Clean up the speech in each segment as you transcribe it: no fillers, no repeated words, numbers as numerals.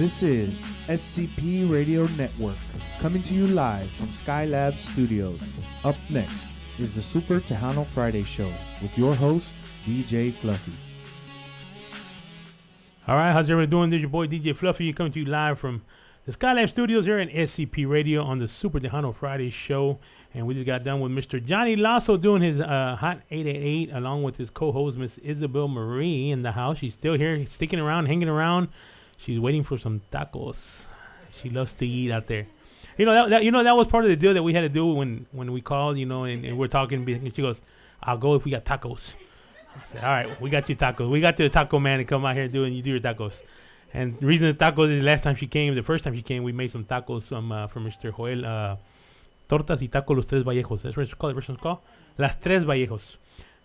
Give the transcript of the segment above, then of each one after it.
This is SCP Radio Network, coming to you live from Skylab Studios. Up next is the Super Tejano Friday Show with your host, DJ Fluffy. All right, how's everybody doing? This is your boy, DJ Fluffy, coming to you live from the Skylab Studios here in SCP Radio on the Super Tejano Friday Show. And we just got done with Mr. Johnny Lasso doing his Hot 888 along with his co-host, Miss Isabel Marie, in the house. She's still here, sticking around, hanging around. She's waiting for some tacos. She loves to eat out there. You know that was part of the deal that we had to do when we called, and we're talking. And she goes, "I'll go if we got tacos." I said, "All right, we got you tacos. We got the taco man to come out here and you do your tacos." And the reason the tacos is the first time she came, we made some tacos from Mr. Joel. Tortas y tacos Los Tres Vallejos. That's what it's called. The restaurant's called Las Tres Vallejos.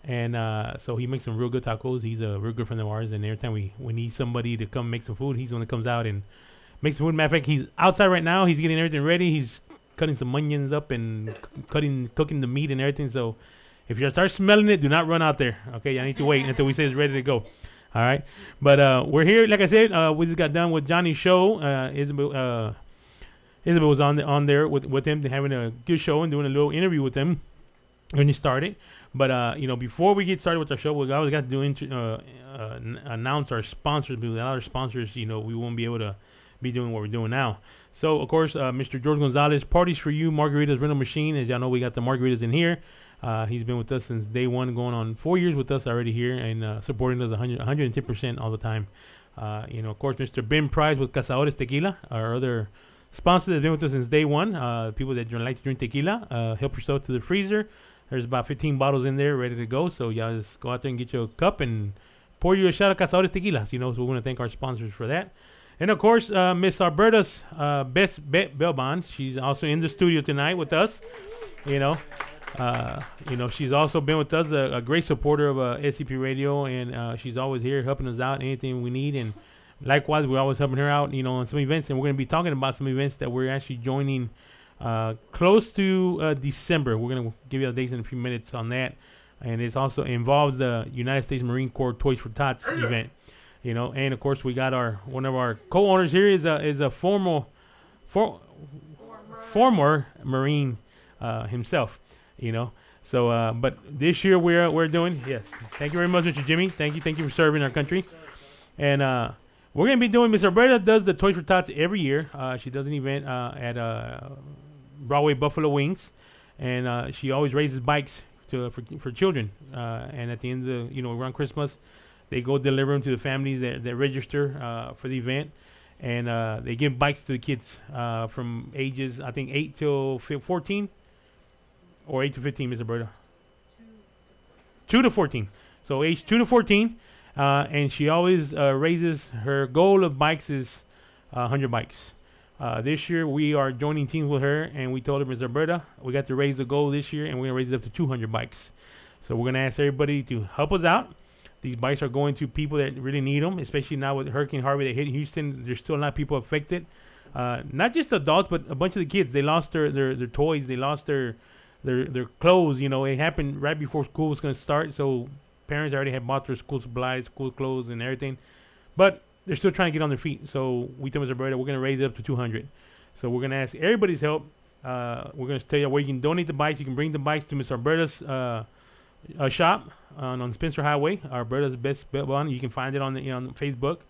And so he makes some real good tacos. He's a real good friend of ours. And every time we need somebody to come make some food, he's the one that comes out and makes some food. Matter of fact, he's outside right now. He's getting everything ready. He's cutting some onions up and cooking the meat and everything. So if you start smelling it, do not run out there. Okay, I need to wait until we say it's ready to go. All right. But we're here. Like I said, we just got done with Johnny's show. Isabel was on there with him, having a good show and doing a little interview with him when he started. But before we get started with our show, we always got to announce our sponsors. Because without our sponsors, we won't be able to be doing what we're doing now. So of course, Mr. George Gonzalez, Parties for You Margaritas Rental Machine. As y'all know, we got the margaritas in here. He's been with us since day one, going on 4 years with us already here, and supporting us 110% all the time. Of course, Mr. Ben Price with Cazadores Tequila, our other sponsor that's been with us since day one. People that like to drink tequila, help yourself to the freezer. There's about 15 bottles in there ready to go. So y'all just go out there and get you a cup and pour you a shot of Cazadores Tequila. So we want to thank our sponsors for that. And of course, Miss Alberta's Best Bet Belbond. She's also in the studio tonight with us. She's also been with us, a great supporter of SCP Radio, and she's always here helping us out, anything we need. And likewise, we're always helping her out, on some events. And we're going to be talking about some events that we're actually joining close to December. We're going to give you the dates in a few minutes on that. And it also involves the United States Marine Corps Toys for Tots event. And of course, we got one of our co-owners here is a former Marine himself. So but this year we're doing, yes, thank you very much, Mr. Jimmy. Thank you for serving our country. And we're gonna be doing, Miss Alberta does the Toys for Tots every year. She does an event at Broadway Buffalo Wings, and she always raises bikes for children. And at the end of around Christmas, they go deliver them to the families that register for the event, and they give bikes to the kids from ages, I think, 8 till 14. Or 8 to 15, Miss Alberta? 2 to 14. So age 2 to 14. And she always raises, her goal of bikes is 100 bikes. This year we are joining teams with her, and we told her, Miss Alberta, we got to raise the goal this year, and we're going to raise it up to 200 bikes. So we're going to ask everybody to help us out. These bikes are going to people that really need them, especially now with Hurricane Harvey that hit Houston. There's still a lot of people affected. Not just adults, but a bunch of the kids. They lost their toys. They lost their clothes. It happened right before school was going to start, so parents already had bought their school supplies, school clothes, and everything, but they're still trying to get on their feet. So we told Mr. Alberta, we're going to raise it up to 200. So we're going to ask everybody's help. We're going to tell you where you can donate the bikes. You can bring the bikes to Miss Alberta's shop on Spencer Highway, Alberta's Best Bet Bond. You can find it on Facebook.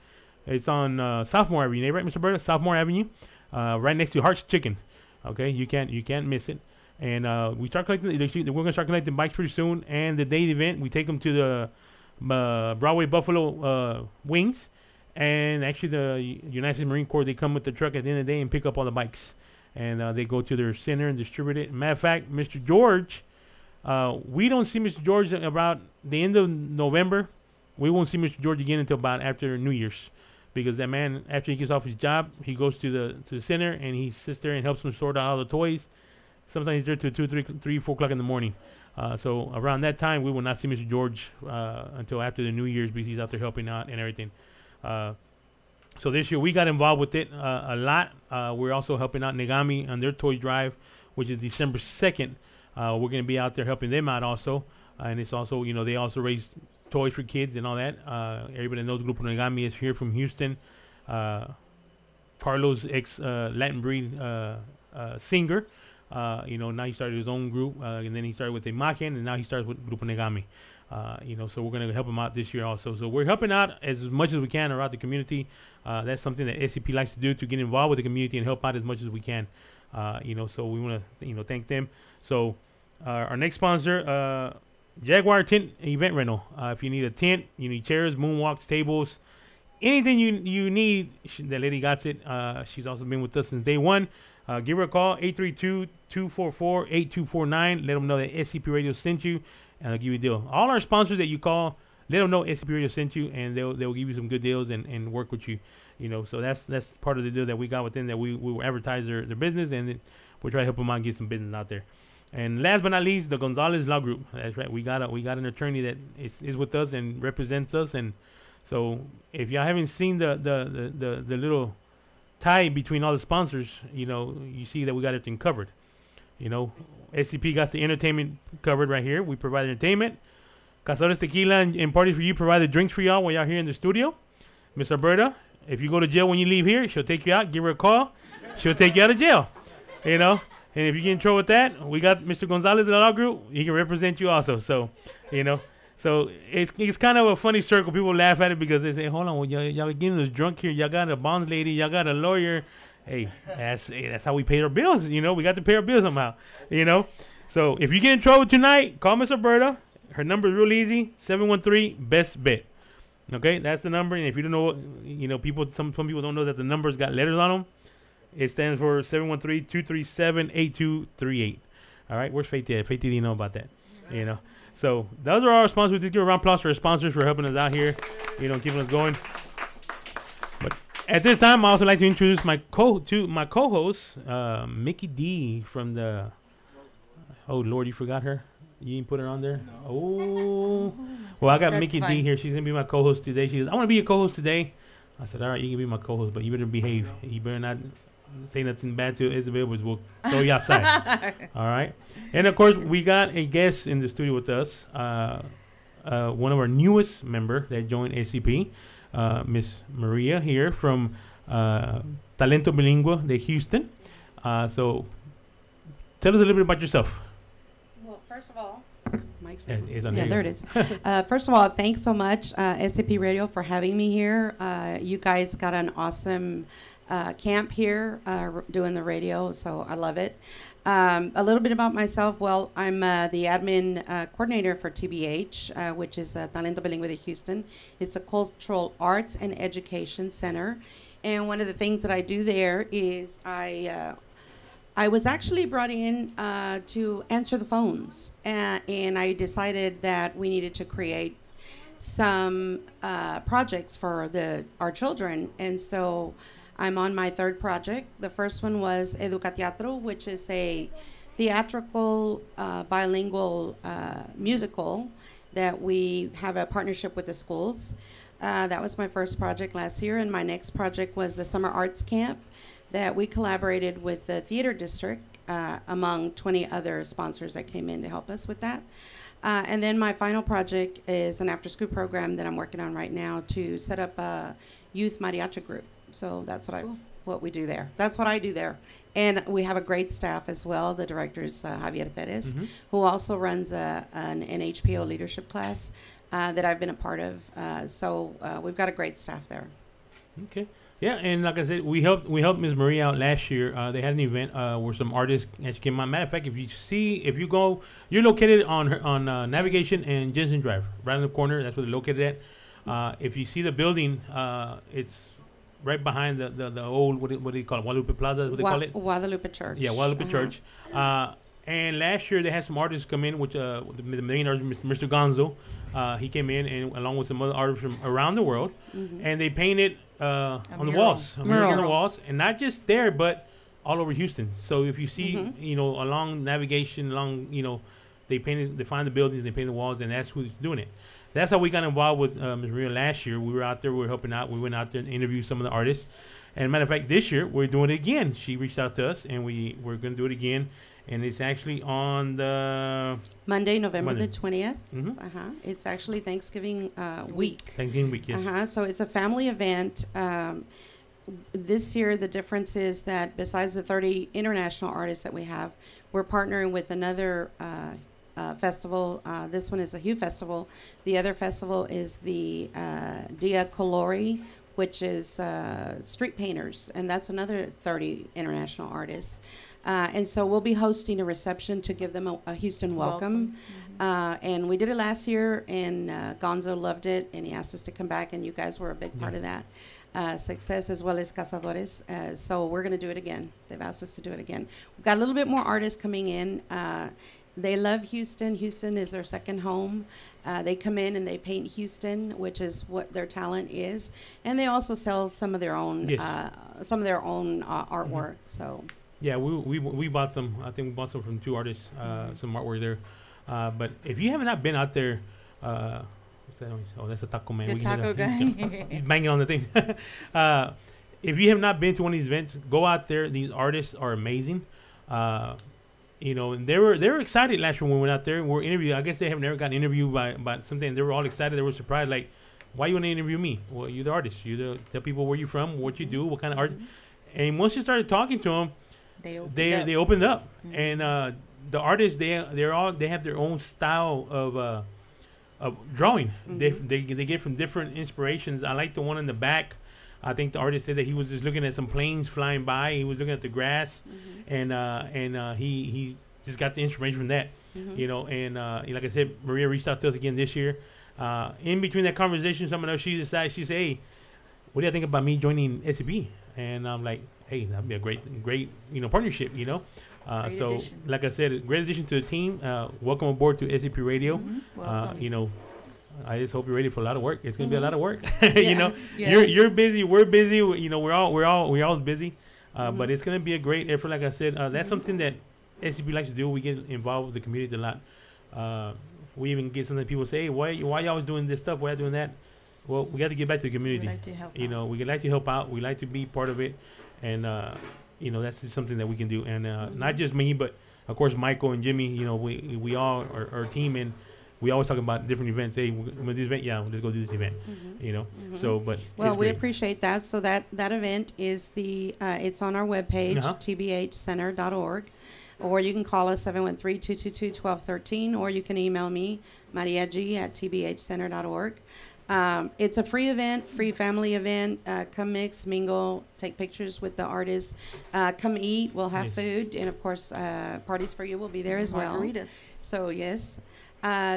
It's on Sophomore Avenue, right, Mr. Alberta? Sophomore Avenue, right next to Hart's Chicken. Okay, you can't miss it. And we start collecting. We're gonna start collecting bikes pretty soon. And the day of the event, we take them to the Broadway Buffalo Wings, and actually the United States Marine Corps, they come with the truck at the end of the day and pick up all the bikes, and they go to their center and distribute it. Matter of fact, Mr. George, we don't see Mr. George about the end of November. We won't see Mr. George again until about after New Year's, because that man, after he gets off his job, he goes to the center and he sits there and helps them sort out all the toys. Sometimes he's there till 2, 3, 4 o'clock in the morning. So around that time, we will not see Mr. George until after the New Year's, because he's out there helping out and everything. So this year we got involved with it a lot. We're also helping out Negami on their toy drive, which is December 2nd. We're going to be out there helping them out also. And it's also, they also raise toys for kids and all that. Everybody that knows Grupo Negami is here from Houston. Carlos, ex Latin Breed singer. Now he started his own group, and then he started with Imagen, and now he starts with Grupo Negami. So we're going to help him out this year also. So we're helping out as much as we can around the community. That's something that SCP likes to do, to get involved with the community and help out as much as we can. So we want to, thank them. So our next sponsor, Jaguar Tent Event Rental. If you need a tent, you need chairs, moonwalks, tables, anything you need, the lady got it. She's also been with us since day one. Give her a call, 832-244-8249. Let them know that SCP Radio sent you, and I'll give you a deal. All our sponsors that you call, let them know SCP Radio sent you, and they'll give you some good deals and work with you. So that's part of the deal that we got with them, that we will advertise their business, and we'll try to help them out and get some business out there. And last but not least, the Gonzalez Law Group. That's right. We got an attorney that is with us and represents us. And so if y'all haven't seen the little tie between all the sponsors, you see that we got everything covered. SCP got the entertainment covered right here. We provide entertainment. Cazadores Tequila and Parties for You provide the drinks for y'all while y'all here in the studio. Miss Alberta, if you go to jail when you leave here, she'll take you out. Give her a call. She'll take you out of jail. And if you get in trouble with that, we got Mr. Gonzalez in the law group. He can represent you also. So, so it's kind of a funny circle. People laugh at it because they say, hold on, well, y'all getting us drunk here. Y'all got a bonds lady. Y'all got a lawyer. Hey, that's how we pay our bills. We got to pay our bills somehow. So if you get in trouble tonight, call Miss Alberta. Her number is real easy, 713-BEST-BET. Okay, that's the number. And if you don't know, some people don't know that the number's got letters on them. It stands for 713-237-8238. All right, where's Faith at? Faith didn't know about that. So those are our sponsors. We just give a round of applause for our sponsors for helping us out here, keeping us going. But at this time, I also like to introduce my co-host, Mickey D from the. Oh Lord, you forgot her. You didn't put her on there. No. Oh, well, I got Mickey D here. She's gonna be my co-host today. She goes, I want to be your co-host today. I said, all right, you can be my co-host, but you better behave. You better not say nothing bad to Isabel, which will throw you outside. All right. And of course, we got a guest in the studio with us. One of our newest member that joined SCP, Miss Maria here from Talento Bilingüe de Houston. So tell us a little bit about yourself. Well, first of all, Mike's there it is. First of all, thanks so much, SCP Radio, for having me here. You guys got an awesome camp here doing the radio, so I love it. A little bit about myself. Well, I'm the admin coordinator for TBH, which is Talento Bilingüe de Houston. It's a cultural arts and education center. And one of the things that I do there is I was actually brought in to answer the phones. And I decided that we needed to create some projects for our children. And so I'm on my third project. The first one was Educateatro, which is a theatrical bilingual musical that we have a partnership with the schools. That was my first project last year, and my next project was the Summer Arts Camp that we collaborated with the Theater District among 20 other sponsors that came in to help us with that. And then my final project is an after-school program that I'm working on right now to set up a youth mariachi group. So that's what we do there. That's what I do there. And we have a great staff as well. The director is Javier Perez, who also runs an NHPO leadership class that I've been a part of. So we've got a great staff there. Okay. Yeah, and like I said, we helped Ms. Marie out last year. They had an event where some artists actually came out. Matter of fact, if you go, you're located on Navigation and Jensen Drive, right in the corner. That's where they're located at. If you see the building, it's right behind the old, what do you call it, Guadalupe Plaza, what they call it? Guadalupe Church. Yeah, Guadalupe Church. And last year they had some artists come in, which the main artist, Mr. Gonzo, he came in and along with some other artists from around the world, and they painted on the walls, murals on the walls, and not just there, but all over Houston. So if you see, along Navigation, they find the buildings, they paint the walls, and that's who's doing it. That's how we got involved with Ms. Maria last year. We were out there, we were helping out. We went out there and interviewed some of the artists. And matter of fact, this year we're doing it again. She reached out to us, and we're going to do it again. And it's actually on the Monday, November the 20th. It's actually Thanksgiving week. Thanksgiving week, yes. So it's a family event. this year, the difference is that besides the 30 international artists that we have, we're partnering with another festival. This one is a Hue Festival. The other festival is the Dia Colori, which is street painters, and that's another 30 international artists. And so we'll be hosting a reception to give them a Houston welcome. And we did it last year, and Gonzo loved it, and he asked us to come back, and you guys were a big part of that success, as well as Cazadores. So we're going to do it again. They've asked us to do it again. We've got a little bit more artists coming in. They love Houston. Houston is their second home. They come in and they paint Houston, which is what their talent is, and they also sell some of their own artwork. So yeah, we bought some. I think we bought some from 2 artists. Some artwork there. But if you have not been out there, what's that? Oh, that's a taco man. The taco guy. He's banging on the thing. If you have not been to one of these events, go out there. These artists are amazing. You know, and they were excited last year when we went out there and we're interviewed. I guess they have never gotten interviewed by something. They were all excited. They were surprised. Like, why you want to interview me? Well, you're the artist. Tell people where you're from, what you do, what kind of art. And once you started talking to them, they opened up. And the artists they have their own style of drawing. They get from different inspirations. I like the one in the back. I think the artist said that he was just looking at some planes flying by. He was looking at the grass, and he just got the inspiration from that, you know. And like I said, Maria reached out to us again this year. In between that conversation, someone else she said, "Hey, what do you think about me joining SCP?" And I'm like, "Hey, that'd be a great partnership, you know." So, addition. Like I said, a great addition to the team. Welcome aboard to SCP Radio. You know. I just hope you're ready for a lot of work. It's gonna be a lot of work. You know, you're busy. We're busy. You know, we're all busy. But it's gonna be a great effort. Like I said, that's something that SCP likes to do. We get involved with the community a lot. We even get some people say, "Hey, why you always doing this stuff? Why you doing that?" Well, we got to get back to the community. We like to help. You know, we like to help out. We like to be part of it, and you know, that's just something that we can do. And not just me, but of course Michael and Jimmy. You know, we all are a team and. We always talk about different events. Hey, we're going to do this event. Yeah, let's go do this event. You know. So, but we appreciate that. So that event is it's on our webpage, tbhcenter.org, or you can call us 713-222-1213, or you can email me mariag@tbhcenter.org. It's a free event, free family event. Come mix, mingle, take pictures with the artists. Come eat. We'll have food, and of course, parties for you will be there as well. Margaritas. So yes.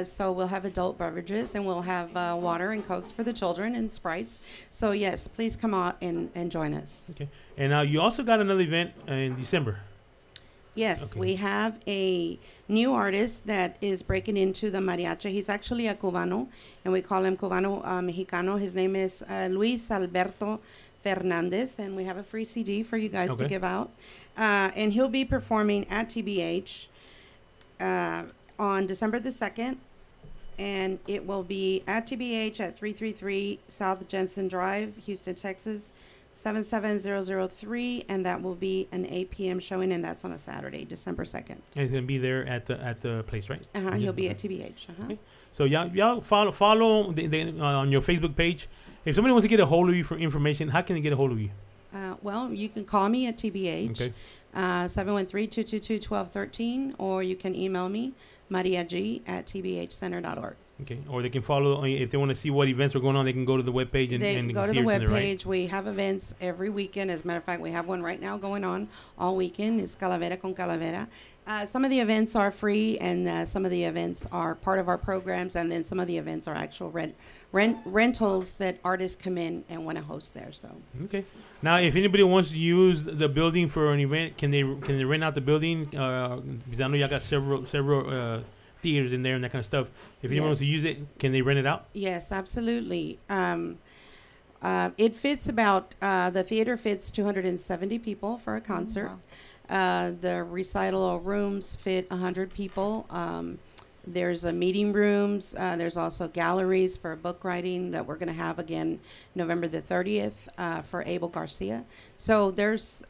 So we'll have adult beverages, and we'll have water and Cokes for the children and Sprites. So yes, please come out and join us. Okay. And you also got another event in December. Yes, we have a new artist that is breaking into the mariachi. He's actually a Cubano, and we call him Cubano Mexicano. His name is Luis Alberto Fernandez, and we have a free CD for you guys to give out. And he'll be performing at TBH on December the 2nd, and it will be at TBH at 333 South Jensen Drive, Houston, Texas, 77003, and that will be an 8 p.m. showing, and that's on a Saturday, December 2nd. And he's going to be there at the place, right? He'll be at TBH. Okay. So y'all follow on your Facebook page. If somebody wants to get a hold of you for information, how can they get a hold of you? Well, you can call me at TBH. Okay. 713-222-1213, or you can email me, mariag@tbhcenter.org. Okay, or they can follow, if they want to see what events are going on, they can go to the webpage and go to the webpage. Right? We have events every weekend. As a matter of fact, we have one right now going on all weekend. It's Calavera con Calavera. Some of the events are free, and some of the events are part of our programs, and then some of the events are actual rentals that artists come in and want to host there. So okay. Now, if anybody wants to use the building for an event, can they rent out the building? Because I know y'all got several theaters in there and that kind of stuff. If anyone wants to use it, can they rent it out? Yes, absolutely. It fits about the theater fits 270 people for a concert. Wow. The recital rooms fit 100 people. There's meeting rooms. There's also galleries for book writing that we're going to have again November the 30th for Abel Garcia. So there's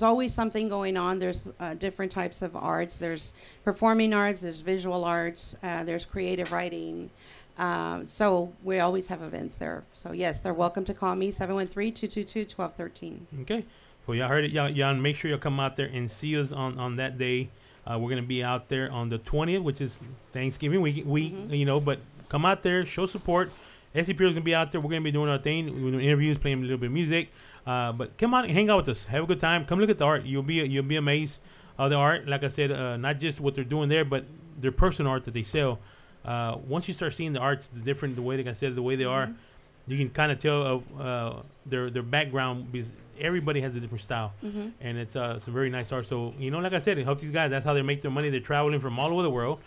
always something going on. There's different types of arts. There's performing arts. There's visual arts. There's creative writing. So we always have events there. So yes, they're welcome to call me 713-222-1213. Okay. Well, y'all heard it. Y'all make sure y'all come out there and see us on that day. We're gonna be out there on the 20th, which is Thanksgiving week. You know, but come out there, show support. SCP is gonna be out there. We're gonna be doing our thing. We're doing interviews, playing a little bit of music. But come out and hang out with us. Have a good time. Come look at the art. You'll be amazed of the art. Like I said, not just what they're doing there, but their personal art that they sell. Once you start seeing the arts, the way, like I said, the way they are, you can kind of tell of their background, because everybody has a different style, and it's some very nice art. So you know, like I said, it helps these guys. That's how they make their money. They're traveling from all over the world.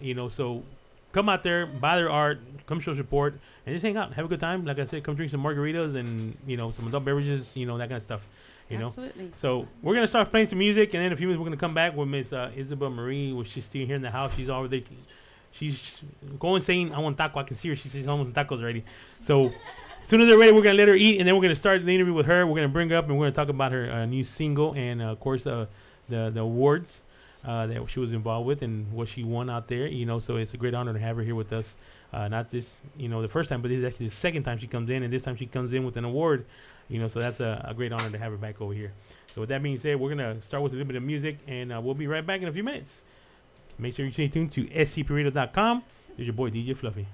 You know, so come out there, buy their art, come show support, and just hang out, have a good time. Like I said, come drink some margaritas and you know some adult beverages, you know, that kind of stuff. You Absolutely. know. So we're gonna start playing some music, and then in a few minutes we're gonna come back with Miss Isabel Marie, which she's still here in the house. She's already. She's going saying, I want taco. I can see her. She says, I want tacos already. So as soon as they're ready, we're going to let her eat. And then we're going to start the interview with her. We're going to bring her up and we're going to talk about her new single. And, of course, the awards that she was involved with and what she won out there. You know, so it's a great honor to have her here with us. Not just, you know, the first time, but this is actually the second time she comes in. And this time she comes in with an award. You know, so that's a great honor to have her back over here. So with that being said, we're going to start with a little bit of music. And we'll be right back in a few minutes. Make sure you stay tuned to scpradio.com. There's your boy, DJ Fluffy.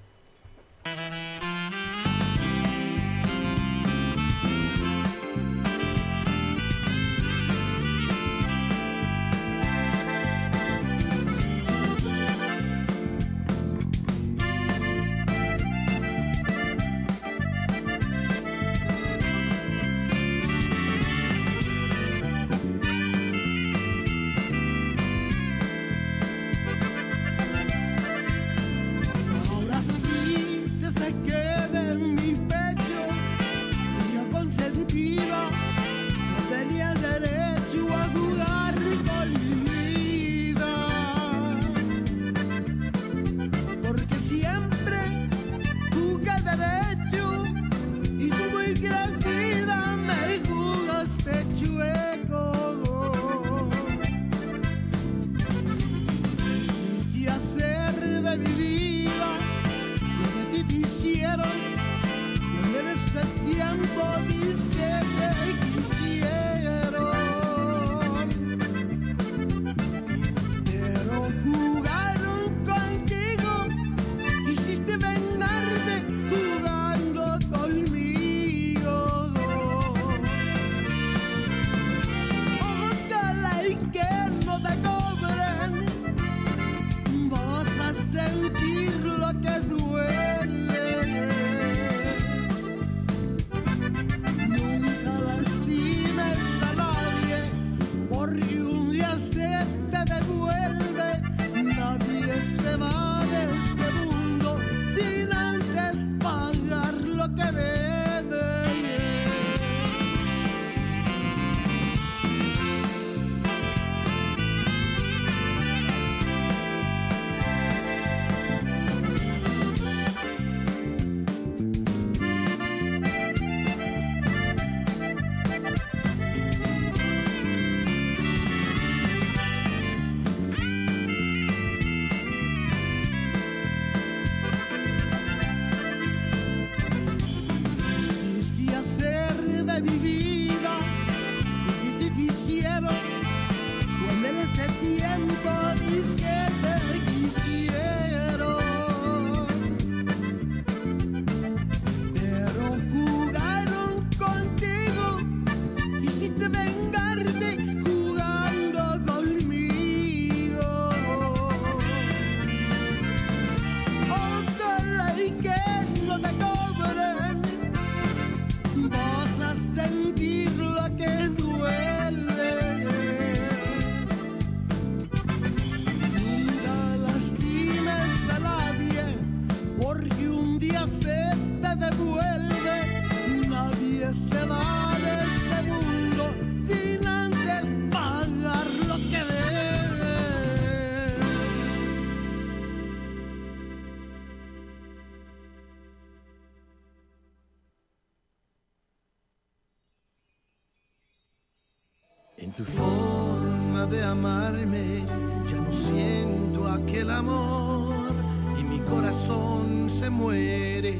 En tu forma de amarme ya no siento aquel amor y mi corazón se muere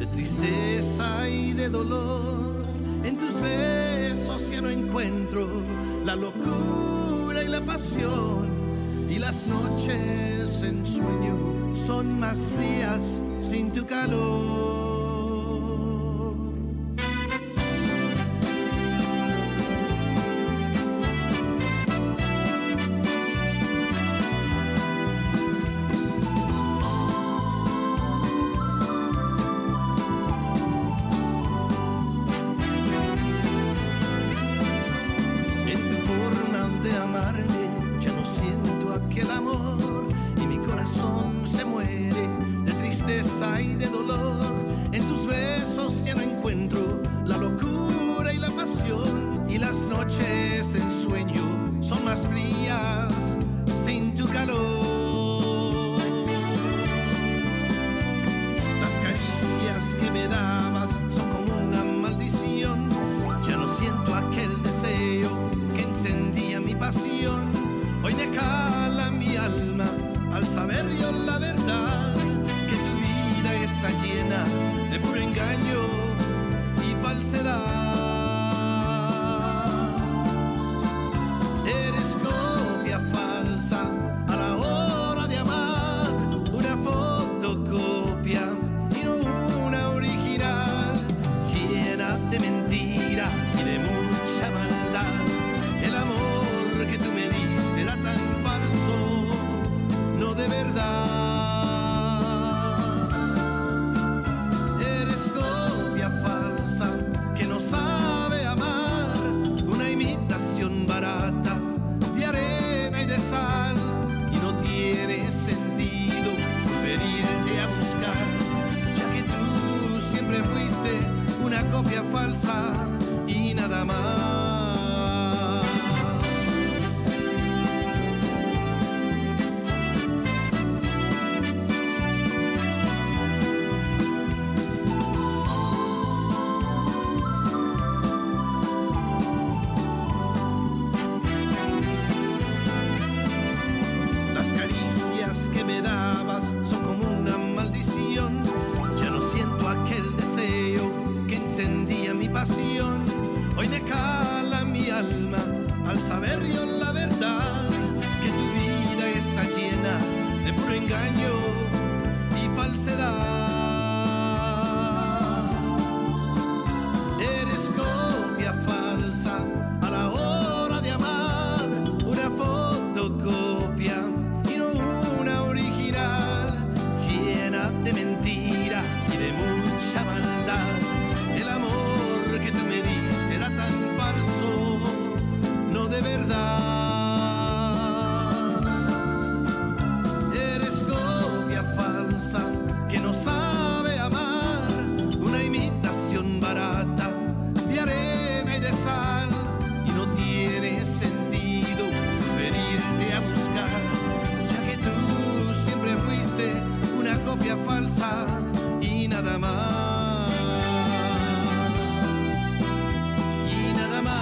de tristeza y de dolor. En tus besos ya no encuentro la locura y la pasión, y las noches en sueño son más frías sin tu calor. Y de dolor, en tus besos ya no encuentro la locura y la pasión, y las noches en sueño son más frías sin tu calor. Las caricias que me dabas son como una maldición, ya no siento aquel deseo que encendía mi pasión. Hoy me cala mi alma al saber yo la verdad, está llena de puro engaño y falsedad. Eres copia falsa a la hora de amar, una fotocopia y no una original, llena de mentira y de mucha maldad. El amor que tú me diste era tan falso, no de verdad. Y no tiene sentido venirte a buscar, ya que tú siempre fuiste una copia falsa y nada más. Son como una maldición, ya no siento aquel deseo que encendía mi pasión. Hoy me cala mi alma al saber yo la verdad, que tu vida está llena de puro engaño y falsedad. Eres copia falsa a la hora de amar, una fotocopia de mentira y de mucha maldad. El amor que tú me diste era tan falso, no de verdad. Eres copia falsa que no sabe amar, una imitación barata de arena y de sal, y no tiene sentido venirte a buscar, ya que tú siempre fuiste una copia falsa y nada más, y nada más.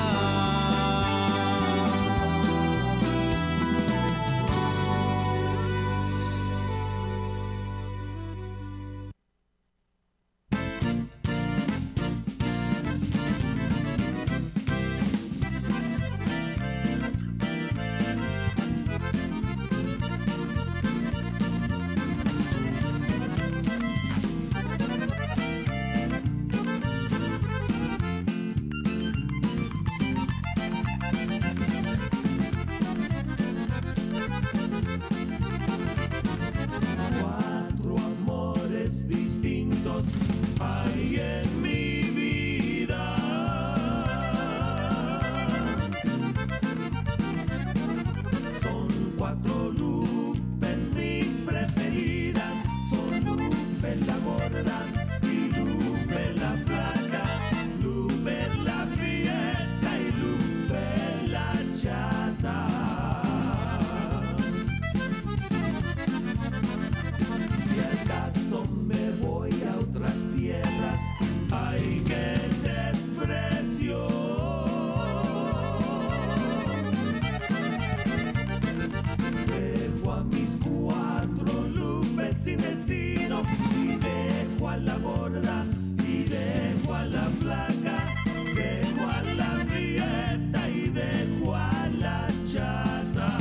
Dejo a mis cuatro lupes sin destino. tejano y dejo a la gorda y dejo a la flaca, dejo a la prieta y dejo a la chata.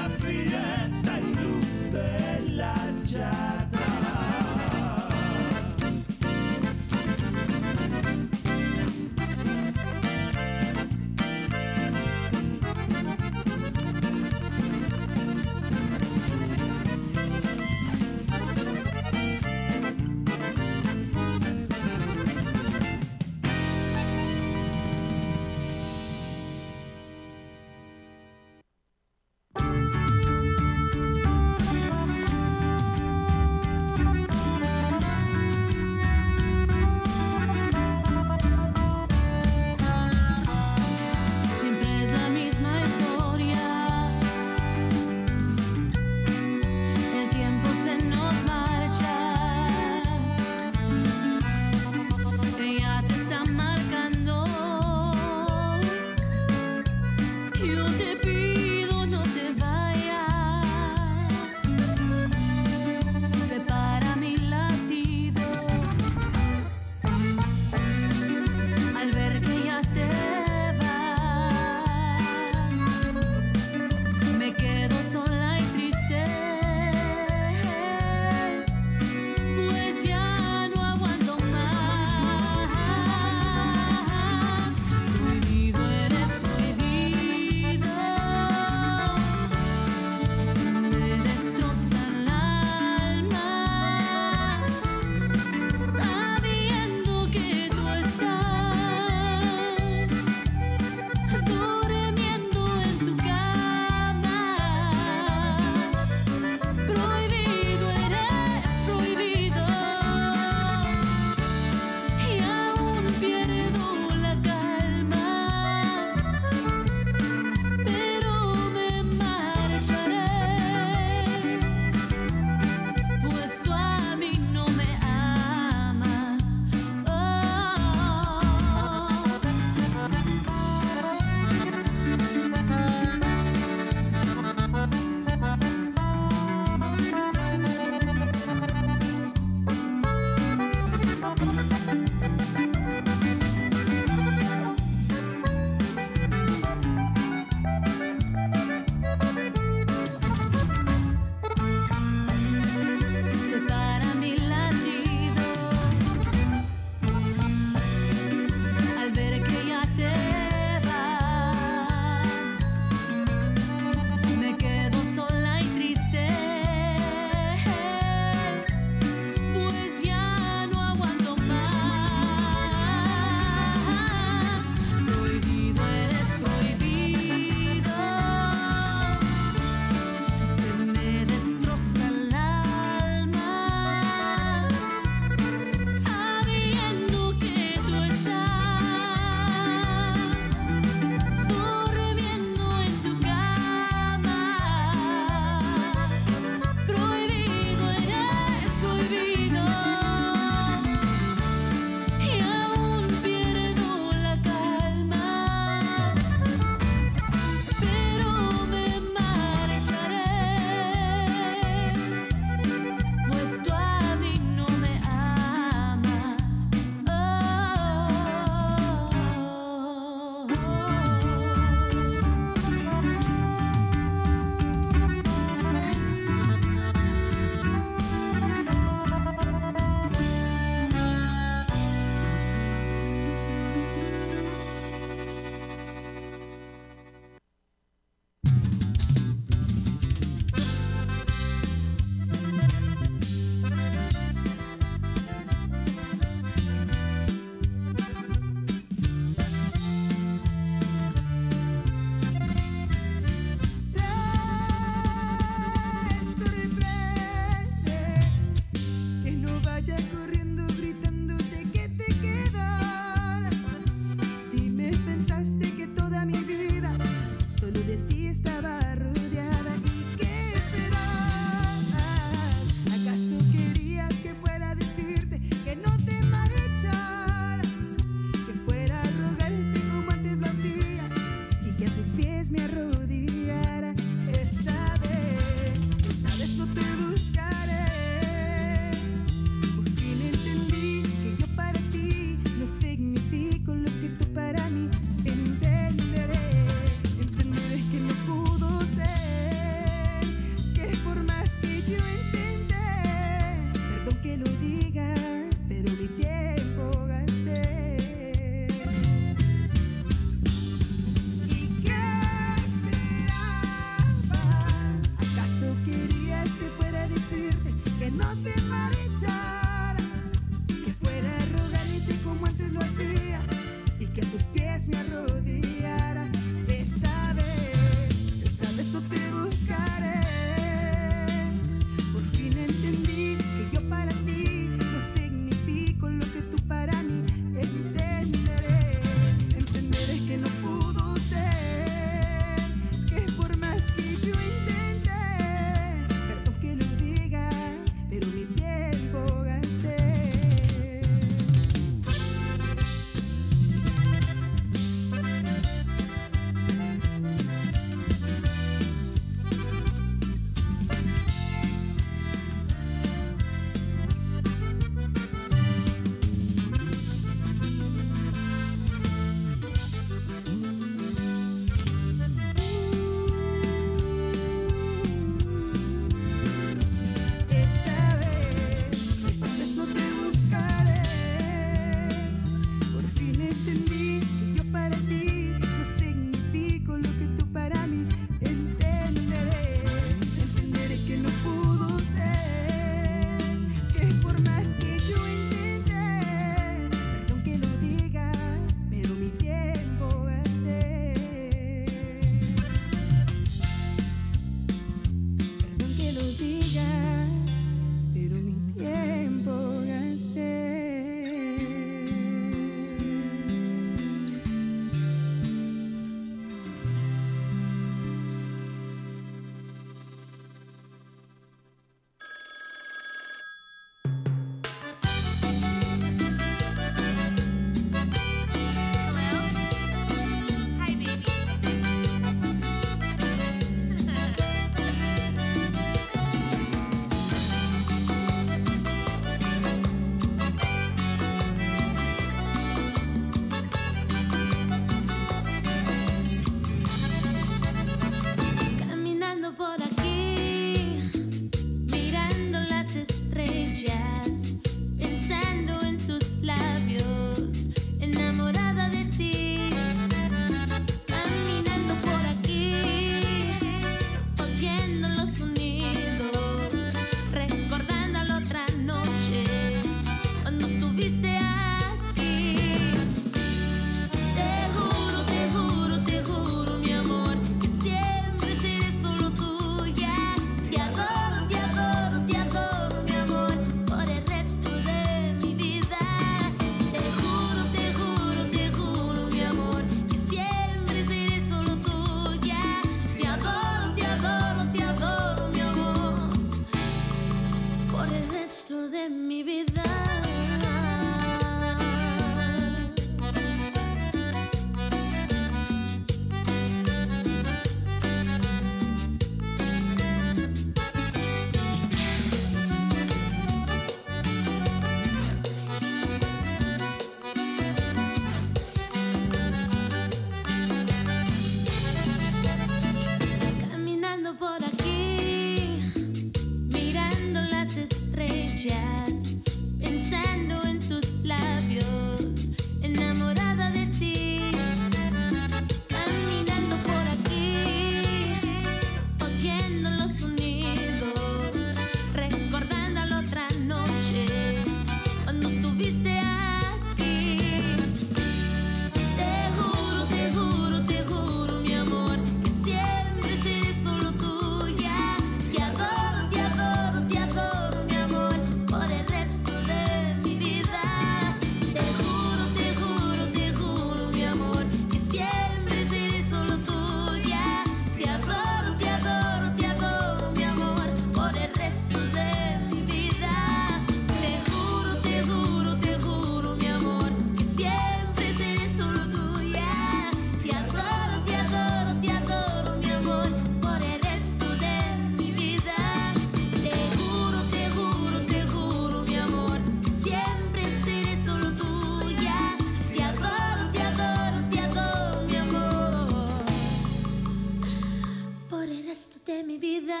de mi vida.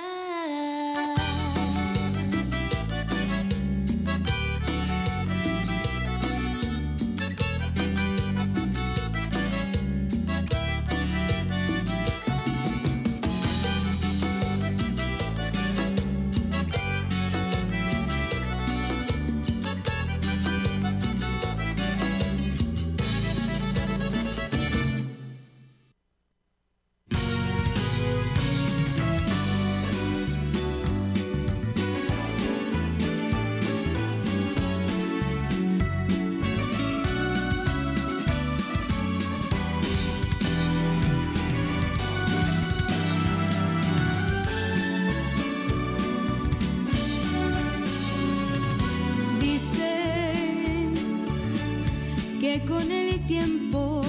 Que con el tiempo,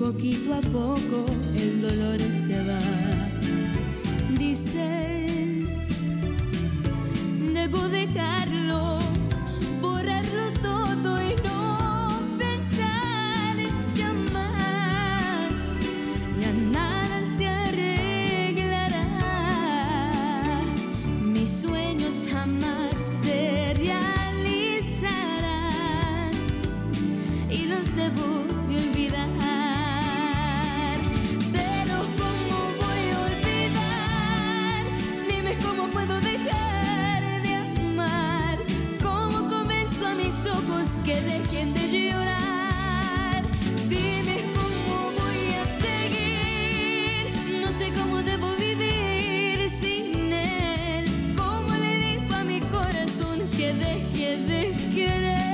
poquito a poco, el dolor se va. Dicen, debo dejarlo, borrarlo todo y no pensar ya más. Ya nada se arreglará, mis sueños jamás se realizarán y los debo de olvidar. Pero ¿cómo voy a olvidar? Dime cómo puedo dejar de amar. ¿Cómo convenzo a mis ojos que dejen de llorar? Dime cómo voy a seguir. No sé cómo debo vivir sin él. ¿Cómo le digo a mi corazón que deje de querer?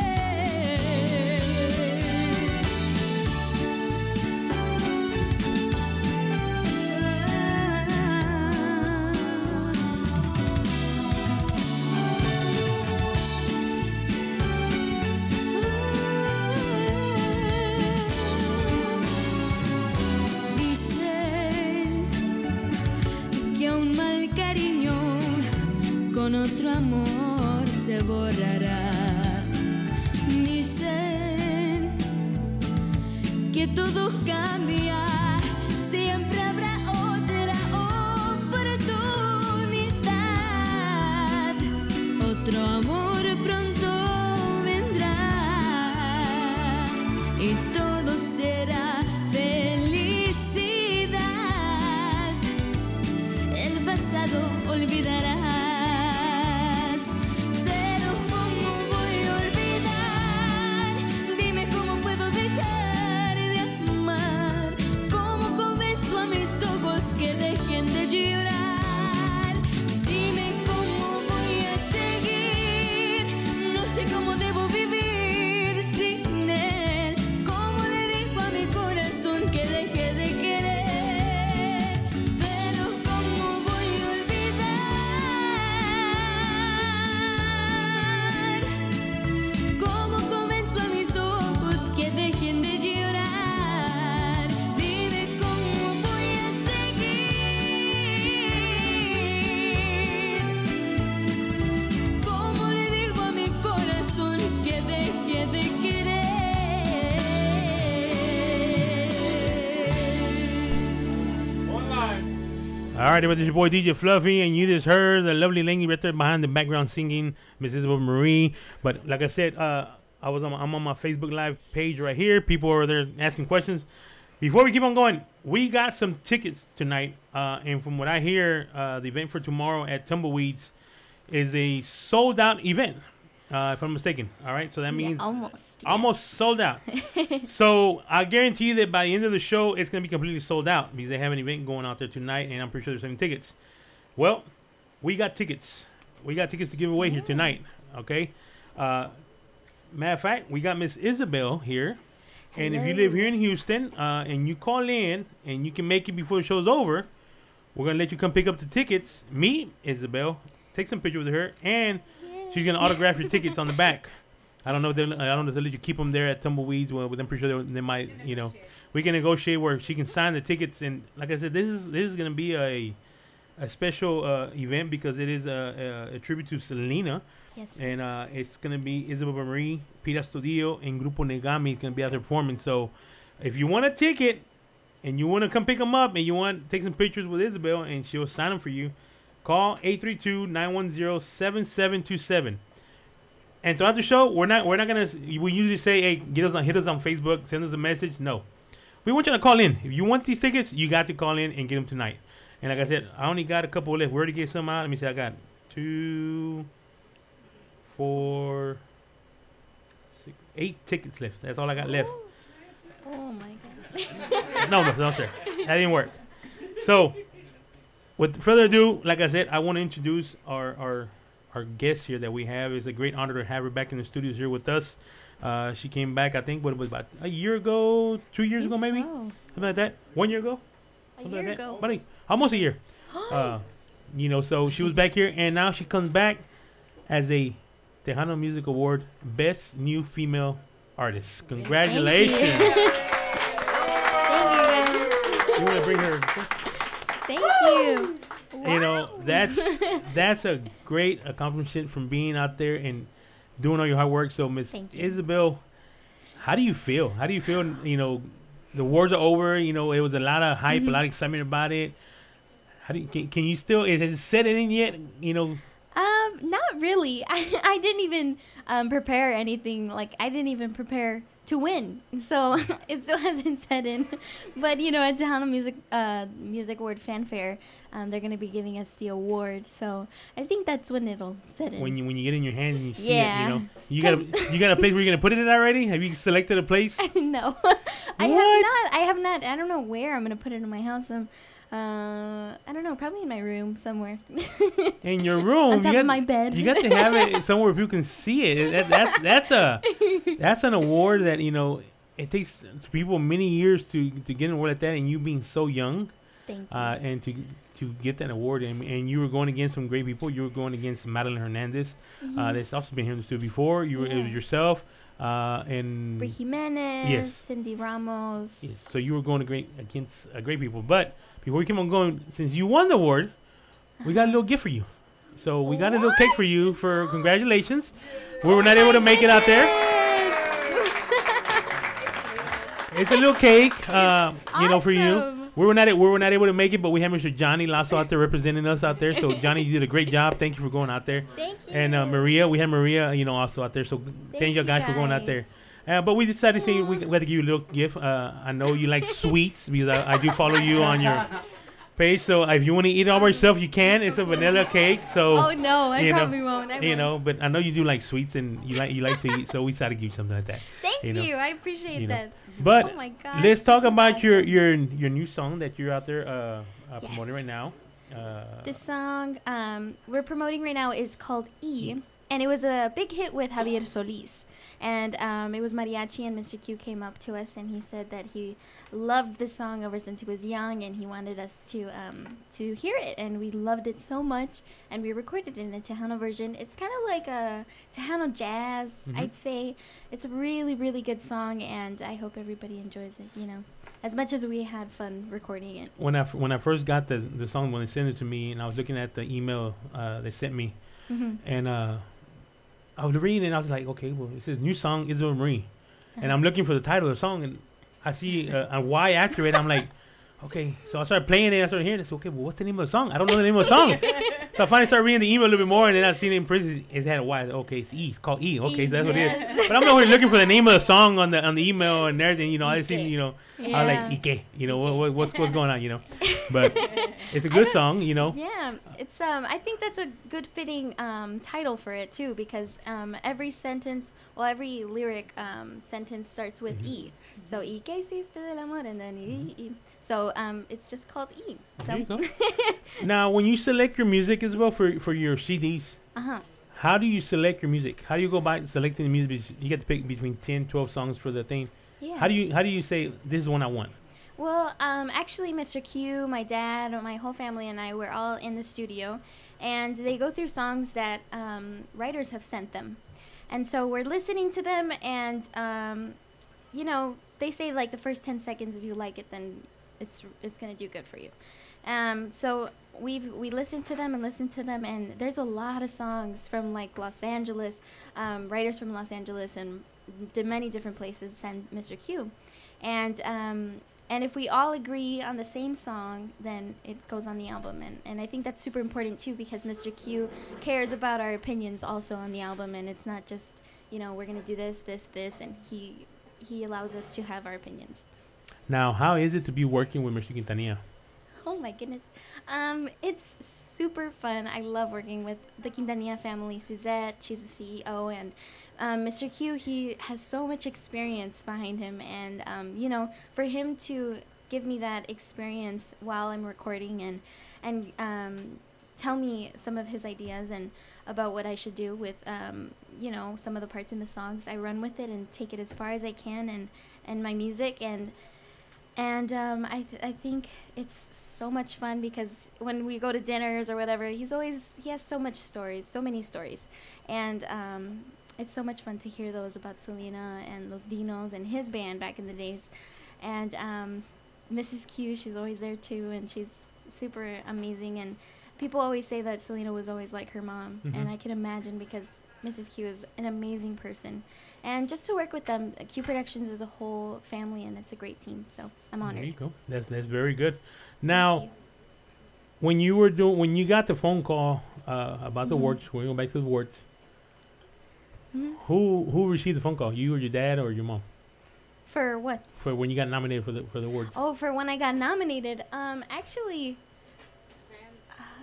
Con otro amor se borrará. Dicen que todo cambia, siempre habrá otra oportunidad. Otro amor pronto vendrá y todo será felicidad. El pasado olvidará. Que dejen de llorar. Dime cómo voy a seguir. No sé cómo debo vivir sin él. ¿Cómo le digo a mi corazón que deje de querer? Pero cómo voy a olvidar. ¿Cómo convenzo a mis ojos que dejen de llorar? All right, this is your boy DJ Fluffy, and you just heard the lovely lady right there behind the background singing, Miss Isabel Marie. But like I said, I'm on my Facebook Live page right here. People are there asking questions. Before we keep on going, we got some tickets tonight, and from what I hear, the event for tomorrow at Tumbleweeds is a sold-out event, if I'm mistaken. All right, so that means almost sold out. So I guarantee you that by the end of the show, it's going to be completely sold out because they have an event going out there tonight, and I'm pretty sure they're selling tickets. Well, we got tickets. We got tickets to give away here tonight, okay? Matter of fact, we got Miss Isabel here. And if you live here in Houston and you call in and you can make it before the show's over, we're going to let you come pick up the tickets. Meet Isabel, take some pictures with her, and she's going to autograph your tickets on the back. I don't know if they'll let you keep them there at Tumbleweeds. Well, I'm pretty sure they might, you know. We can negotiate where she can sign the tickets. And like I said, this is going to be a special event because it is a tribute to Selena. Yes. And it's going to be Isabel Marie, Pira Studio, and Grupo Negami is going to be out there performing. So if you want a ticket, and you want to come pick them up and you want to take some pictures with Isabel and she'll sign them for you, call 832-910-7727. And throughout the show, we usually say, hey, hit us on Facebook, send us a message. No. We want you to call in. If you want these tickets, you got to call in and get them tonight. And like I said, I only got a couple left. We already gave some out. Let me see. I got 2, 4, 6, 8 tickets left. That's all I got left. Oh my god. No, sir. That didn't work. So, with further ado, like I said, I want to introduce our guest here that we have. It's a great honor to have her back in the studios here with us. She came back, I think, what it was about a year ago, 2 years ago, maybe? So. Something like that. 1 year ago? A year ago. Almost a year. So she was back here, and now she comes back as a Tejano Music Award Best New Female Artist. Congratulations. Thank you, guys. You want to bring her? Thank you. You know, that's a great accomplishment from being out there and doing all your hard work. So, Miss Isabel, how do you feel? How do you feel? You know, the awards are over. You know, it was a lot of hype, a lot of excitement about it. How do you, can you still? Has it set it in yet? You know. Not really. I didn't even prepare anything. Like, I didn't even prepare to win. So it still hasn't set in. But, you know, at Tejano Music Award Fanfare, they're going to be giving us the award. So I think that's when it'll set in. When you get in your hand and you see it, you know. You got a place where you're going to put it already? Have you selected a place? No. I have not. I don't know where I'm going to put it in my house. I don't know, probably in my room somewhere. In your room, on top of my bed. You got to have it somewhere where people can see it. That's an award that, you know, it takes people many years to get an award like that, and you being so young. Thank you. And to get that award, and you were going against some great people. You were going against Madeline Hernandez. That's also been here in the studio before. It was yourself. And Bri Jimenez, Cindy Ramos. Yes. So you were going against great people. But before we keep on going, since you won the award, we got a little gift for you. So we got a little cake for you for congratulations. We were not able to make it out there. It's a little cake, you know, for you. We were not able to make it, but we have Mr. Johnny Lasso out there representing us out there. So Johnny, you did a great job. Thank you for going out there. Thank you. And we had Maria, you know, also out there. So thank you guys for going out there. But we decided to say we had to give you a little gift. I know you like sweets because I do follow you on your page. So if you want to eat it all by yourself, you can. It's a vanilla cake. So oh no, I probably won't. You know, but I know you do like sweets and you like to eat. So we decided to give you something like that. Thank you. I appreciate that. But oh my God, let's talk about your new song that you're out there promoting right now. This song we're promoting right now is called E, and it was a big hit with Javier Solis. And it was Mariachi, and Mr. Q came up to us and he said that he loved this song ever since he was young, and he wanted us to hear it, and we loved it so much, and we recorded it in a Tejano version. It's kind of like a Tejano jazz, I'd say. It's a really, really good song, and I hope everybody enjoys it, you know, as much as we had fun recording it. When I first got the song, when they sent it to me, and I was looking at the email they sent me, and I was reading it, and I was like, okay, well, it says new song, Isabel Marie. And I'm looking for the title of the song, and I see a Y after it. I'm like, okay. So I started playing it. I started hearing it. So, okay, well, what's the name of the song? I don't know the name of the song. So I finally started reading the email a little bit more, and then I seen it in parentheses. It had a Y. Okay, it's E. It's called E. Okay, so that's what it is. But I'm over here looking for the name of the song on the email and everything. You know, I seen, you know, I was like, Ike. You know, what's going on, you know. But it's a good song, you know. Yeah, it's I think that's a good fitting title for it too, because every lyric sentence starts with E. So ¿Y qué hiciste del amor? And then E. So it's just called E. So. There you go. Now, when you select your music as well for your CDs, how do you select your music? How do you go about selecting the music? Because you get to pick between 10, 12 songs for the thing. Yeah. How do you say this is one I want? Well, actually, Mr. Q, my dad, my whole family, and I were all in the studio, and they go through songs that writers have sent them, and so we're listening to them, and you know, they say like the first 10 seconds, if you like it, then it's gonna do good for you. So we listened to them, and there's a lot of songs from like Los Angeles, writers from Los Angeles and many different places send Mr. Q, and And if we all agree on the same song, then it goes on the album. And I think that's super important too, because Mr. Q cares about our opinions also on the album, and it's not just, you know, we're gonna do this, this, this, and he allows us to have our opinions. Now, how is it to be working with Mr. Quintanilla? Oh my goodness. It's super fun. I love working with the Quintanilla family. Suzette, she's the CEO, and Mr. Q, he has so much experience behind him, and you know, for him to give me that experience while I'm recording and tell me some of his ideas and about what I should do with you know, some of the parts in the songs, I run with it and take it as far as I can, and my music, and I think it's so much fun, because when we go to dinners or whatever, he has so many stories, and it's so much fun to hear those about Selena and Los Dinos and his band back in the days. And Mrs. Q, she's always there too, and she's super amazing, and people always say that Selena was always like her mom, and I can imagine, because Mrs. Q is an amazing person. And just to work with them, Q Productions is a whole family, and it's a great team. So I'm honored. There you go. That's very good. Now, when you got the phone call about the awards, we're going back to the awards. Who received the phone call? You or your dad or your mom? For what? For when you got nominated for the awards. Oh, for when I got nominated. Actually,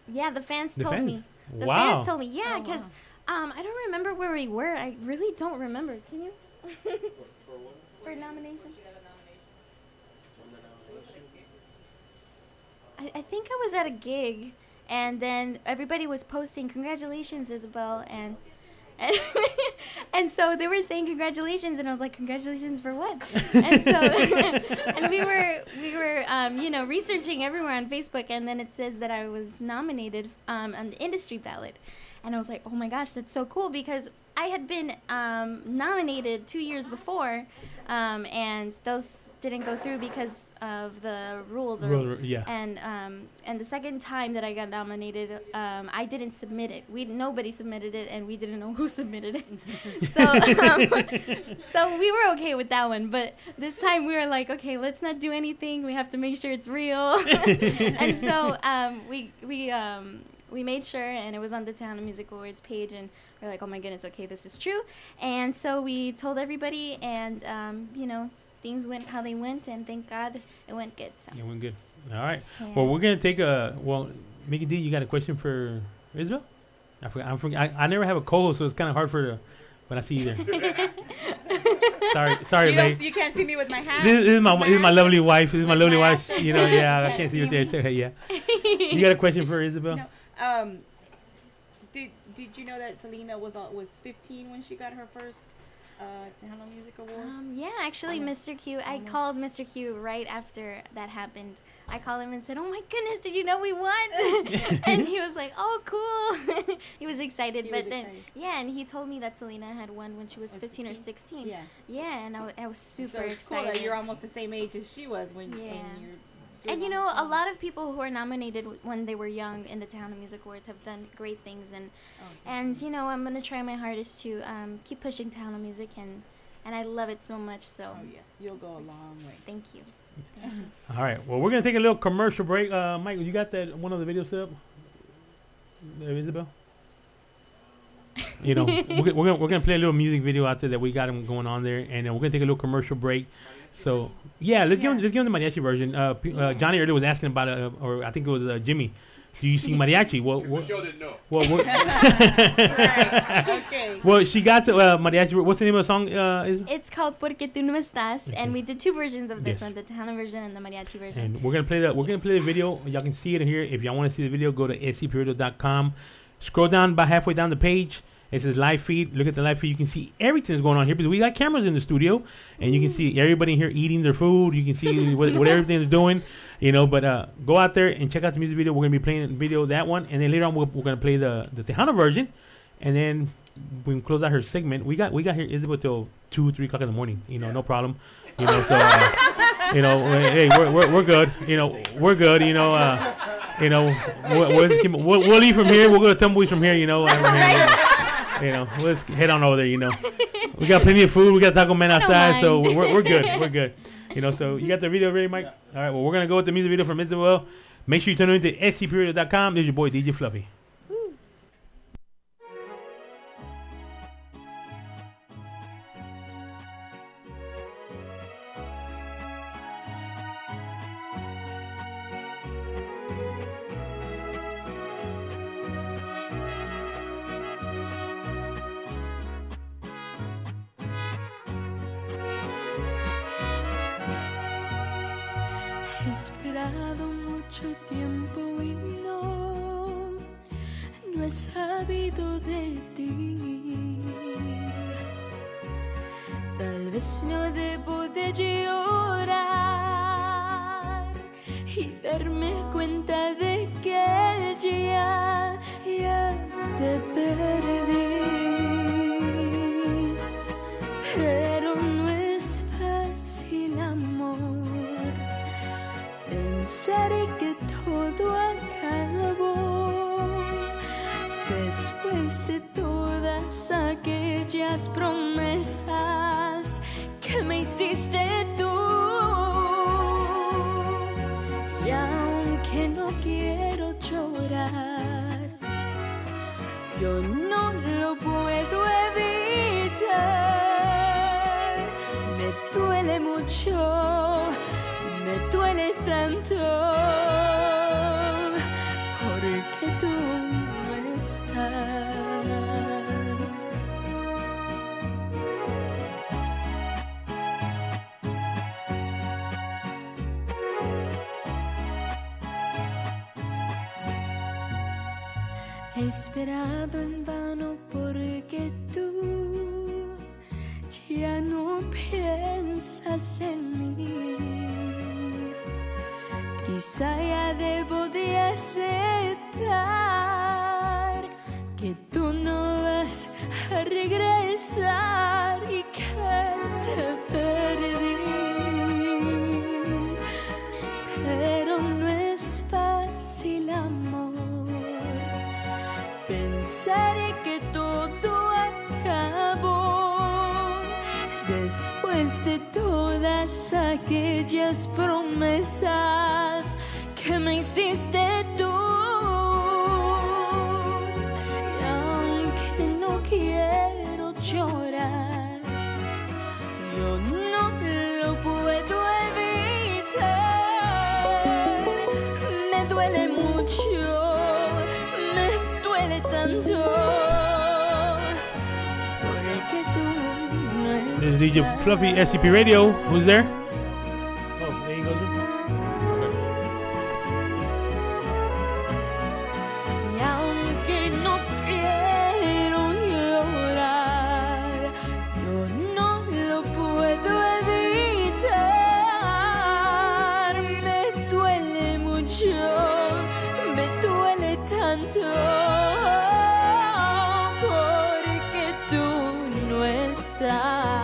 yeah, the fans told me. The fans told me. Yeah, because. I don't remember where we were. I really don't remember. Can you? For nomination? I think I was at a gig, and then everybody was posting, "Congratulations, Isabel," and so they were saying congratulations, and I was like, "Congratulations for what?" And so and we were you know, researching everywhere on Facebook, and then it says that I was nominated on the industry ballot. And I was like, oh my gosh, that's so cool, because I had been nominated 2 years before, and those didn't go through because of the rules. And the second time that I got nominated, I didn't submit it. Nobody submitted it, and we didn't know who submitted it. So we were okay with that one. But this time we were like, okay, let's not do anything. We have to make sure it's real. And so we made sure, and it was on the Tejano Music Awards page, and we're like, oh my goodness, okay, this is true. And so we told everybody, and you know, things went how they went, and thank God it went good. So. It went good. All right. Yeah. Well, we're gonna take Mickey D, you got a question for Isabel? I never have a co-host, so it's kind of hard but I see you there. sorry, babe. You can't see me with my hat. This is my lovely wife. This is my lovely wife. You know, yeah, I can't see you there. Yeah. You got a question for Isabel? No. Did you know that Selena was 15 when she got her first Tejano Music Award? Yeah, actually, Mr. Q. I called Mr. Q right after that happened. I called him and said, "Oh my goodness, did you know we won?" And he was like, "Oh, cool." He was excited, yeah, and he told me that Selena had won when she was 15 or 16. Yeah. Yeah, and I was super excited. Cool that you're almost the same age as she was when you're. And you know, a lot of people who are nominated when they were young in the Tejano Music Awards have done great things, and you know, I'm gonna try my hardest to keep pushing Tejano music, and I love it so much. So yes, you'll go a long way. Thank you. All right, well, we're gonna take a little commercial break. Michael, you got that one of the videos set up? Isabel? You know, we're gonna play a little music video out there that we got them going on there, and then we're gonna take a little commercial break. So yeah, let's give him the mariachi version. Johnny earlier was asking about it, or I think it was Jimmy. Do you sing mariachi? Well, Michelle didn't know. Well, right. Okay. Well, she got to mariachi. What's the name of the song? It's called "Porque Tú No Estás," and we did two versions of this one: the Tejano version and the mariachi version. And we're gonna play the video. Y'all can see it here. If y'all want to see the video, go to scpradio.com. Scroll down about halfway down the page. It says live feed. Look at the live feed. You can see everything that's going on here because we got cameras in the studio, and you can see everybody in here eating their food. You can see what everything they're doing, you know. But go out there and check out the music video. We're gonna be playing the video, that one, and then later on we're gonna play the Tejano version, and then we can close out her segment. We got here Isabel till 2-3 o'clock in the morning. You know, no problem. You know, so you know, hey, we're good. You know, we're good. You know, we'll leave from here. We'll go to Tumbleweeds from here. You know. You know, let's head on over there. You know, we got plenty of food. We got Taco Man outside, so we're good. We're good. You know, so you got the video ready, Mike? All right, well, we're going to go with the music video from Isabel. Make sure you tune in to scpradio.com. There's your boy, DJ Fluffy. He esperado mucho tiempo y no he sabido de ti. Tal vez no debo de llorar y darme cuenta de que ya te perdí. Pero no es fácil, amor, pensar que todo acabó después de todas aquellas promesas que me hiciste tú. Y aunque no quiero llorar, yo no lo puedo evitar. Me duele mucho, me duele tanto, porque tú no estás. He esperado en vano porque tú ya no piensas en mí. Quizá ya debo de aceptar que tú no vas a regresar y que te perdí. Pero no es fácil, amor, pensar que todo acabó después de todas aquellas promesas que me hiciste tú. Y aunque no quiero llorar, yo no lo puedo evitar. Me duele mucho, me duele tanto, porque tú no estás. This is DJ Fluffy, SCP Radio. Who's there? Oh, there you go. Y aunque no quiero llorar, yo no lo puedo evitar. Me duele mucho, me duele tanto, porque tú no estás.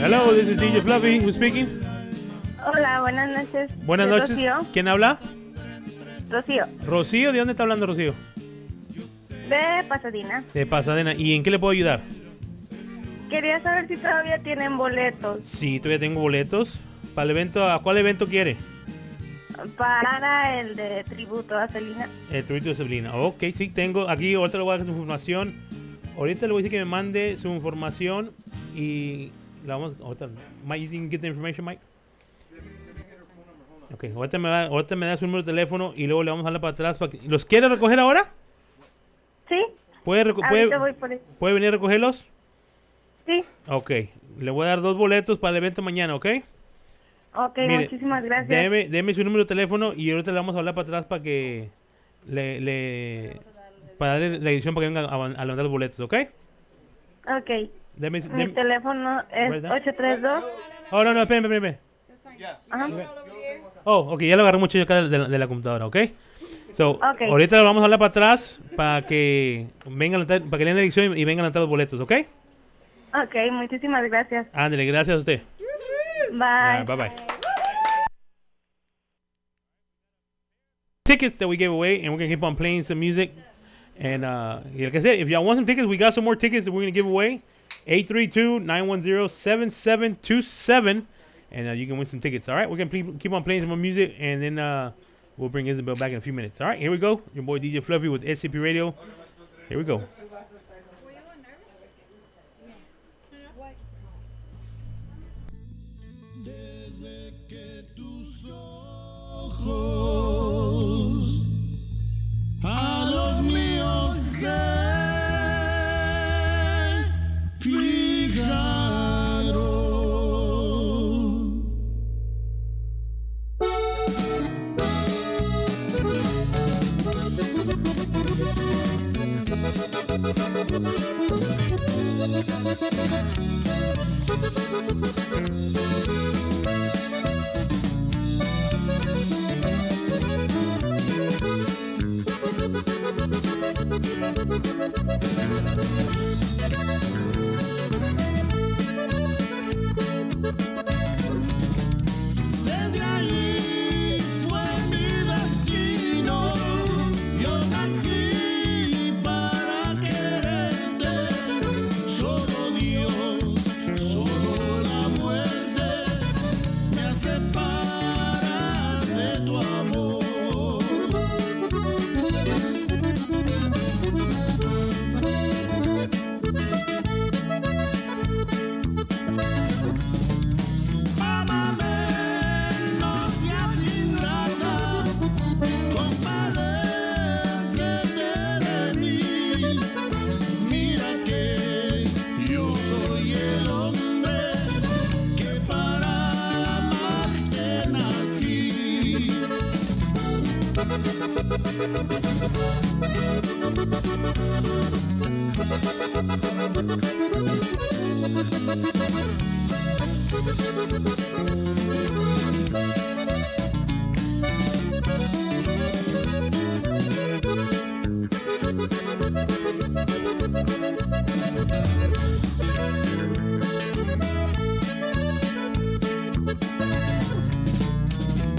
Hello, this is DJ Fluffy. Who's speaking? Hola, buenas noches. Buenas noches. Rocío. ¿Quién habla? Rocío, Rocío, ¿de dónde está hablando Rocío? de Pasadena. De Pasadena. ¿Y en qué le puedo ayudar? Quería saber si todavía tienen boletos Sí, todavía tengo boletos. Para el evento, ¿a cuál evento quiere? para el de tributo a Selena. El tributo de Sabrina. Ok, sí, tengo. Aquí ahorita le voy a dar su información. Ahorita le voy a decir que me mande su información y la vamos. Ahorita, Mike, you can get the information, Mike. Ok, ahorita me da su número de teléfono y luego le vamos a darle para atrás. ¿Los quiere recoger ahora? ¿Sí? ¿Puede Voy por eso. ¿Puede venir a recogerlos? Sí. Ok, le voy a dar 2 boletos para el evento mañana, ¿ok? Ok, Mire, muchísimas gracias. Deme su número de teléfono y ahorita le vamos a hablar para atrás para que para darle la edición para que venga a levantar los boletos, ¿ok? Ok. Mi Deme- teléfono es ¿Verdad? 832. Oh, no, espérame. Ajá. Oh, ok, ya lo agarré mucho yo acá de la computadora, ¿ok? So, Ok. ahorita vamos a hablar para atrás para que vengan para que le den la edición y vengan a levantar los boletos, ¿ok? Ok, muchísimas gracias. Ándale, gracias a usted. Bye. Bye. Tickets that we gave away, and we're gonna keep on playing some music. And like I said, if y'all want some tickets, we got some more tickets that we're gonna give away. 832-910-7727, and you can win some tickets. All right, we're gonna keep on playing some more music, and then we'll bring Isabel back in a few minutes. All right, here we go. Your boy DJ Fluffy with SCP Radio. Here we go. Desde que tus ojos a los míos se fijaron. Desde ahí fue mi destino, yo nací para quererte, solo Dios, solo la muerte me separa de tu amor. Ámame, no seas ingrata, compadécete de mí. Mira que yo soy el hombre que para amarte nací.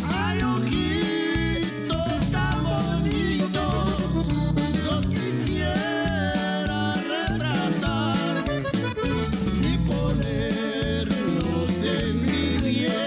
Hay ojitos tan bonitos, los quisiera retratar y ponerlos en mi piel.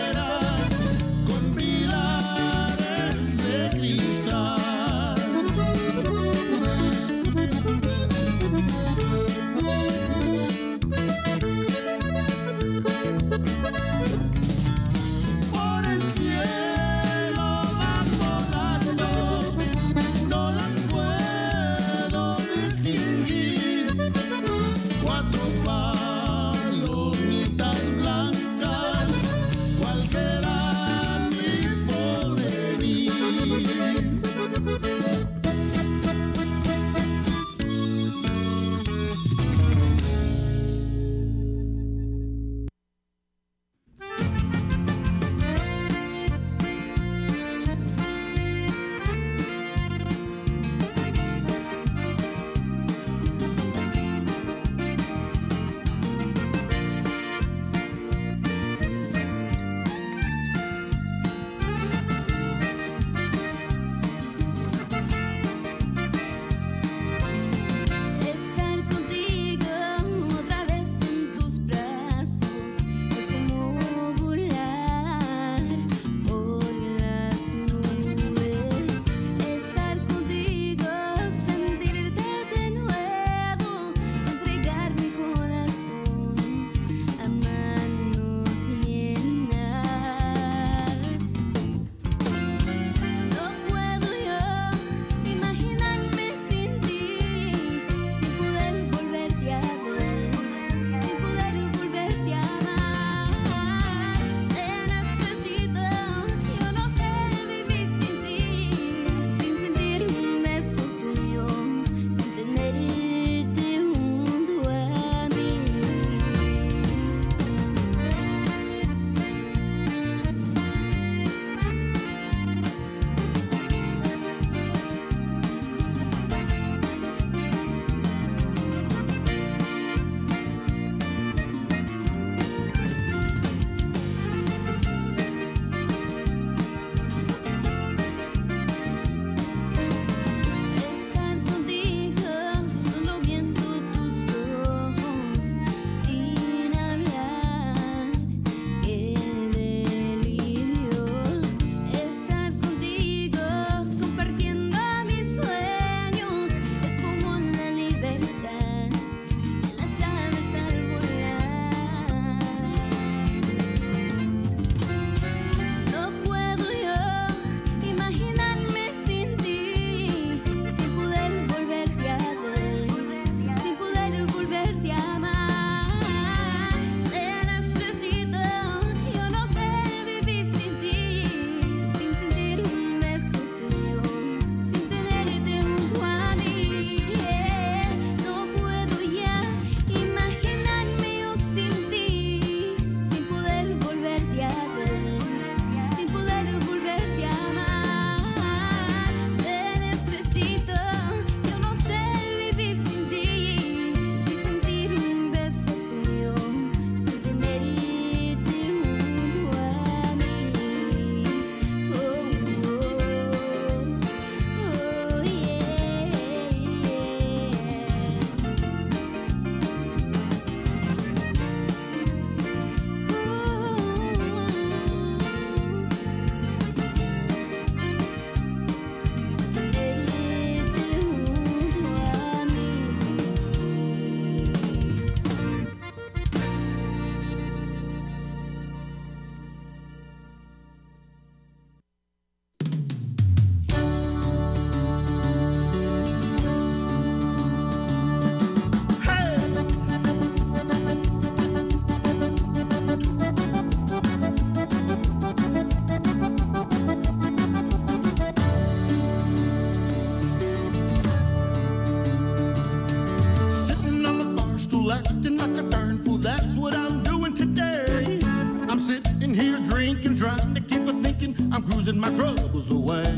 drinking, trying to keep her thinking I'm cruising my troubles away.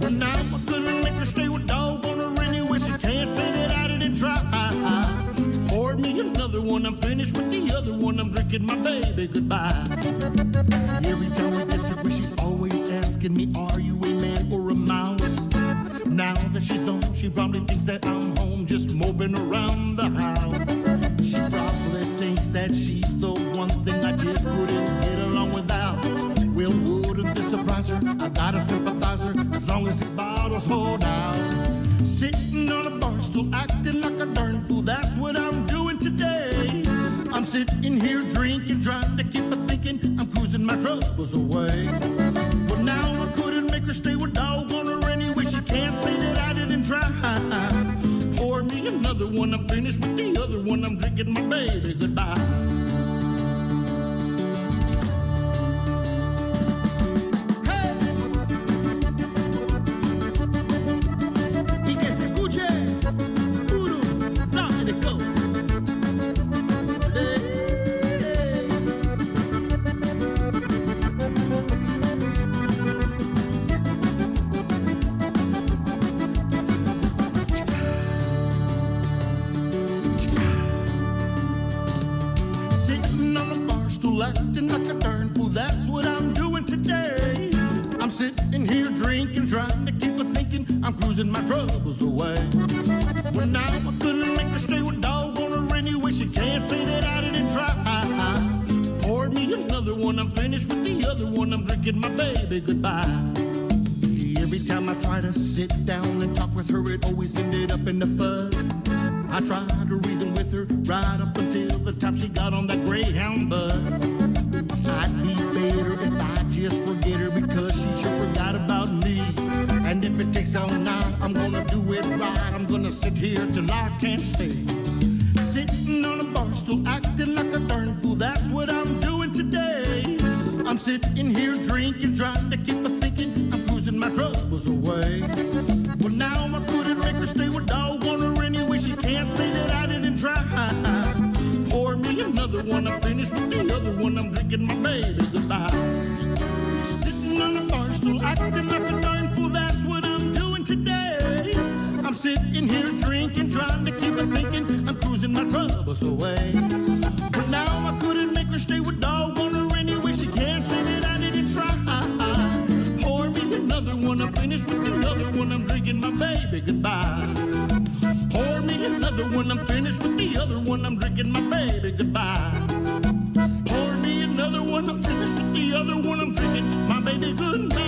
But now I couldn't make her stay with dog on her anyway. She can't say that I didn't try. Pour me another one, I'm finished with the other one. I'm drinking my baby goodbye. Every time we disagree, she's always asking me, are you a man or a mouse? Now that she's gone, she probably thinks that I'm home just moping around the house. She probably thinks that she's the one thing I just couldn't get along without. Well, wouldn't this surprise her? I got a sympathizer as long as these bottles hold out. Sitting on a bar stool, acting like a darn fool, that's what I'm doing today. I'm sitting here drinking, trying to keep her thinking I'm cruising my troubles away. But now I couldn't make her stay with dog on her anyway. She can't say that I didn't try. Pour me another one, I'm finished with the other one. I'm drinking my baby goodbye. Acting like a darn fool, that's what I'm doing today. I'm sitting here drinking, trying to keep her thinking I'm cruising my troubles away. Well, now I couldn't make her stay with dog on her anyway. She can't say that I didn't try. Pour me another one, I'm finished with the other one. I'm drinking my baby goodbye. Every time I try to sit down and talk with her, it always ended up in the fuzz. I tried to reason with her right up until the time she got on that Greyhound bus. I'd be better if I just forget her because she sure forgot about me. And if it takes all night, I'm gonna do it right. I'm gonna sit here till I can't stay. Sitting on a bar stool, acting like a darn fool, that's what I'm doing today. I'm sitting here drinking, trying to keep her thinking I'm cruising my troubles away. Well, now I couldn't make her stay with dog on her anyway. She can't say that I didn't try. Pour me another one, I'm finished with the other one. I'm drinking my baby goodbye. Sitting on a bar stool, acting like a darn fool, that's what I'm doing today. I'm sitting here drinking, trying to keep her thinking I'm cruising my troubles away. But now I couldn't make her stay with dog on her anyway. She can't say that I didn't try. Pour me another one, I'm finished with the other one. I'm drinking my baby goodbye. Pour me another one, I'm finished with the other one. I'm drinking my baby goodbye. Pour me another one, I'm finished with the other one. I'm drinking my baby goodbye.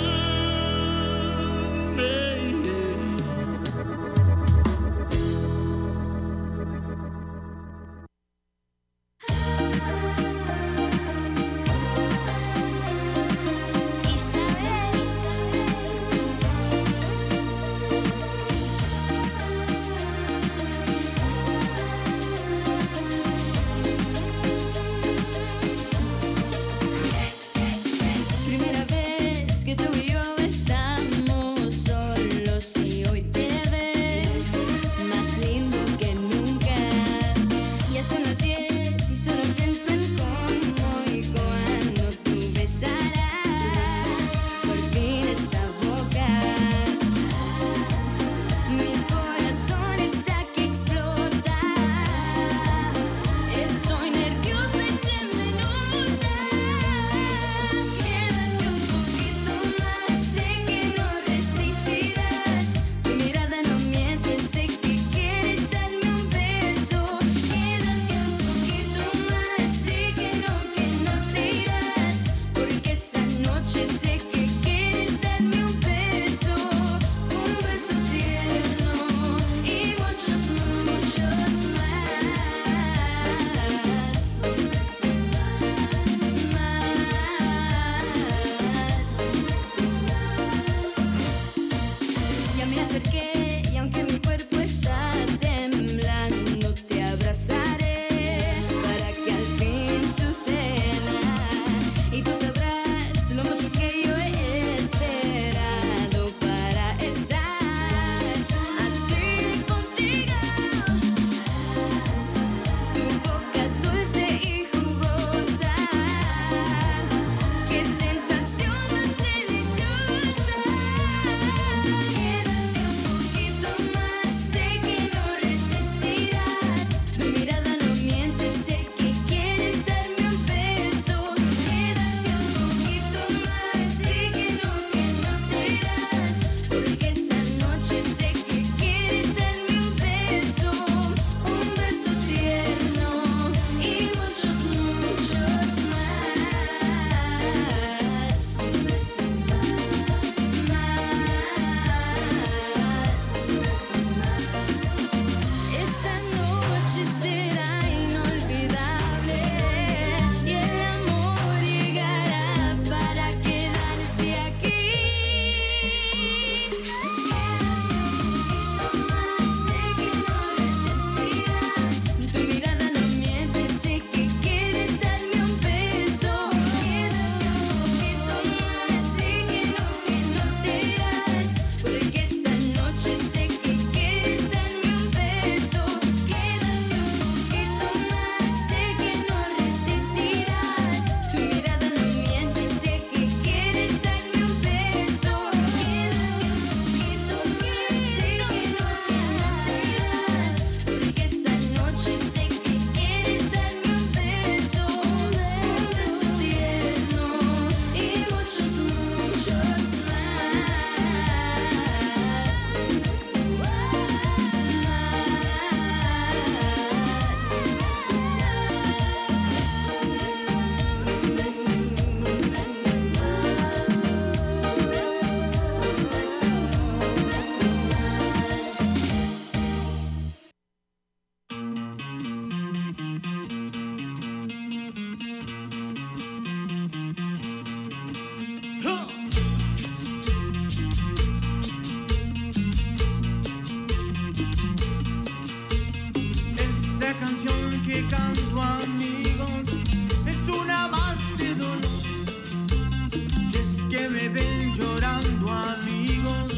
que me ven llorando, amigos,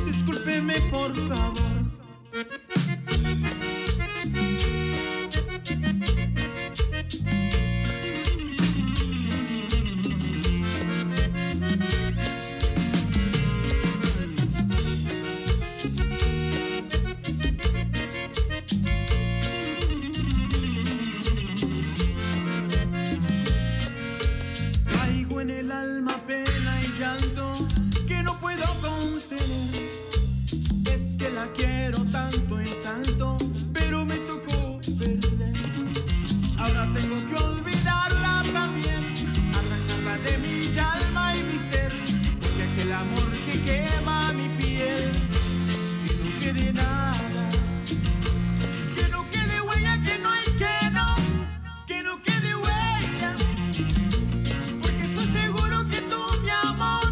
discúlpeme por favor. Traigo en el alma pena y llanto que no puedo contener. Es que la quiero tanto y tanto, pero me tocó perder. Ahora tengo que olvidarla también, arrancarla de mi alma y mi ser, porque aquel amor que quema mi piel, que no quede nada, que no quede huella, que no hay que no quede huella. Porque estoy seguro que tú, mi amor,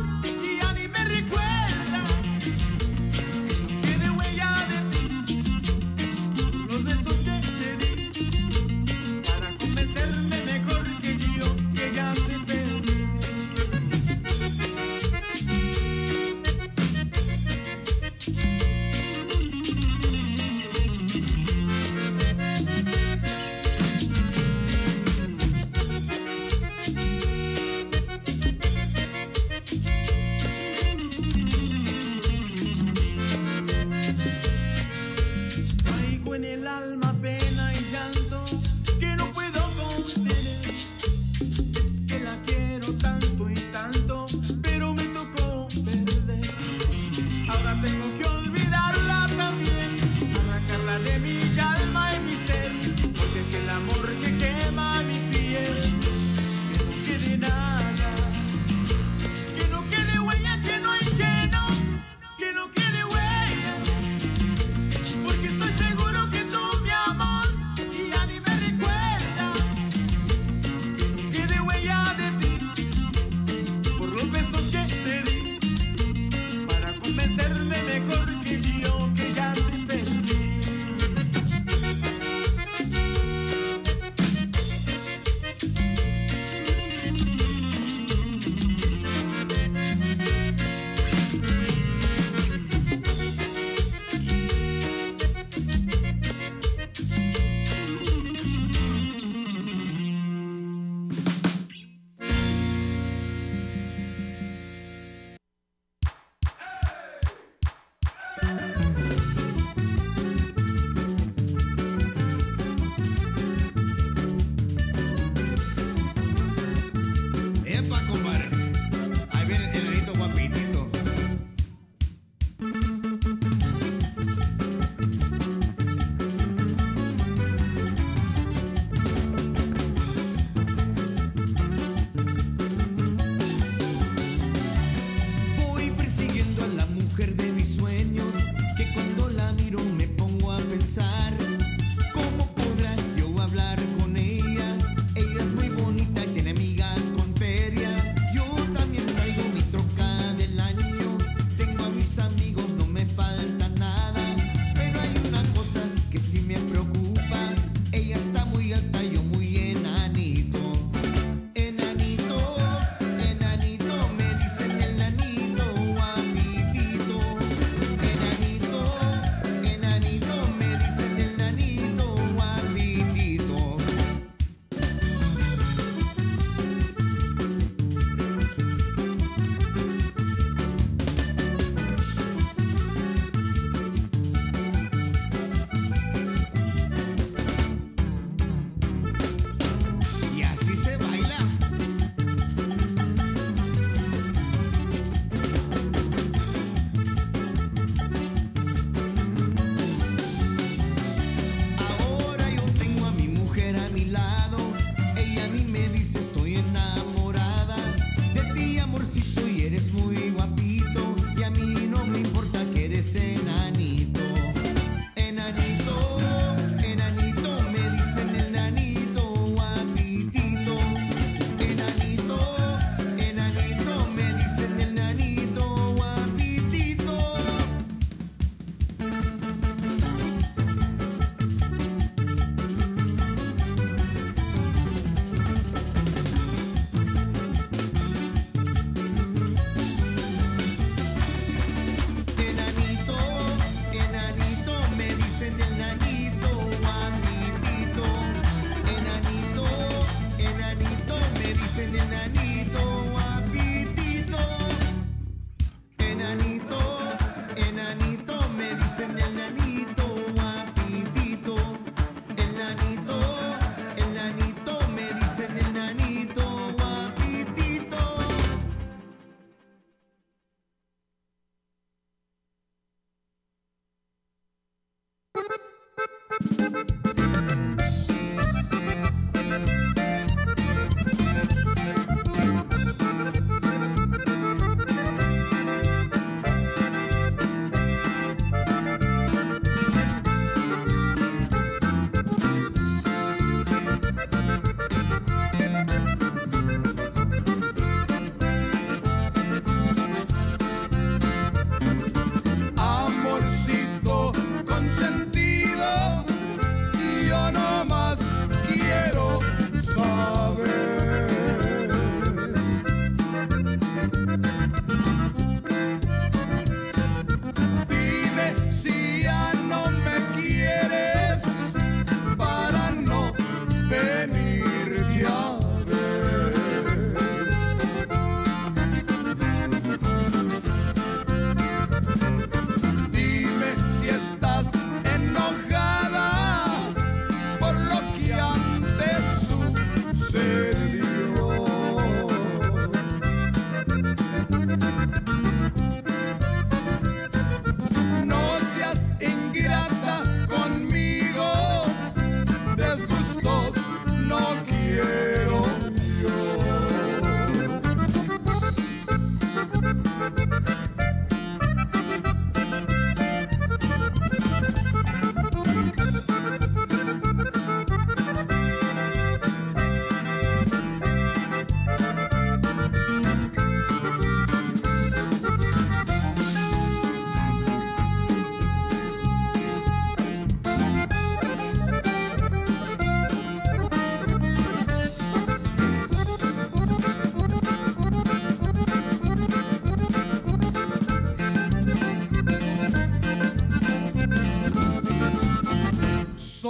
ya ni me recuerdas. Que de huella de ti, los besos que te di, para convencerme mejor que yo, que ya se perdió. Traigo en el alma pena y llanto que no puedo contener. Es que la quiero tanto y tanto, pero me tocó perder. Ahora tengo que olvidarla también, arrancarla de mi alma y mi ser, porque es el amor que quema mi piel, que no quede nada, que no quede huella, que no hay que no quede huella. Porque estoy seguro que tú, mi amor, ya ni me recuerdas. Que de huella de ti, por los besos que te di, para convencerme mejor que yo, que ya te perdí. Epa, compadre. Ahí viene el grito guapitito. Voy persiguiendo a la mujer de mis sueños, que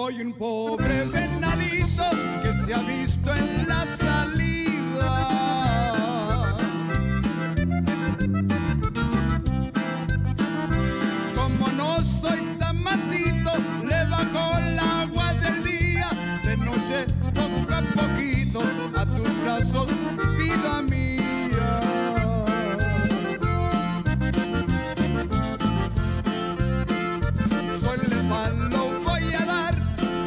soy un pobre venadito que se ha visto en la salida. Como no soy tan mansito, le bajo el agua del día, de noche poco a poquito a tus brazos, vida mía. Soy leván, lo voy a dar,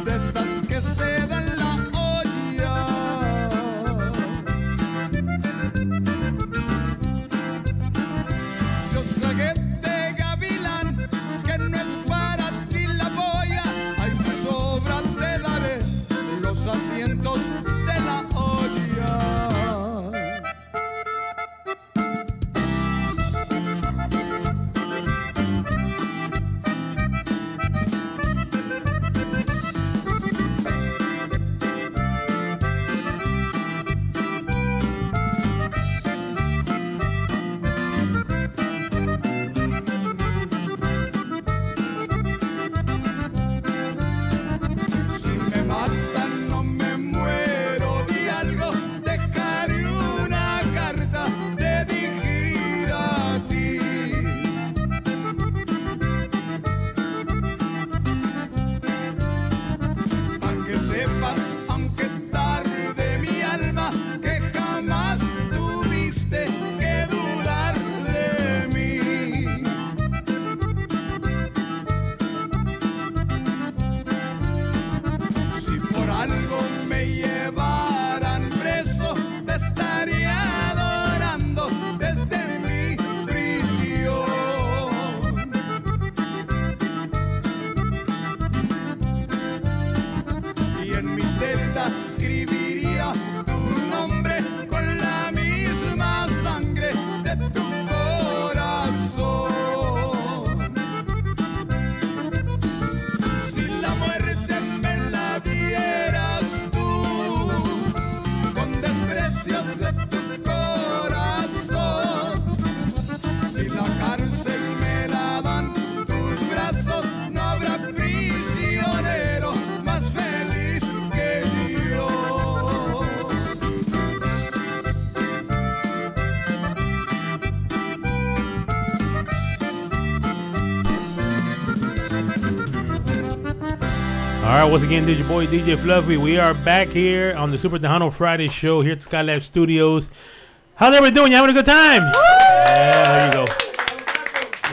de esas que se dan la olla. Si os saguete gavilán, que no es para ti la boya, ay, si sobra te daré los asientos de la olla. Si me matan no me muero de algo, dejaré una carta dirigida a ti. Pa' que sepas, aunque tarde mi alma, que jamás tuviste que dudar de mí. Si por algo me llevaran preso, te estaría adorando desde mi prisión. Y en mi celda escribiría tu nombre con la misma sangre de tu corazón. Si la muerte me la dieras tú, con desprecios de tu corazón. Si la cárcel me la dan tus brazos, no habrá prisionero más feliz que yo. All right, once again, this is your boy DJ Fluffy. We are back here on the Super Tejano Friday show here at Skylab Studios. How's everybody doing? You having a good time? Yeah, there you go.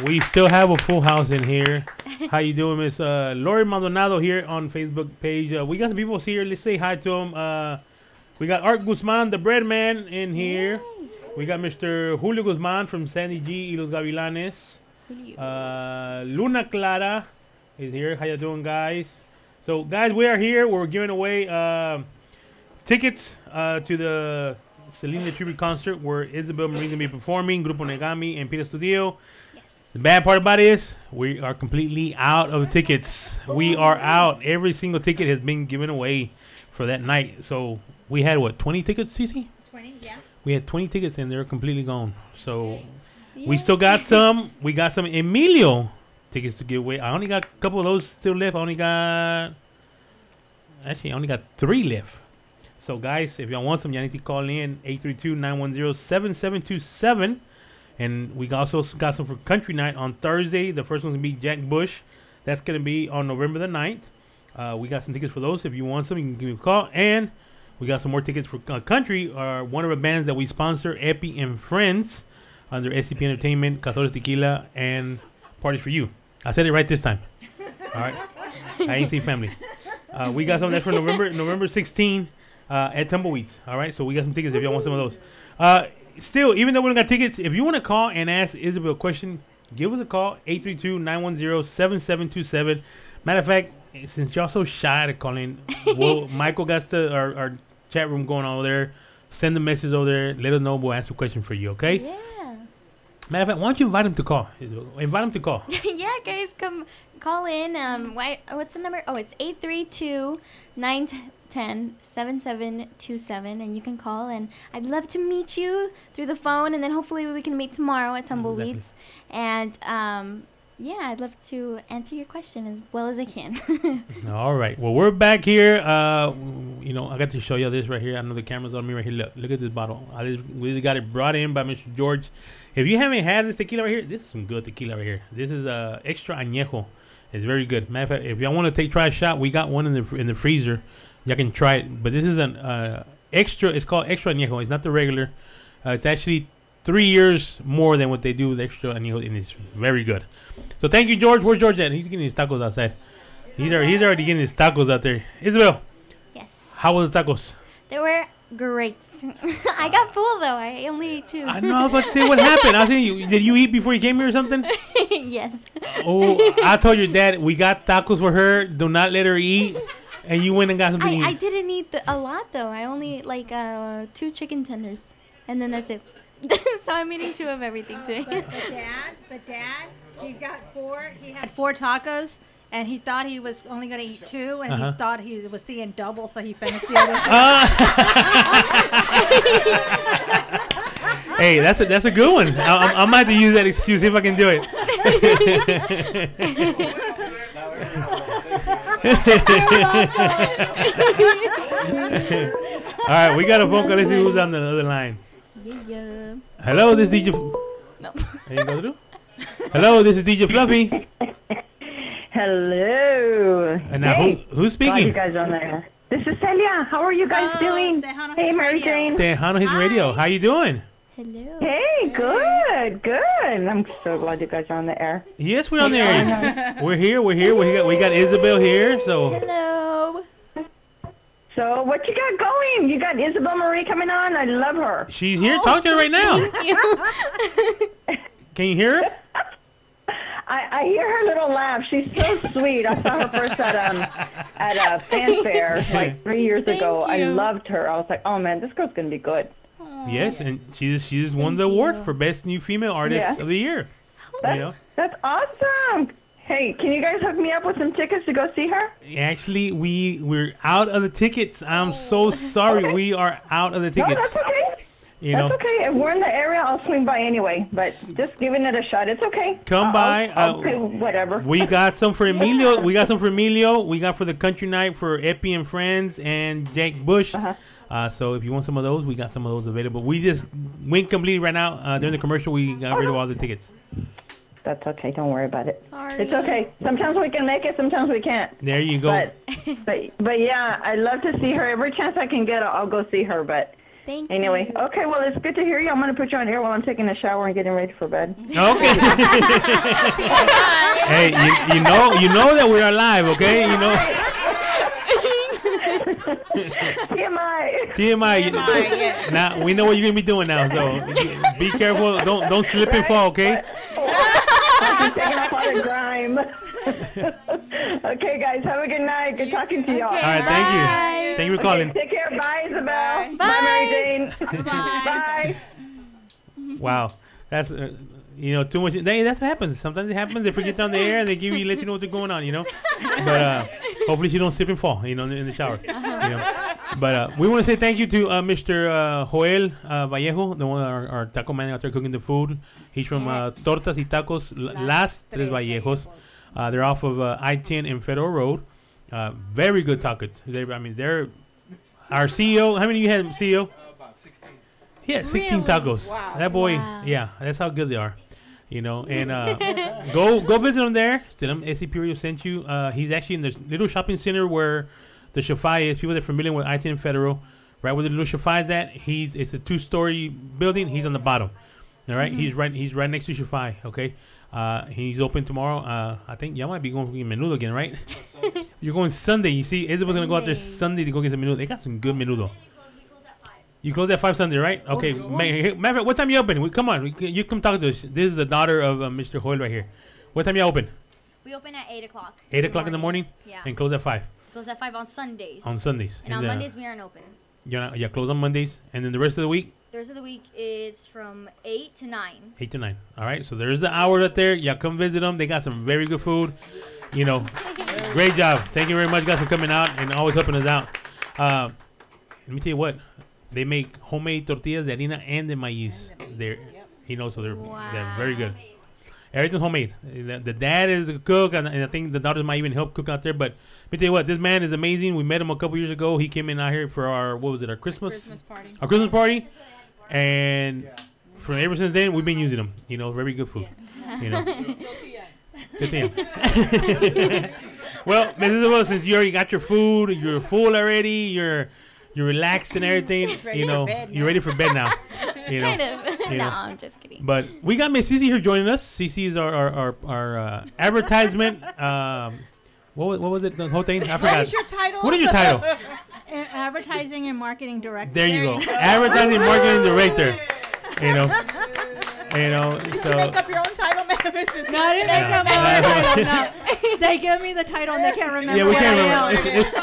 We still have a full house in here. How you doing, Miss Lori Maldonado here on Facebook page? We got some people here. Let's say hi to them. We got Art Guzman, the bread man, in here. We got Mr. Julio Guzman from Sandy G y Los Gavilanes. Luna Clara is here. How you doing, guys? So, guys, we are here. We're giving away tickets to the Selena Tribute concert where Isabel Marie's going to be performing, Grupo Negami, and Peter Studio. Yes. The bad part about it is we are completely out of tickets. We are out. Every single ticket has been given away for that night. So, we had, what, 20 tickets, Cece? 20, yeah. We had 20 tickets and they're completely gone. So, we Yeah. still got some. We got some Emilio tickets to give away. I only got a couple of those still left. I only got 3 left. So guys, if y'all want some, y'all need to call in 832-910-7727. And we also got some for country night on Thursday. The first one's gonna be Jack Bush. That's gonna be on November the 9th. We got some tickets for those. If you want some, you can give me a call. And we got some more tickets for country. One of the bands that we sponsor, Epi and Friends, under SCP Entertainment, Cazadores Tequila, and Parties for You. I said it right this time. All right. I ain't seen family. We got some that's for November 16 at Tumbleweeds. All right. So we got some tickets if y'all want some of those. Still, even though we don't got tickets, if you want to call and ask Isabel a question, give us a call, 832-910-7727. Matter of fact, since y'all so shy to call in, well, Michael got our chat room going on over there. Send a message over there. Let us know. We'll answer a question for you, okay? Yeah. Matter of fact, why don't you invite him to call? Invite him to call. Yeah, guys, come call in. What's the number? Oh, it's 832-910-7727, and you can call. And I'd love to meet you through the phone, and then hopefully we can meet tomorrow at Tumbleweeds. Exactly. And Yeah, I'd love to answer your question as well as I can. All right. Well, we're back here. You know, I got to show you this right here. I know the camera's on me right here. Look at this bottle. We just got it brought in by Mr. George. If you haven't had this tequila right here, this is some good tequila right here. This is extra añejo. It's very good. Matter of fact, if y'all want to try a shot, we got one in the freezer. Y'all can try it. But this is an extra. It's called extra añejo. It's not the regular. It's actually 3 years more than what they do with extra añejo, and it's very good. So thank you, George. Where's George at? He's getting his tacos outside. He's already getting his tacos out there. Isabel. Yes. How was the tacos? They were great. I got full though. I only ate 2. I know, but see what happened. I was saying, did you eat before you came here or something? Yes. Oh, I told your dad we got tacos for her. Do not let her eat. And you went and got something to eat. I didn't eat a lot though. I only ate like 2 chicken tenders, and then that's it. So I'm eating 2 of everything today. But dad, he got 4. He had 4 tacos, and he thought he was only going to eat 2, and he thought he was seeing double, so he finished the other 2. Hey, that's a good one. I might have to use that excuse if I can do it. All right, we got a phone call. Let's see who's on the other line. Yeah. Hello, this is DJ. No. Hello, this is DJ Fluffy. Hello. And now, hey, who's speaking? glad you guys are on there. This is Celia. How are you guys doing? Tejano Hey, Hits Mary Radio. Jane. Tejano Hits Radio. How you doing? Hello. Hey, good, good. I'm so glad you guys are on the air. Yes, we're on the air. We're here. We got Isabel here. So. Hello. So, what you got going? You got Isabel Marie coming on? I love her. She's here. Talk to her right now. Can you hear her? I hear her little laugh. She's so sweet. I saw her first at a fanfare like 3 years ago. I loved her. I was like, oh man, this girl's gonna be good. Yes, and she's won the award for Best New Female Artist of the Year. That's awesome. Hey, can you guys hook me up with some tickets to go see her? Actually, we're out of the tickets. I'm so sorry. Okay. We are out of the tickets. No, that's okay. That's okay. If we're in the area, I'll swing by anyway. But just giving it a shot. It's okay. Come by. I'll pay whatever. We got some for Emilio. We got some for Emilio. We got for the country night for Epi and Friends and Jake Bush. So if you want some of those, we got some of those available. We just went completely right now. During the commercial, we got rid of all the tickets. That's okay. Don't worry about it. Sorry. It's okay. Sometimes we can make it. Sometimes we can't. There you go. But yeah, I love to see her. Every chance I can get, I'll go see her. But thank anyway, you. Okay. Well, it's good to hear you. I'm going to put you on air while I'm taking a shower and getting ready for bed. Okay. Hey, you know that we're alive. Okay, you know. TMI. Yes. Now we know what you're gonna be doing now, so be careful. Don't slip and fall, okay? I'm taking off all the grime. Okay, guys, have a good night. Good talking to y'all. All right, thank you. Thank you for calling. Take care. Bye, Isabel. Bye, Mary Jane. Bye. Wow, that's too much. That happens. Sometimes it happens. They forget down the air and they let you know what's going on. But hopefully she don't slip and fall. In the shower. But we want to say thank you to Mr. Joel Vallejo, the one our taco man out there cooking the food. He's from Tortas y Tacos Las Tres Vallejos. They're off of I-10 and Federal Road. Very good tacos. They're our CEO. How many you had, CEO? About 16. He had 16 tacos. Wow. That boy, yeah, that's how good they are. And go visit him there. Tell him SCP Radio sent you. He's actually in the little shopping center where the Shafai is. People that are familiar with I-10 Federal, right where the little Shafai is at. It's a 2-story building. He's on the bottom. All right, he's right next to Shafai. Okay, he's open tomorrow. I think y'all might be going for menudo again, right? You're going Sunday. You see, Isabel's gonna go out there Sunday to go get some menudo. They got some good menudo. You close at 5 Sunday, right? Okay. Matter of fact, what time you open? Come on, you come talk to us. This is the daughter of Mr. Hoyle right here. What time you open? We open at 8 o'clock. 8 o'clock in the morning? Yeah. And close at 5? Close at 5 on Sundays. On Sundays. And on Mondays, we aren't open. You're closed on Mondays. And then the rest of the week? The rest of the week, it's from 8 to 9. 8 to 9. All right. So there's the hour right there. Y'all come visit them. They got some very good food. Great job. Thank you very much, guys, for coming out and always helping us out. Let me tell you what. They make homemade tortillas de harina and de maíz. So they're very good. Everything's homemade. The dad is a cook, and I think the daughters might even help cook out there. But let me tell you what, this man is amazing. We met him a couple years ago. He came in out here for our our Christmas party. Our Christmas party, and from ever since then we've been using them. You know, very good food. Yes. You know, Still TM. Well, Mrs. Isabel, since you already got your food, you're full already. You're relaxed and everything. Ready you know, for bed you're now. ready for bed now. You know, Kind of. you No, know. I'm just kidding. But we got Miss Cece here joining us. Cece is our advertisement. What was it? The whole thing? I forgot. What is your title? What is your title? Advertising and marketing director. There you go. Advertising marketing director. You know. You know. You So. can make up your own title, man. No, I didn't make up my own title. No. They give me the title and they can't remember. Yeah, we what can't I remember. am. It's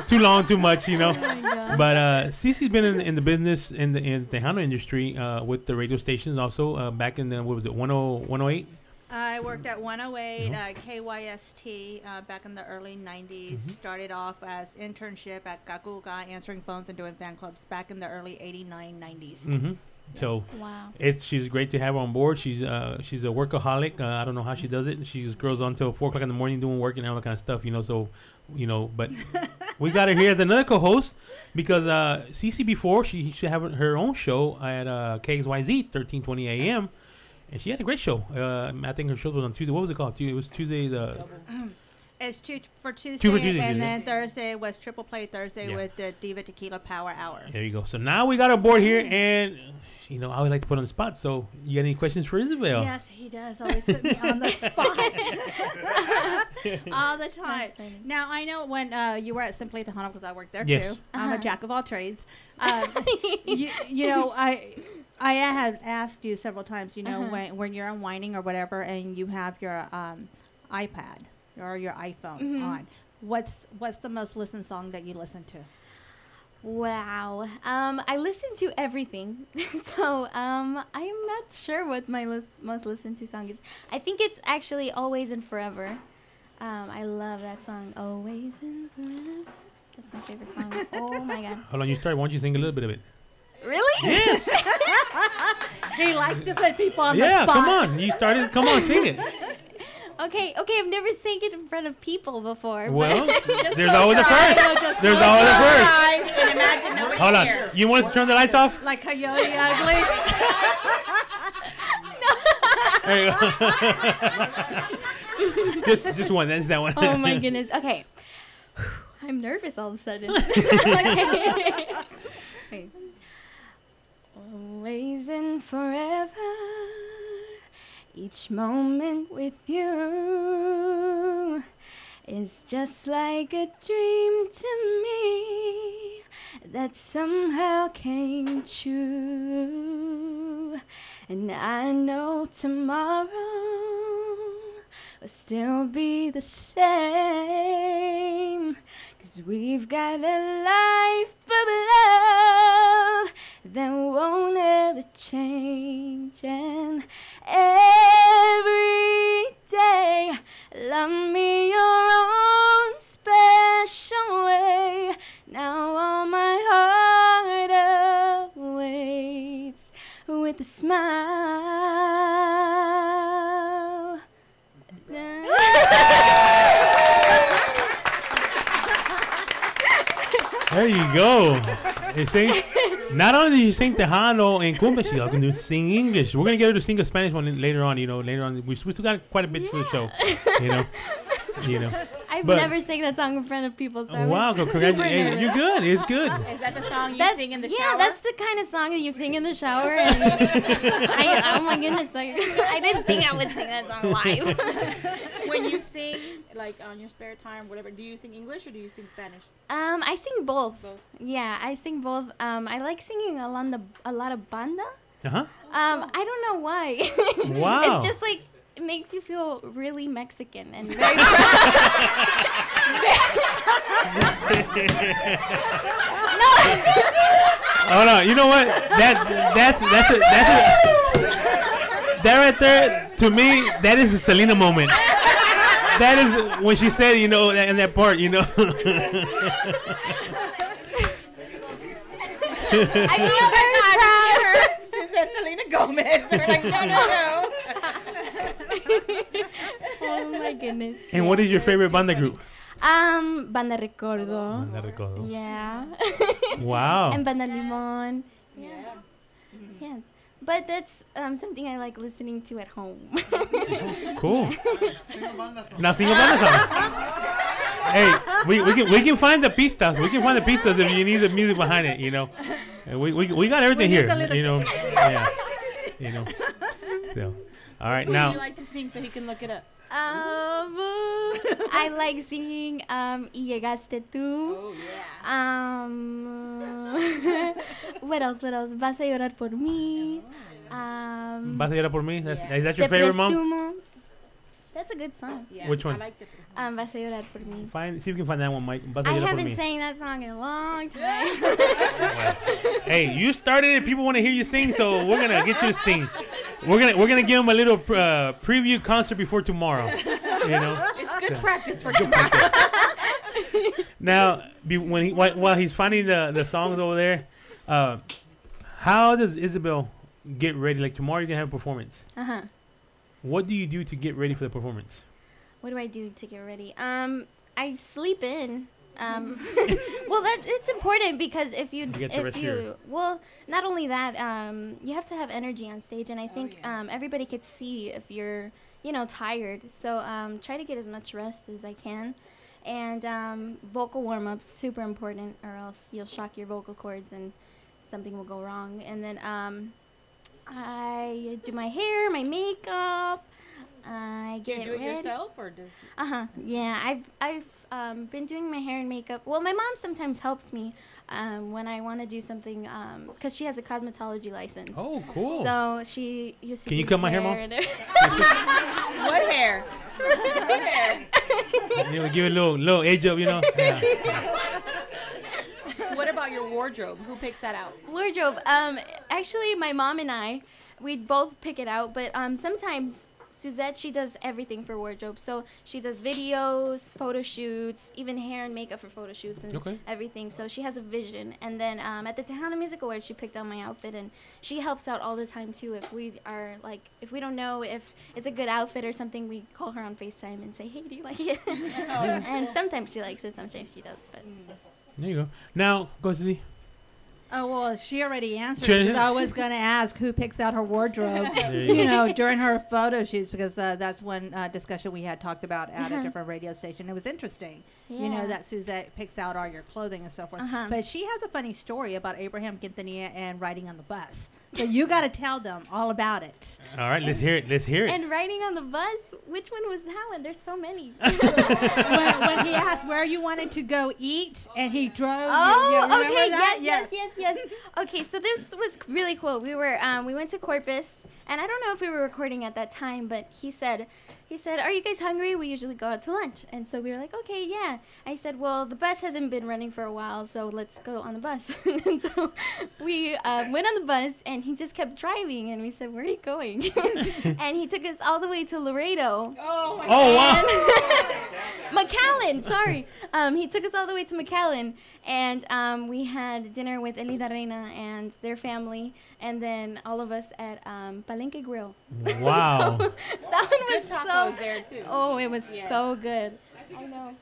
too long, too much, you know. Oh my God. But Cece's been in the business in the Tejano industry with the radio stations also back in the 108. I worked at 108 KYST back in the early 90s. Started off as internship at Gaguga, answering phones and doing fan clubs back in the early 89, 90s. Mm-hmm. So Wow. she's great to have her on board. She's a workaholic. I don't know how she does it. She just goes on till 4 o'clock in the morning doing work and all that kind of stuff, you know. So, you know, but we got her here as another co-host because Cece before she should have her own show at KXYZ 1320 AM, and she had a great show. I think her show was on Tuesday. What was it called? It was Tuesday. It's for Tuesday, Tuesday, and then Thursday was Triple Play Thursday Yeah. with the Diva Tequila Power Hour. There you go. So now we got our board here, and you know I always like to put on the spot. So you got any questions for Isabel? Yes, he does always put me on the spot all the time. That's funny. Now I know when you were at Simply Tejano, because I worked there Yes. too. I'm a jack of all trades. You know, I have asked you several times. You know, when you're unwinding or whatever, and you have your iPad or your iPhone on, what's the most listened song that you listen to? Wow. I listen to everything. So I'm not sure what my most listened to song is. I think it's actually Always and Forever. I love that song. Always and Forever. That's my favorite song. Oh my God. Hold on, you start. Why don't you sing a little bit of it? Really? Yes. He likes to put people on the Yeah, spot. come on. You started. Come on, sing it. Okay, I've never sang it in front of people before. Well, but there's always a first. There's always a first. Eyes and imagine nobody's Hold on. here. You want us to turn the lights off? Like Coyote Ugly. There you go. just one. That's that one. oh my goodness. Okay. I'm nervous all of a sudden. Okay. Wait. Always and forever, each moment with you is just like a dream to me that somehow came true. And I know tomorrow will still be the same, 'cause we've got a life of love that won't ever change. And every day, love me your own special way. Now all my heart awaits with a smile. There you go. You sing. Not only did you sing Tejano and Cumbia, she also can sing English. We're gonna get her to sing a Spanish one later on. You know, later on. We still got quite a bit for the show. You know. I've But- never sang that song in front of people, so I was Wow, super congratulations! nervous. You're good. It's good. Is that the song you That- sing in the yeah, shower? that's the kind of song that you sing in the shower. And oh my goodness, I didn't think I would sing that song live. When you sing, like on your spare time, whatever, do you sing English or do you sing Spanish? I sing both. Both. Yeah, I sing both. I like singing a lot of banda. Uh-huh. I don't know why. Wow. It's just like it makes you feel really Mexican and very proud. Oh no! You know what? That's that right there. To me, that is a Selena moment. That is when she said, you know, in that part, you know. I feel very proud. She said Selena Gomez. We're like, no. Oh my goodness. And what is your favorite banda group? Banda Recuerdo. Banda Recodo. Yeah. Wow. And Banda Limon. Yeah. But that's something I like listening to at home. Cool. Now single banda song. Hey, we can find the pistas. We can find the pistas if you need the music behind it. You know, and we got everything here. You know, yeah. You know. So, all right Who now. do you like to sing so he can look it up? I like singing Y Llegaste Tú. Oh, yeah. What else? Vas a llorar por mí. Vas a llorar por mí. Is that your Te favorite, Mom? presumo. That's a good song. Yeah, Which one? I like the Vas a llorar por mí. See if we can find that one, Mike. Vas a I llorar por haven't mí. sang that song in a long time. Hey, you started it. People want to hear you sing, so we're gonna get you to sing. We're gonna give them a little preview concert before tomorrow. You know, It's good practice for tomorrow. now while he's finding the songs over there, how does Isabel get ready? Like tomorrow, you're gonna have a performance. What do you do to get ready for the performance? What do I do to get ready? I sleep in. Well, it's important because if you well, not only that, you have to have energy on stage, and I think everybody could see if you're tired. So try to get as much rest as I can, and vocal warm ups super important, or else you'll shock your vocal cords and something will go wrong. And then I do my hair, my makeup. I get Do you do it ready. yourself or does? Yeah, I've been doing my hair and makeup. Well, my mom sometimes helps me when I want to do something because she has a cosmetology license. Oh, cool. So she used to. Can do you cut my hair, Mom? and- What hair? What hair? You know, give it a little edge up, you know. Yeah. What about your wardrobe? Who picks that out? Wardrobe. Actually, my mom and I, we both pick it out, but sometimes Suzette, she does everything for wardrobe. So she does videos, photo shoots, even hair and makeup for photo shoots and everything. So she has a vision. And then at the Tejano Music Awards, she picked out my outfit, and she helps out all the time too. If we don't know if it's a good outfit or something, we call her on FaceTime and say, hey, do you like it? And sometimes she likes it, sometimes she does. But there you go. Now, go see. Oh, well, she already answered because I was going to ask who picks out her wardrobe, during her photo shoots, because that's one discussion we had talked about at a different radio station. It was interesting, that Suzette picks out all your clothing and so forth. But she has a funny story about Abraham Quintanilla and riding on the bus. So you got to tell them all about it. All right, let's hear it. And riding on the bus, which one was that one? There's so many. when he asked where you wanted to go eat, and he drove. Oh, okay, that? Yes. Okay, so this was really cool. We went to Corpus, and I don't know if we were recording at that time, but he said, are you guys hungry? We usually go out to lunch. And so we were like, okay, yeah. I said, well, the bus hasn't been running for a while, so let's go on the bus. And so we went on the bus, and he just kept driving, and we said, where are you going? And he took us all the way to Laredo. Oh, my wow. McAllen, sorry. He took us all the way to McAllen, and we had dinner with Elida Reina and their family, and then all of us at Palenque Grill. Wow. So that one was so. There too. Oh, it was so good. I know.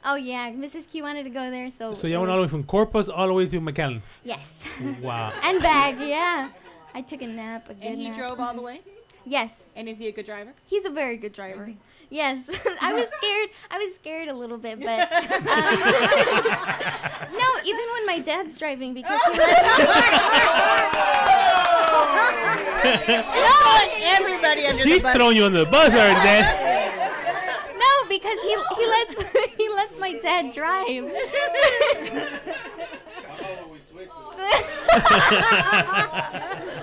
Oh yeah, Mrs. Q wanted to go there, so. So you went all the way from Corpus all the way to McAllen. Yes. Wow. And back, yeah. I took a nap, a good And he nap. drove all the way? Yes. And is he a good driver? He's a very good driver. Yes. I was scared a little bit, but no, even when my dad's driving, because he lets everybody under She's the bus. throwing you on the bus already, Dad. No, because he lets my dad drive.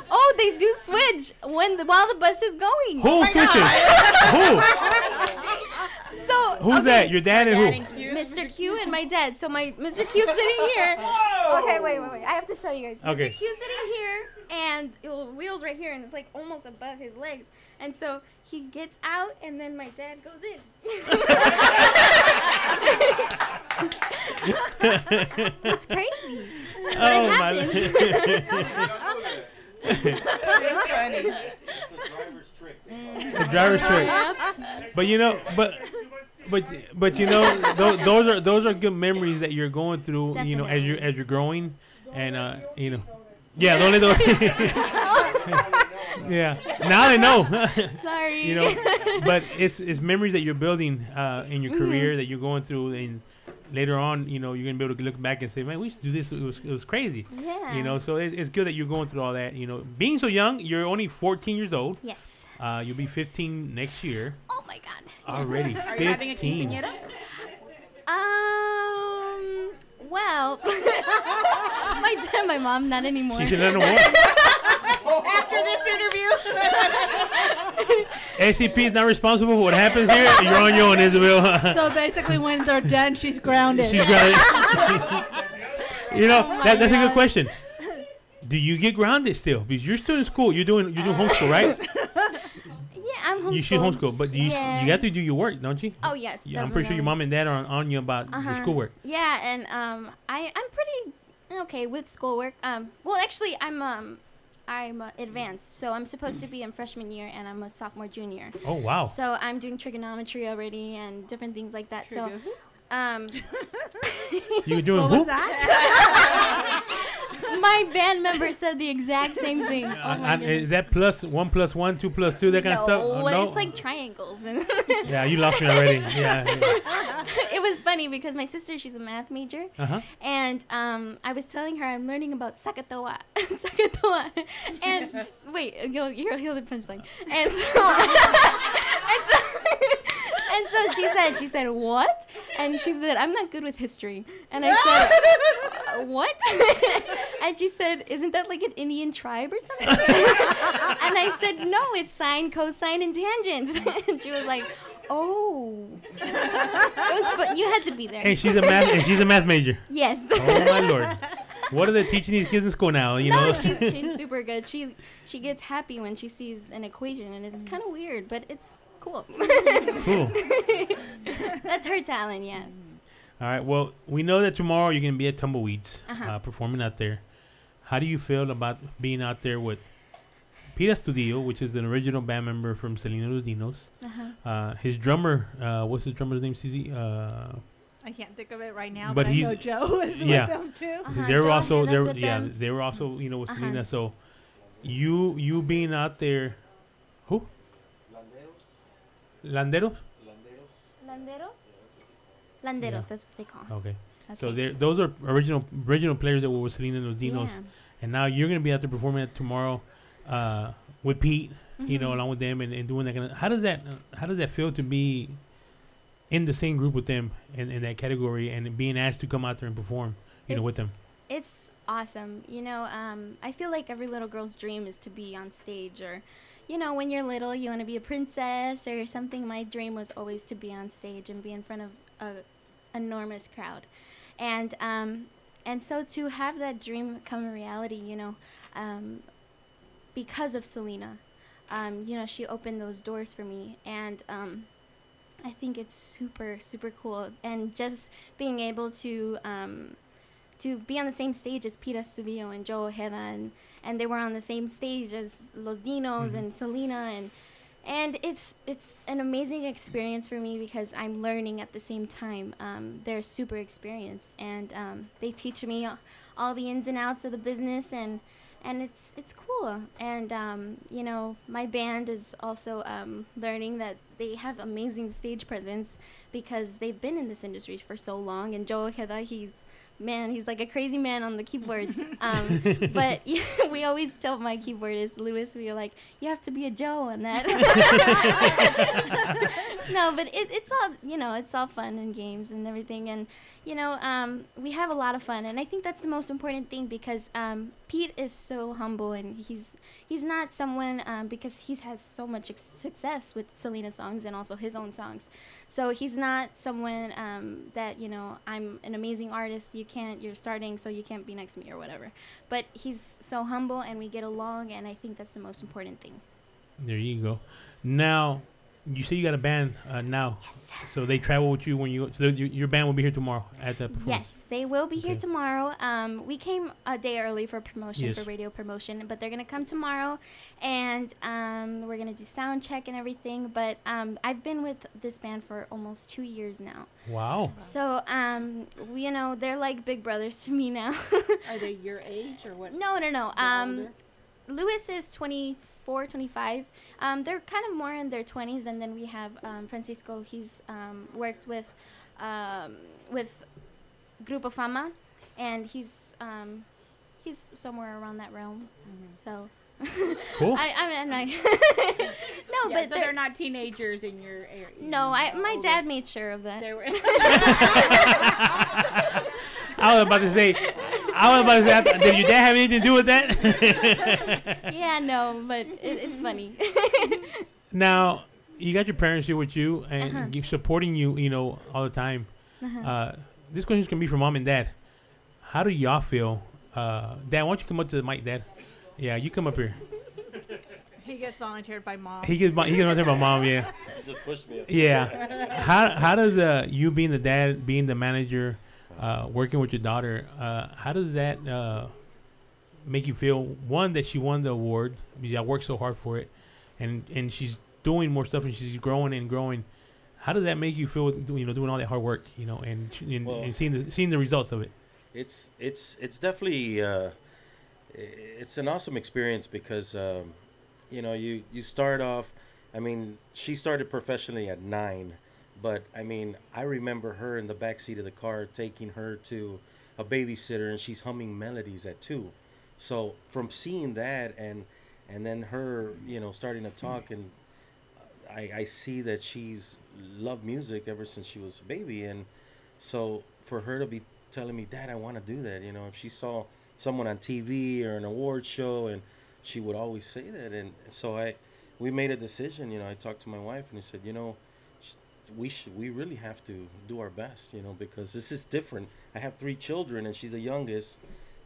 Oh, they do switch while the bus is going. Who switches? Who? So Who's that? Your dad and who? Mr. Q and my dad. So my Mr. Q's sitting here. Okay, wait. I have to show you guys. Okay. Mr. Q's sitting here, and the wheel's right here, and it's like almost above his legs. And so he gets out, and then my dad goes in. It's crazy. But it happens. It's funny. It's a driver's trick. A driver's trick. But you know, but you know, those are good memories that you're going through. Definitely. You know, as you're growing, and you know, yeah, the only those. Yeah, now they know. Sorry. You know, but it's memories that you're building in your career that you're going through, and later on, you know, you're gonna be able to look back and say, man, we used to do this. It was crazy. Yeah. You know, so it's good that you're going through all that. You know, being so young, you're only 14 years old. Yes. You'll be 15 next year. Oh my God. Already 15. Are you having a quinceañera? Well, my mom, not anymore. She should let him After this interview. SCP is not responsible for what happens here. You're on your own, Isabel. So basically, when they're done, she's grounded. She's grounded. You know, Oh that's a my good God. question. Do you get grounded still? Because you're still in school. You're doing homeschool, right? Yeah, I'm homeschooled. You should homeschool, but you Yeah. got to do your work, don't you? Oh yes. Yeah, I'm pretty sure your mom and dad are on you about your schoolwork. Yeah, and I'm pretty okay with schoolwork. Well, actually, I'm advanced, so I'm supposed to be in freshman year, and I'm a sophomore junior. Oh wow! So I'm doing trigonometry already and different things like that. So, you were doing What who? was that? my band member said the exact same thing. Oh my goodness. Is that plus 1 + 1, 2 + 2, that kind of stuff? Oh, no, It's like triangles. Yeah, you lost me already. Yeah. It was funny because my sister, she's a math major, and I was telling her I'm learning about sakatawa, and wait, you'll hear the punchline, and so she said what, and she said I'm not good with history, and I said what, and she said isn't that like an Indian tribe or something, and I said no, it's sine, cosine, and tangent, and she was like, oh. It was fun. You had to be there. And she's a math major. Yes. Oh my lord. What are they teaching these kids in school now? You know. She's super good. She gets happy when she sees an equation, and it's kind of weird, but it's cool. Cool. That's her talent, yeah. All right. Well, we know that tomorrow you're gonna be at Tumbleweeds, performing out there. How do you feel about being out there with Pete Astudillo, which is an original band member from Selena Los Dinos? His drummer, what's his drummer's name? CZ. I can't think of it right now, But but I know Joe is with them too. They were Joe also Heda's with them. they were also with Selena. So you being out there, who? Landeros. Landeros, that's what they call. Okay. So those are original players that were with Selena and Los Dinos, and now you're gonna be out there performing it tomorrow with Pete, you know, along with them and doing that kind of. How does that feel to be in the same group with them in that category and being asked to come out there and perform, you know, with them? It's awesome. You know, I feel like every little girl's dream is to be on stage, or, you know, when you're little, you want to be a princess or something. My dream was always to be on stage and be in front of a enormous crowd, and so to have that dream come reality, you know, because of Selena, you know, she opened those doors for me, and I think it's super, super cool, and just being able to be on the same stage as Pete Astudillo and Joe Ojeda, and they were on the same stage as Los Dinos and Selena, and it's an amazing experience for me because I'm learning at the same time. They're super experienced, and they teach me all the ins and outs of the business, and it's cool. And you know, my band is also learning that they have amazing stage presence because they've been in this industry for so long. And Joe Ojeda, he's like a crazy man on the keyboards. But we always tell my keyboardist Lewis, we are like, you have to be a Joe on that. No, but it's all, you know, it's all fun and games and everything, and you know, we have a lot of fun, and I think that's the most important thing because Pete is so humble, and he's not someone because he has so much success with Selena songs and also his own songs, so he's not someone that, you know, I'm an amazing artist, you're starting, so you can't be next to me or whatever, but he's so humble and we get along, and I think that's the most important thing. There you go. Now, you say you got a band now. Yes. So they travel with you when you. So your band will be here tomorrow at the performance. Yes, they will be here tomorrow. We came a day early for promotion, Yes. for radio promotion, but they're gonna come tomorrow, and We're gonna do sound check and everything. But I've been with this band for almost 2 years now. Wow. So they're like big brothers to me now. Are they your age or what? No. Older? Lewis is 24, 25. They're kind of more in their 20s, and then we have Francisco. He's worked with Grupo Fama, and he's somewhere around that realm. So cool. No, Yeah, but so they're not teenagers in your area. No, my dad made sure of that. They were. I was about to say, did your dad have anything to do with that? Yeah, no, but it's funny. Now, you got your parents here with you and you supporting you, all the time. This question's going to be for mom and dad. How do y'all feel? Dad, why don't you come up to the mic, Dad? Yeah, you come up here. He gets volunteered by mom. He gets volunteered by mom, yeah. He just pushed me up. Yeah. How does you being the dad, being the manager, working with your daughter, how does that make you feel? One, that she won the award because I worked so hard for it, and she's doing more stuff and she's growing and growing. How does that make you feel? Doing all that hard work, and seeing the results of it. It's definitely it's an awesome experience because you start off. I mean, she started professionally at 9. But, I mean, I remember her in the backseat of the car taking her to a babysitter, and she's humming melodies at 2. So from seeing that and then her, starting to talk, and I see that she's loved music ever since she was a baby. And so for her to be telling me, Dad, I want to do that, if she saw someone on TV or an award show, and she would always say that. And so we made a decision, I talked to my wife, and I said, we really have to do our best, because this is different. I have 3 children and she's the youngest,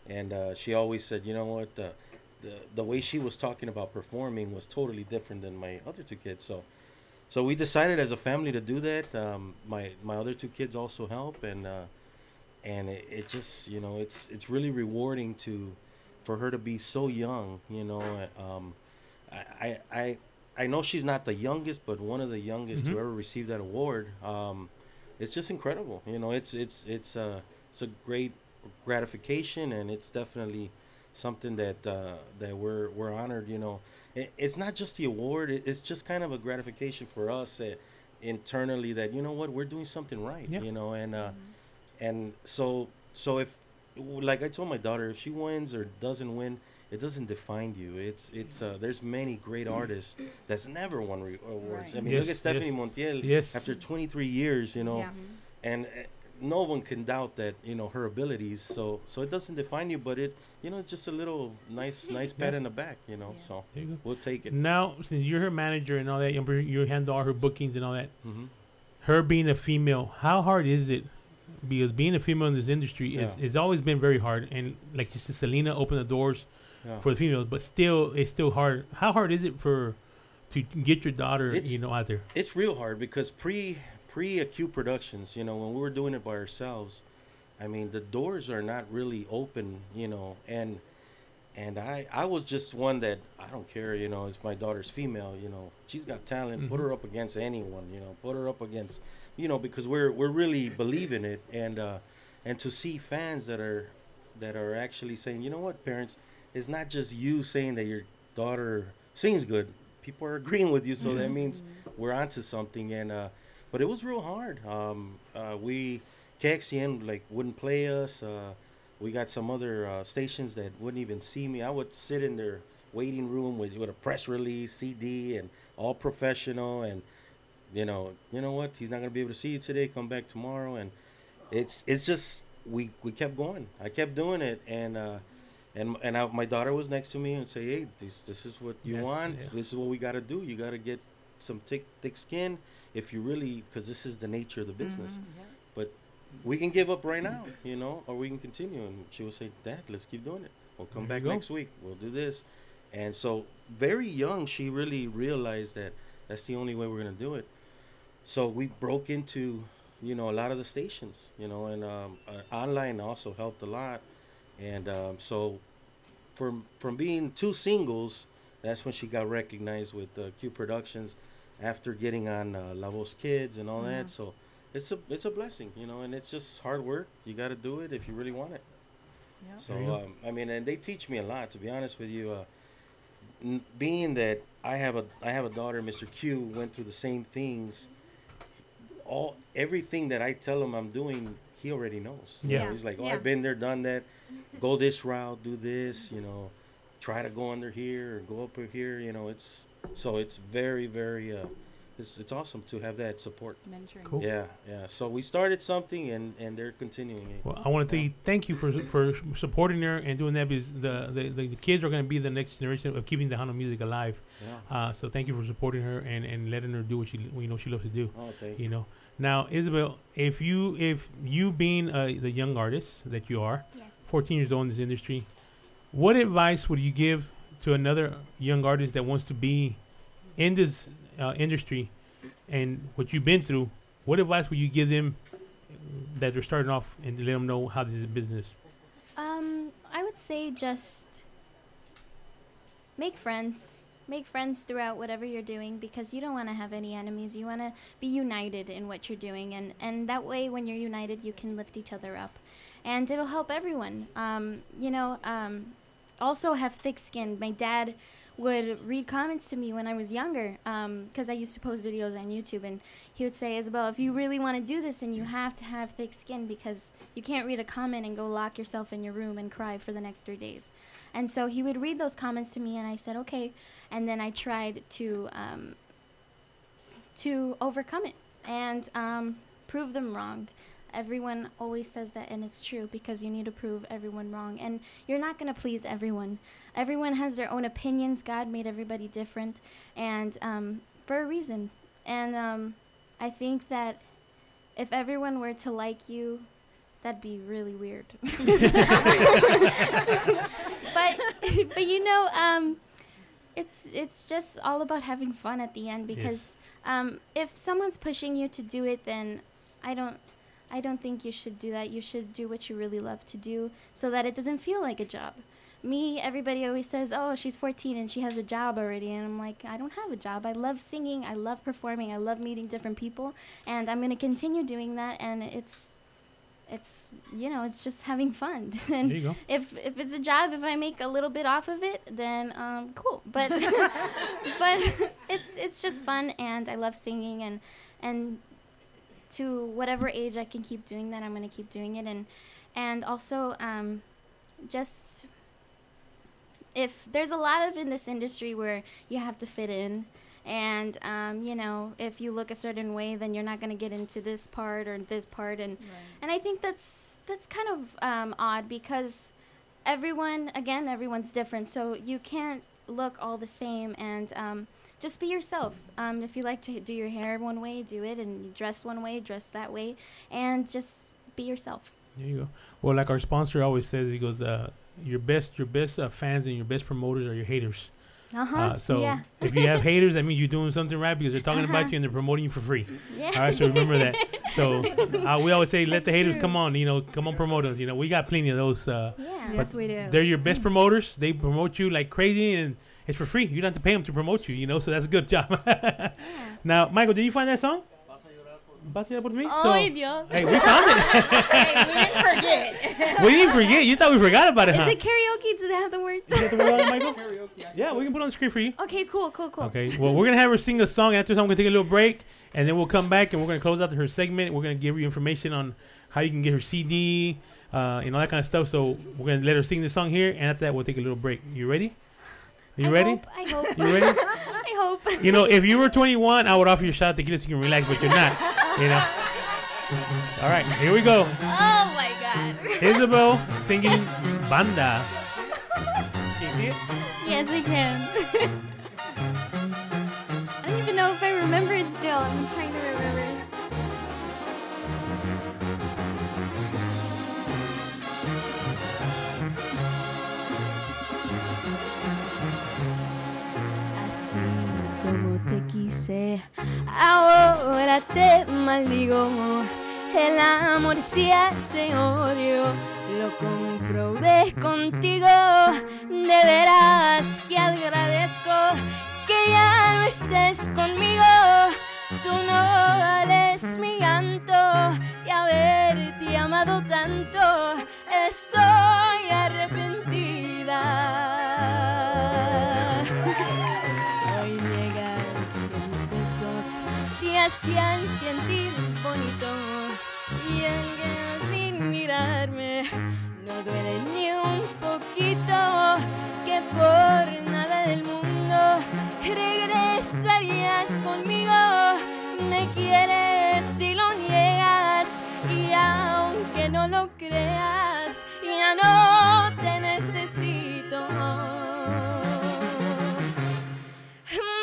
and she always said, what, the way she was talking about performing was totally different than my other 2 kids. So we decided as a family to do that. My other 2 kids also help, and it just, it's really rewarding for her to be so young. I know she's not the youngest, but one of the youngest to ever receive that award. It's just incredible. It's a great gratification, and it's definitely something that we're honored. It's not just the award; it's just kind of a gratification for us internally that we're doing something right. Yeah. And so if, like I told my daughter, if she wins or doesn't win, it doesn't define you. It's there's many great artists that's never won awards. Right. I mean, look at Stephanie Montiel. Yes. After 23 years, and no one can doubt that her abilities. So it doesn't define you, but it's just a little nice pat in the back. So There you go. we'll take it. Now, since you're her manager and all that, you handle all her bookings and all that. Mm-hmm. Her being a female, how hard is it? Because being a female in this industry is always been very hard. And like you said, Selena opened the doors for the females, but it's still hard. How hard is it to get your daughter, out there? It's real hard because pre-acute productions, when we were doing it by ourselves, I mean, the doors are not really open, and I was just one that I don't care, it's my daughter's female, she's got talent, put her up against anyone, put her up against, because we're really believing it, and to see fans that are actually saying, you know what, parents, it's not just you saying that your daughter sings good. People are agreeing with you, so that means we're onto something. And but it was real hard. KXCN wouldn't play us. We got some other stations that wouldn't even see me. I would sit in their waiting room with a press release, CD, and all professional. And you know what? He's not gonna be able to see you today. Come back tomorrow. And it's just we kept going. I kept doing it, and my daughter was next to me and say, hey, this is what you want. Yeah. This is what we got to do. You got to get some thick skin if you really, because this is the nature of the business. Yeah. But we can give up right now, or we can continue. And she will say, Dad, let's keep doing it. We'll come back next week. We'll do this. And so very young, she really realized that that's the only way we're going to do it. So we broke into, a lot of the stations, and online also helped a lot. And so from being 2 singles, That's when she got recognized with Q Productions after getting on La Voz Kids and all that. So it's a blessing, you know, and it's just hard work. You got to do it if you really want it. Yep. So I mean, and they teach me a lot. To be honest with you, being that I have a daughter, Mr. Q went through the same things. Everything that I tell him I'm doing, he already knows. You know, he's like, oh, I've been there, done that. Go this route, do this. You know, try to go under here or go up here. You know, it's very, very. It's awesome to have that support. Mentoring. Cool. Yeah. So we started something, and they're continuing it. Well, I want to thank you for supporting her and doing that, because the kids are going to be the next generation of keeping Tejano music alive. Yeah. So thank you for supporting her and letting her do what she loves to do. Oh, thank you. You know. Now, Isabel, if you being the young artist that you are, 14 years old in this industry, what advice would you give to another young artist that wants to be in this industry and what you've been through? What advice would you give them that they're starting off, and to let them know how this is business? I would say just make friends. Make friends throughout whatever you're doing, because you don't want to have any enemies. You want to be united in what you're doing, and that way, when you're united, you can lift each other up, and it'll help everyone. Also have thick skin. My dad would read comments to me when I was younger, because I used to post videos on YouTube, and he would say, Isabel, if you really want to do this, then you have to have thick skin, because you can't read a comment and go lock yourself in your room and cry for the next 3 days. And so he would read those comments to me, and I said, okay. And then I tried to overcome it and prove them wrong. Everyone always says that, and it's true, because you need to prove everyone wrong. And you're not going to please everyone. Everyone has their own opinions. God made everybody different, and for a reason. And I think that if everyone were to like you, that'd be really weird. but you know, it's just all about having fun at the end, because if someone's pushing you to do it, then I don't think you should do that. You should do what you really love to do, so that it doesn't feel like a job. Everybody always says, oh, she's 14 and she has a job already. And I'm like, I don't have a job. I love singing. I love performing. I love meeting different people. And I'm going to continue doing that. And it's just having fun. And there you go. If it's a job, if I make a little bit off of it, then cool. But it's just fun, and I love singing, and to whatever age I can keep doing that, I'm gonna keep doing it. And also just, if there's a lot of in this industry where you have to fit in. And, if you look a certain way, then you're not going to get into this part or this part. And I think that's kind of odd, because everyone's different. So you can't look all the same, and just be yourself. If you like to do your hair one way, do it. And you dress one way, dress that way. And just be yourself. There you go. Well, like our sponsor always says, he goes, your best fans and your best promoters are your haters. So if you have haters, that means you're doing something right, because they're talking about you and they're promoting you for free. Yeah. All right, so remember that. So we always say, let the haters true. come on, come on, promote us. We got plenty of those. Yes, we do. They're your best promoters. They promote you like crazy, and it's for free. You don't have to pay them to promote you, so that's a good job. Now, Michael, did you find that song? ¿Vas a llorar por mí? Ay, Dios. Hey, we found it. Hey, we didn't forget. We didn't forget. You thought we forgot about it, huh? Is it karaoke? Do they have the words? Is that the word on it, Michael? Yeah, we can put it on the screen for you. Okay, cool. Okay, well, we're going to have her sing a song. After this, I'm going to take a little break, and then we'll come back, and we're going to close out her segment. We're going to give you information on how you can get her CD, and all that kind of stuff. So we're going to let her sing the song here, and after that, we'll take a little break. You ready? Are you ready? I hope. You ready? I hope. If you were 21, I would offer you a shot of tequila so you can relax, but you're not. All right, here we go. Oh my God. Isabel singing Banda. Can you see it? Yes, I can. I don't even know if I remember it still. I'm trying to remember. Así como te quise, ahora te maldigo. El amor se hace odio lo comprobé contigo. De veras que agradezco que ya no estés conmigo. Tú no vales mi llanto de haberte amado tanto. Estoy arrepentida. Hoy llegas que mis besos te hacían sentir bonito. Y aunque sin mirarme no duele ni un poquito, que por nada del mundo regresarías conmigo. Me quieres y lo niegas, y aunque no lo creas, ya no te necesito.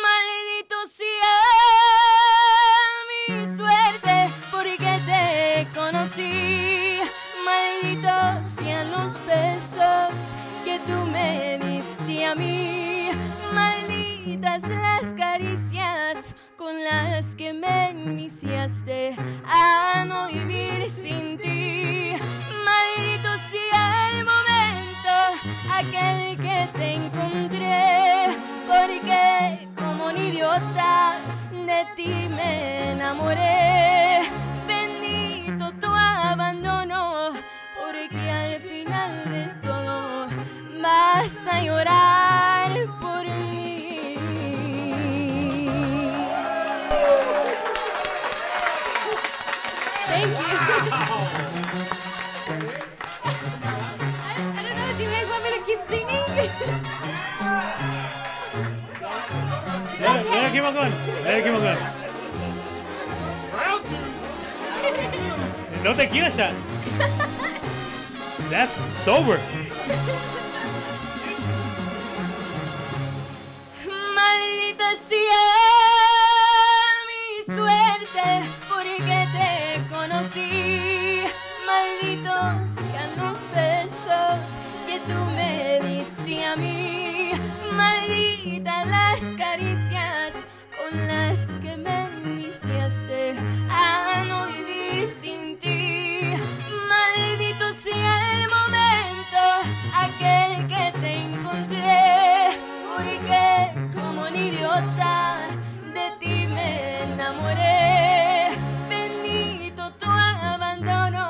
Maldito sea mi suerte porque te conocí. Malditos sean los besos que tú me diste a mí. Malditas las caricias con las que me iniciaste a no vivir sin ti. Maldito sea el momento, aquel que te encontré, porque como un idiota de ti me enamoré. Bendito tu abandono, porque al final de todo vas a llorar por mí. Thank you. I don't know, do you guys want me to keep singing? Yeah, keep on going. Yeah, keep on going. No tequila shot. That's sober. Maldita sea mi suerte porque te conocí. Malditos sean los besos que tú me diste a mí. Malditas las caricias con las que me iniciaste a no vivir sin ti. Maldito sea el momento, aquel que te encontré, porque como un idiota de ti me enamoré. Bendito tu abandono,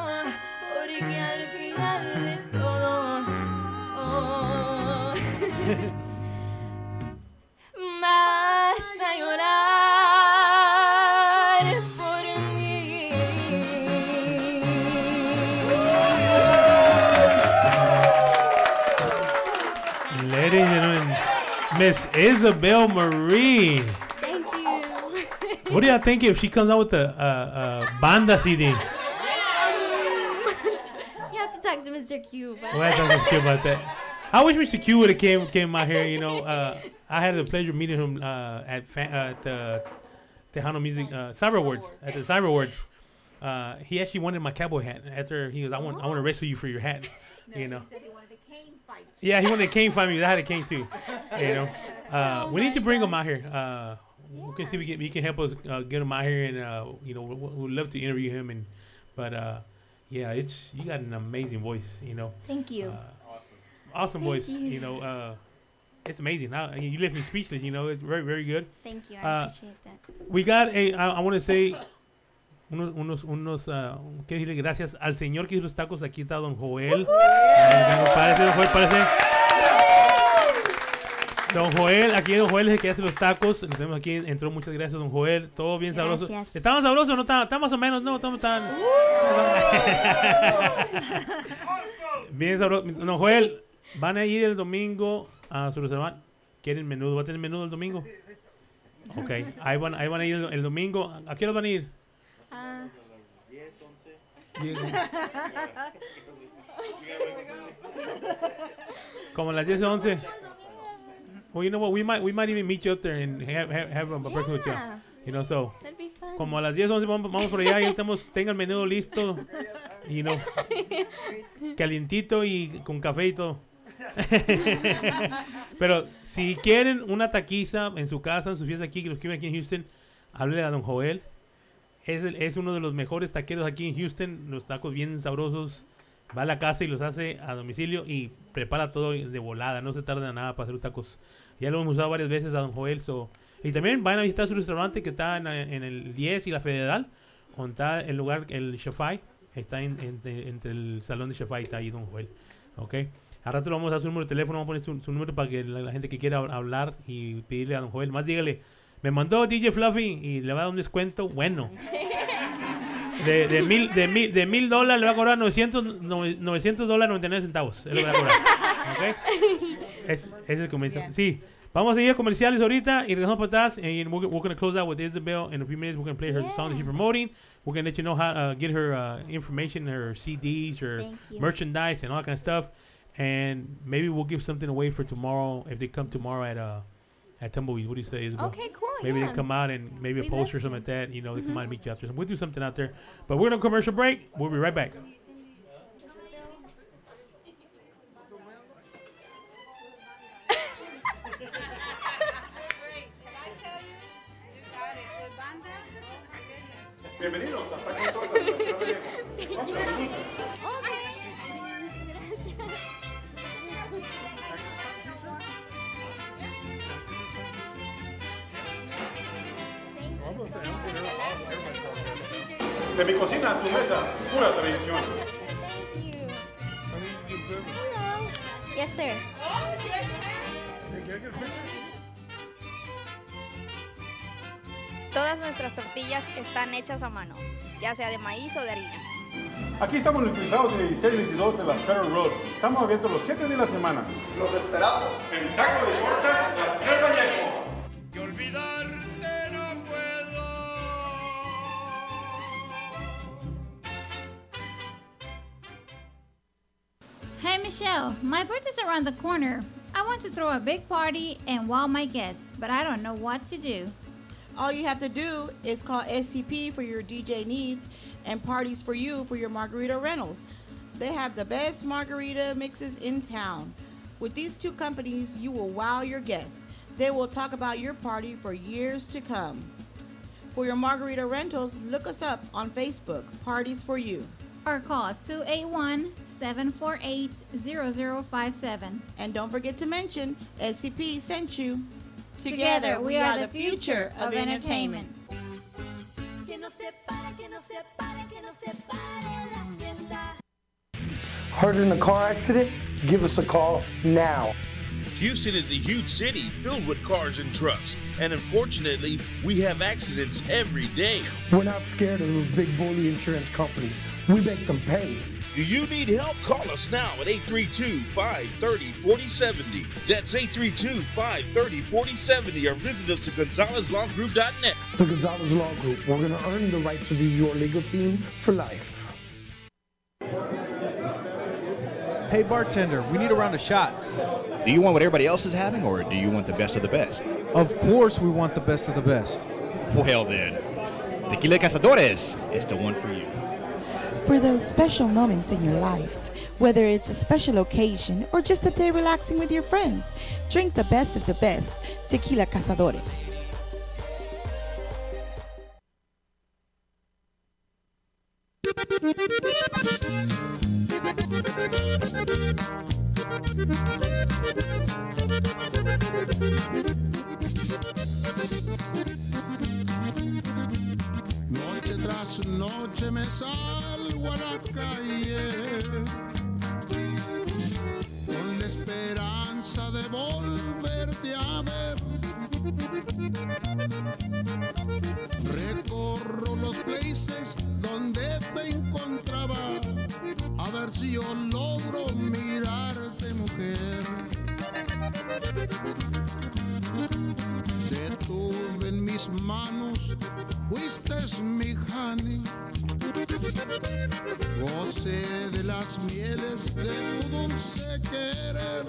porque al final de todo vas a llorar por mí. Ladies and gentlemen, Miss Isabel Marie. Thank you. What do y'all think if she comes out with a banda CD? You have to talk to Mr. Q about Well, I that. don't care about that. I wish Mr. Q would have came out here. You know, I had the pleasure of meeting him at the Tejano Music Cyber Awards. At the Cyber Awards, he actually wanted my cowboy hat. After he goes, I want to wrestle you for your hat. You know. He said he wanted a cane fight. Yeah, he wanted a cane fight me. I had a cane too. You know, we need to bring him out here. We can see if he can help us get him out here, and you know, we'd love to interview him. And but yeah, you got an amazing voice. You know. Thank you. Awesome Thank voice. you. You know, it's amazing. You left me speechless. You know, it's very, very good. Thank you. I appreciate that. We got I want to say quiero decirle gracias al señor que hizo los tacos. Aquí está don Joel. Parece, don Joel, parece. Don Joel, aquí don Joel es el que hace los tacos. Lo tenemos aquí, entró, muchas gracias, don Joel. Todo bien sabroso. Gracias. ¿Está más sabroso o no? Está más o menos, no, estamos tan... Bien sabroso. Don Joel, van a ir el domingo a su restaurante. ¿Quieren menudo? ¿Va a tener menudo el domingo? Ok, ahí van a ir el domingo. ¿A qué hora van a ir? 10, 11. Como a las 10 o 11. Well, you know what? We might even meet you up there and have a breakfast with you. You know, so. That'd be fun. Como a las 10 o 11 vamos por allá y tengan el menudo listo. You know, calientito y con café y todo. Pero si quieren una taquiza en su casa, en su fiesta aquí, que los quieren aquí en Houston, háblele a don Joel. Es uno de los mejores taqueros aquí en Houston. Los tacos bien sabrosos. Va a la casa y los hace a domicilio y prepara todo de volada. No se tarda nada para hacer los tacos. Ya lo hemos usado varias veces a don Joel. Y también van a visitar su restaurante que está en el 10 y la Federal. Donde está el lugar, el Shafai. Está entre el salón de Shafai. Está ahí don Joel. ¿Ok? Al rato le vamos a dar su número de teléfono. Vamos a poner su número para que la gente que quiera hablar y pedirle a don Joel. Más dígale, me mandó DJ Fluffy y le va a dar un descuento bueno. De $1,000 le va a cobrar $900, 99 centavos. Es lo que le va a cobrar. ¿Okay? Es el comienzo. Sí. Vamos a seguir a comerciales ahorita y regresamos para atrás. And we're going to close out with Isabel. In a few minutes, we're going to play her song that she's promoting. We're going to let you know how get her information, her CDs, her merchandise, and all that kind of stuff. And maybe we'll give something away for tomorrow if they come tomorrow at Tumbleweed. What do you say, Isabel? Okay, cool. Maybe they come out and maybe a poster or something like that. You know, they come out and meet you out there. So we'll do something out there. But we're going to commercial break. We'll be right back. Bienvenidos a De mi cocina a tu mesa, pura televisión. Yes, sir. Todas nuestras tortillas están hechas a mano, ya sea de maíz o de harina. Aquí estamos localizados en el 1622 de la Federal Road. Estamos abiertos los 7 días de la semana. Los esperamos en Taco de Cortas, Las Tres Vallejo. Que olvidarte no puedo. Hey Michelle, my birthday's around the corner. I want to throw a big party and wow my guests, but I don't know what to do. All you have to do is call SCP for your DJ needs and Parties for You for your margarita rentals. They have the best margarita mixes in town. With these two companies, you will wow your guests. They will talk about your party for years to come. For your margarita rentals, look us up on Facebook, Parties for You. Or call 281-748-0057. And don't forget to mention SCP sent you. Together, we are the future of entertainment. Hurt in a car accident? Give us a call now. Houston is a huge city filled with cars and trucks, and unfortunately, we have accidents every day. We're not scared of those big bully insurance companies. We make them pay. Do you need help? Call us now at 832-530-4070. That's 832-530-4070, or visit us at GonzalezLawGroup.net. The Gonzalez Law Group. We're going to earn the right to be your legal team for life. Hey bartender, we need a round of shots. Do you want what everybody else is having, or do you want the best of the best? Of course we want the best of the best. Well then, Tequila Cazadores is the one for you. For those special moments in your life, whether it's a special occasion or just a day relaxing with your friends, drink the best of the best, Tequila Cazadores. Noche tras noche me salgo a la calle con la esperanza de volverte a ver. Recorro los places donde te encontraba, a ver si yo logro mirarte, mujer. Te tuve en mis manos, fuiste mi honey. Gocé de las mieles de tu dulce querer.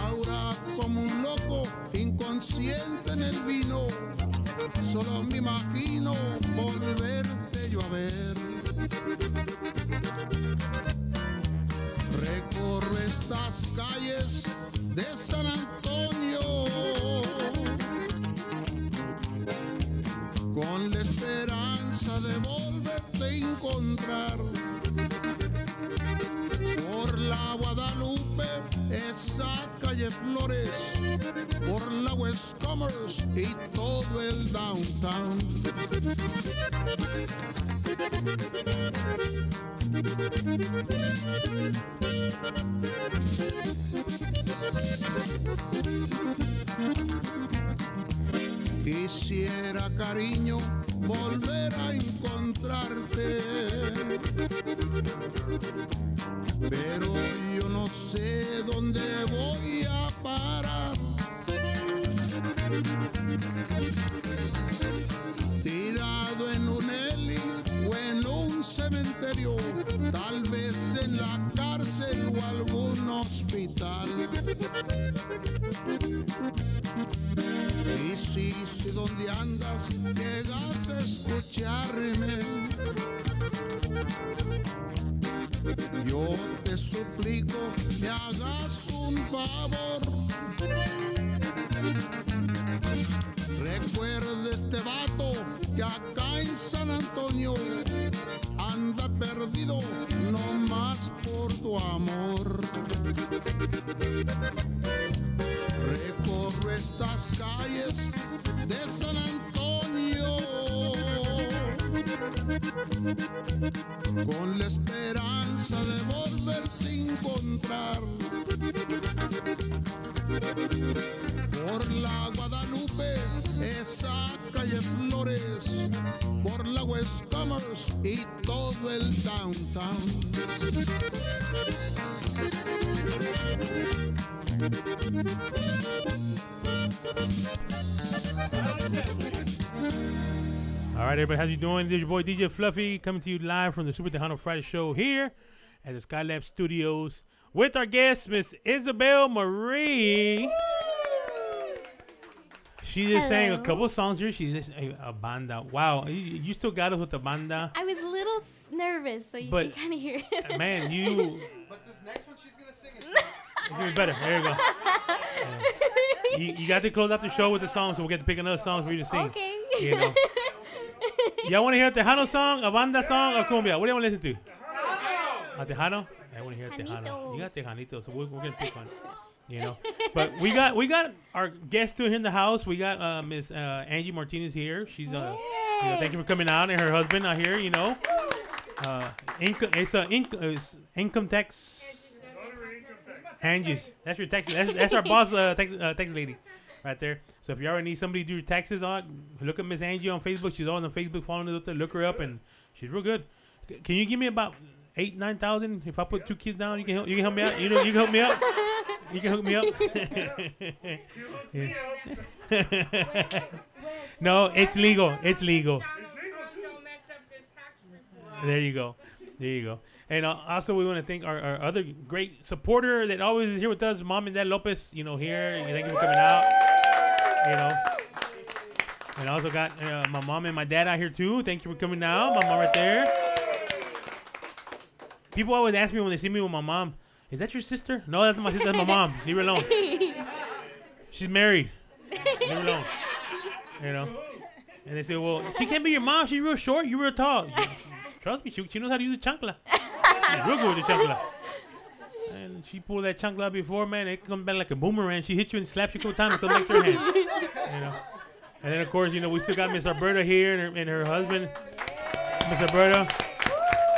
Ahora como un loco inconsciente en el vino, solo me imagino volverte yo a ver. Recorro estas calles de San Antonio con la esperanza de volver volverte a encontrar. Por la Guadalupe, esa calle Flores, por la West Commerce y todo el downtown. Quisiera, cariño, volver a encontrarte, pero yo no sé dónde voy a parar. Tirado en un heli o en un cementerio, tal vez en la cárcel o algún hospital. Y si donde andas llegas a escucharme, yo te suplico me hagas un favor. Recuerda este vato que acá en San Antonio anda perdido no más por tu amor. Recorro estas calles de San Antonio con la esperanza de volverte a encontrar. Por la Guadalupe, esa calle Flores, por la West Commerce y todo el downtown. All right, everybody, how you doing? This is your boy DJ Fluffy coming to you live from the Super Tejano Friday show here at the Skylab Studios with our guest, Miss Isabel Marie. She just sang a couple of songs here. She's just a banda. Wow, you still got us with the banda. I was a little nervous, so you But, can kind of hear it. Man, you. But this next one, she's gonna sing it. It's gonna be better. There you go. You got to close out the show with the song, so we'll get to pick another song for you to sing. Okay. You know. Y'all want to hear a Tejano song, a banda song, or cumbia? What do you want to listen to? A Tejano? I want to hear a Tejano. You got Tejanito, so we're gonna pick one. You know, but we got our guests too here in the house. We got Miss Angie Martinez here. She's you know, thank you for coming out, and her husband out here. You know, it's income tax. Angie's. That's your tax. That's our boss, tax lady, right there. So if you already need somebody to do your taxes on, look at Miss Angie on Facebook. She's always on Facebook, following us up there. Look her up, and she's real good. Can you give me about 8,000-9,000? If I put 2 kids down, you can help me out. You know, you can help me out. You can hook me up. No, it's legal. It's legal. There you go. There you go. And also, we want to thank our other great supporter that always is here with us, Mom and Dad Lopez. You know, here. Thank you for coming out. You know. And I also got my mom and my dad out here too. Thank you for coming out. My mom right there. People always ask me when they see me with my mom, "Is that your sister?" No, that's my sister. That's my mom. Leave her alone. She's married. Leave her alone. You know. And they say, "Well, she can't be your mom. She's real short. You're real tall." Trust me, she knows how to use a chancla. She's real good with the chancla. And she pulled that chancla out before, man. It comes back like a boomerang. She hits you and slaps you a couple times and comes back to her hand. You know. And then of course, you know, we still got Miss Alberta here and her husband, Miss Alberta.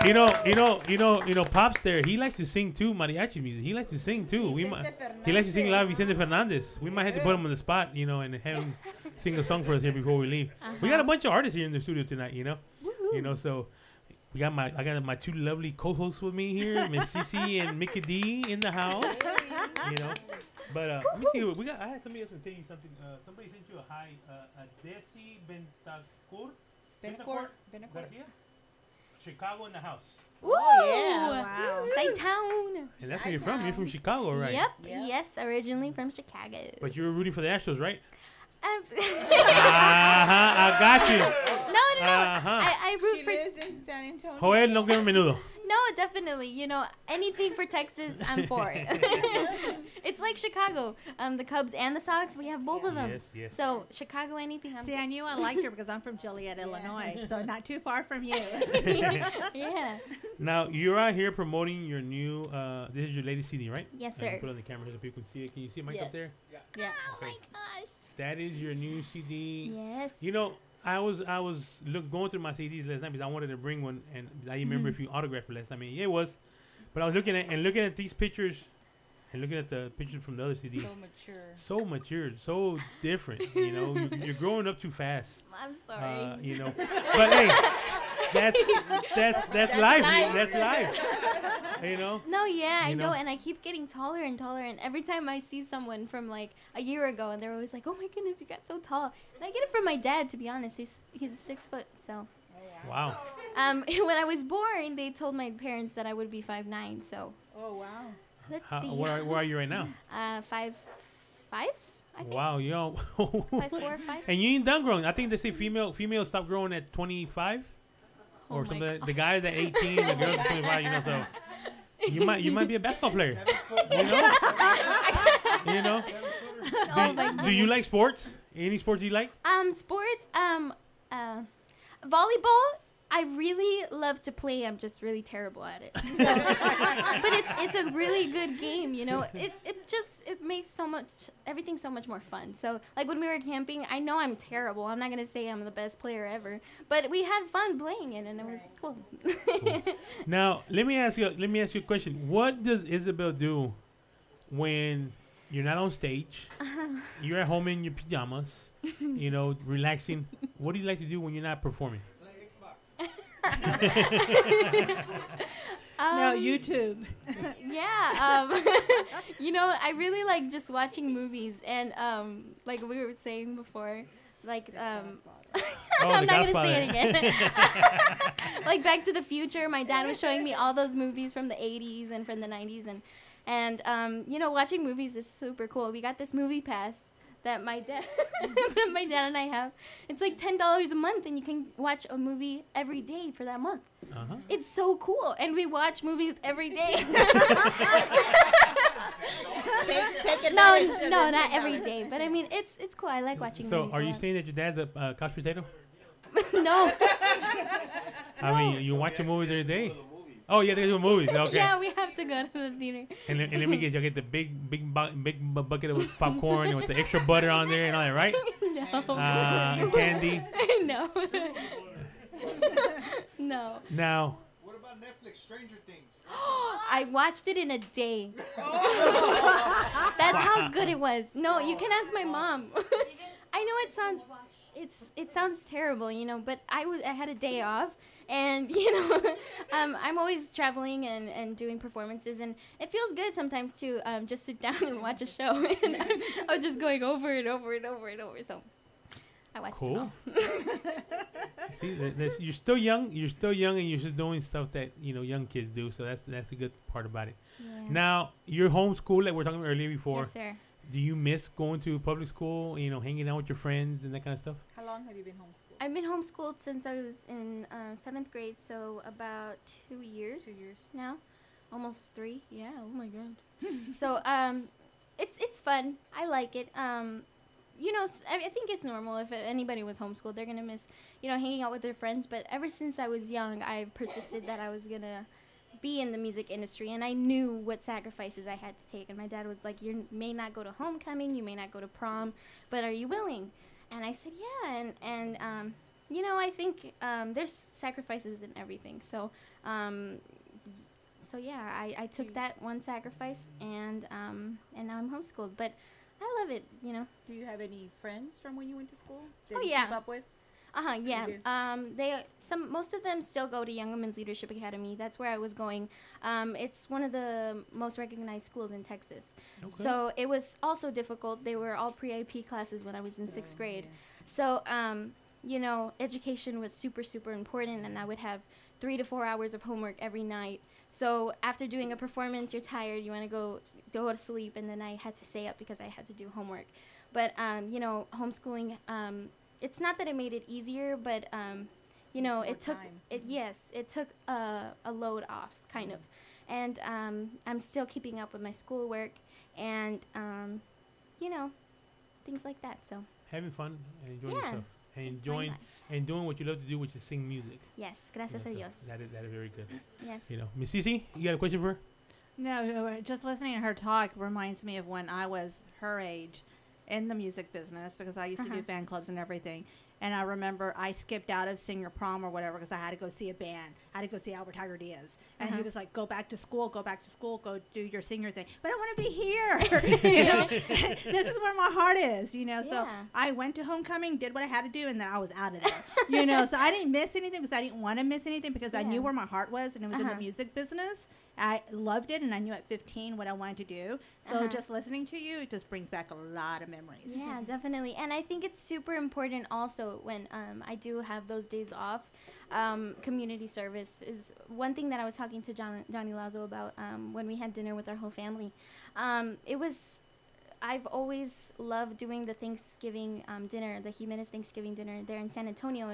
You know, Pop's there. He likes to sing too, mariachi music. He likes to sing too. He likes to sing live Vicente Fernandez. We might have to put him on the spot, you know, and have him sing a song for us here before we leave. We got a bunch of artists here in the studio tonight, you know. You know, so I got my 2 lovely co-hosts with me here, Miss Cece and Mickey D in the house. You know, but let me see. I had somebody else to tell you something. Somebody sent you a hi. Desi Bentancur Garcia. Chicago in the house. Ooh, yeah. Wow. Chi-town. And that's where you're from. You're from Chicago, right? Yep. Yes, originally from Chicago. But you were rooting for the Astros, right? I got you. No. I root She for. lives in San Antonio. Joel, no quiero menudo. No, definitely. You know, anything for Texas, I'm for it. It's like Chicago. The Cubs and the Sox, we have both of them. Yes, yes. So Chicago, anything. See, I knew I liked her because I'm from Joliet, Illinois, so not too far from you. Yeah. Now, you're out here promoting your new, this is your latest CD, right? Yes, I can sir. put it on the camera here so people can see it. Can you see it, Mike, up there? Yeah. Oh my gosh. That is your new CD. Yes. You know, I was going through my CDs last night because I wanted to bring one, and I remember if you autographed it last time. I mean, yeah, it was. But I was looking at these pictures, and looking at the pictures from the other CD. So mature. So matured, so different. You know, you're growing up too fast. I'm sorry. You know, but hey, that's life. That's life. You know. No, yeah, I You know, know? and I keep getting taller and taller, and every time I see someone from like a year ago, and they're always like, "Oh my goodness, you got so tall." And I get it from my dad, to be honest. He's 6 foot, so. Wow. When I was born, they told my parents that I would be 5'9", so. Oh wow. Let's see. Where are you right now? 5'5", I think. Wow, yo. 5'4", 5'. And you ain't done growing. I think they say females stop growing at 25, Oh or my something. gosh. The guys at 18, the girls at 25. You know, so you might be a basketball player. You know. You know. Oh my Do you like sports? Any sports you like? Sports, volleyball. I really love to play. I'm just really terrible at it. So, but it's a really good game, you know. It makes everything so much more fun. So like when we were camping, I know I'm terrible. I'm not gonna say I'm the best player ever, but we had fun playing it, and it was cool. Now let me ask you a question. What does Isabel do when you're not on stage? You're at home in your pajamas, you know, relaxing. What do you like to do when you're not performing? No, YouTube. Yeah, you know, I really like just watching movies, and like we were saying before, like I'm not gonna say it again. Like Back to the Future, my dad was showing me all those movies from the 80s and from the 90s, and you know, watching movies is super cool. We got this movie pass that my dad and I have. It's like $10 a month, and you can watch a movie every day for that month. Uh-huh. It's so cool, and we watch movies every day. No, not every day, but I mean, it's cool. I like watching So, movies. are you saying that your dad's a couch potato? No. I mean, you watch your movies every day. Oh yeah, they do movies. Okay. Yeah, we have to go to the theater. And let me guess, you get the big bucket of popcorn and with the extra butter on there and all that, right? No. And candy. No. No. Now. What about Netflix Stranger Things? I watched it in a day. That's how good it was. No, you can ask my mom. I know it sounds terrible, you know, but I had a day off, and you know, I'm always traveling and doing performances, and it feels good sometimes to just sit down and watch a show. And I was just going over and over and over and over. So I watched it all. See, you're still young, and you're still doing stuff that, you know, young kids do. So that's the good part about it. Yeah. Now, you're homeschooled, like we were talking earlier before. Yes, sir. Do you miss going to public school, you know, hanging out with your friends and that kind of stuff? How long have you been homeschooled? I've been homeschooled since I was in 7th grade, so about 2 years. 2 years now, almost 3. Yeah. Oh my god. So it's fun. I like it. You know, I think it's normal if anybody was homeschooled, they're gonna miss, you know, hanging out with their friends. But ever since I was young, I persisted that I was gonna be in the music industry, and I knew what sacrifices I had to take. And my dad was like, "You may not go to homecoming, you may not go to prom, but are you willing?" And I said, "Yeah." And you know, I think there's sacrifices in everything. So yeah, I took that one sacrifice, and now I'm homeschooled. But I love it, you know. Do you have any friends from when you went to school? Oh, you yeah. keep up with? Yeah. Most of them still go to Young Women's Leadership Academy. That's where I was going. It's one of the most recognized schools in Texas. Okay. So it was also difficult. They were all pre-AP classes when I was in 6th grade. So, you know, education was super, super important, and I would have 3 to 4 hours of homework every night. So after doing a performance, you're tired, you want to go to sleep, and then I had to stay up because I had to do homework. But, you know, homeschooling, it's not that it made it easier, but, you know, More it took time. it took a load off, kind of. And I'm still keeping up with my schoolwork and, you know, things like that. So Having fun and enjoying Yeah. yourself. And Enjoying enjoying life. and doing what you love to do, which is sing music. Yes, gracias a so Dios. That is very good. Yes. You know, Miss Cece, you got a question for her? No, just listening to her talk reminds me of when I was her age in the music business, because I used to do fan clubs and everything. And I remember I skipped out of senior prom or whatever because I had to go see a band. I had to go see Albert Tiger Diaz. And he was like, go back to school, go do your senior thing. But I want to be here. You know, this is where my heart is, you know. So Yeah. I went to homecoming, did what I had to do, and then I was out of there. You know, so I didn't miss anything because I didn't want to miss anything because I knew where my heart was, and it was in the music business. I loved it, and I knew at 15 what I wanted to do. So just listening to you, it just brings back a lot of memories. Yeah, definitely. And I think it's super important also when I do have those days off. Community service is one thing that I was talking to Johnny Lazo about when we had dinner with our whole family. I've always loved doing the Thanksgiving dinner, the Jimenez Thanksgiving dinner there in San Antonio.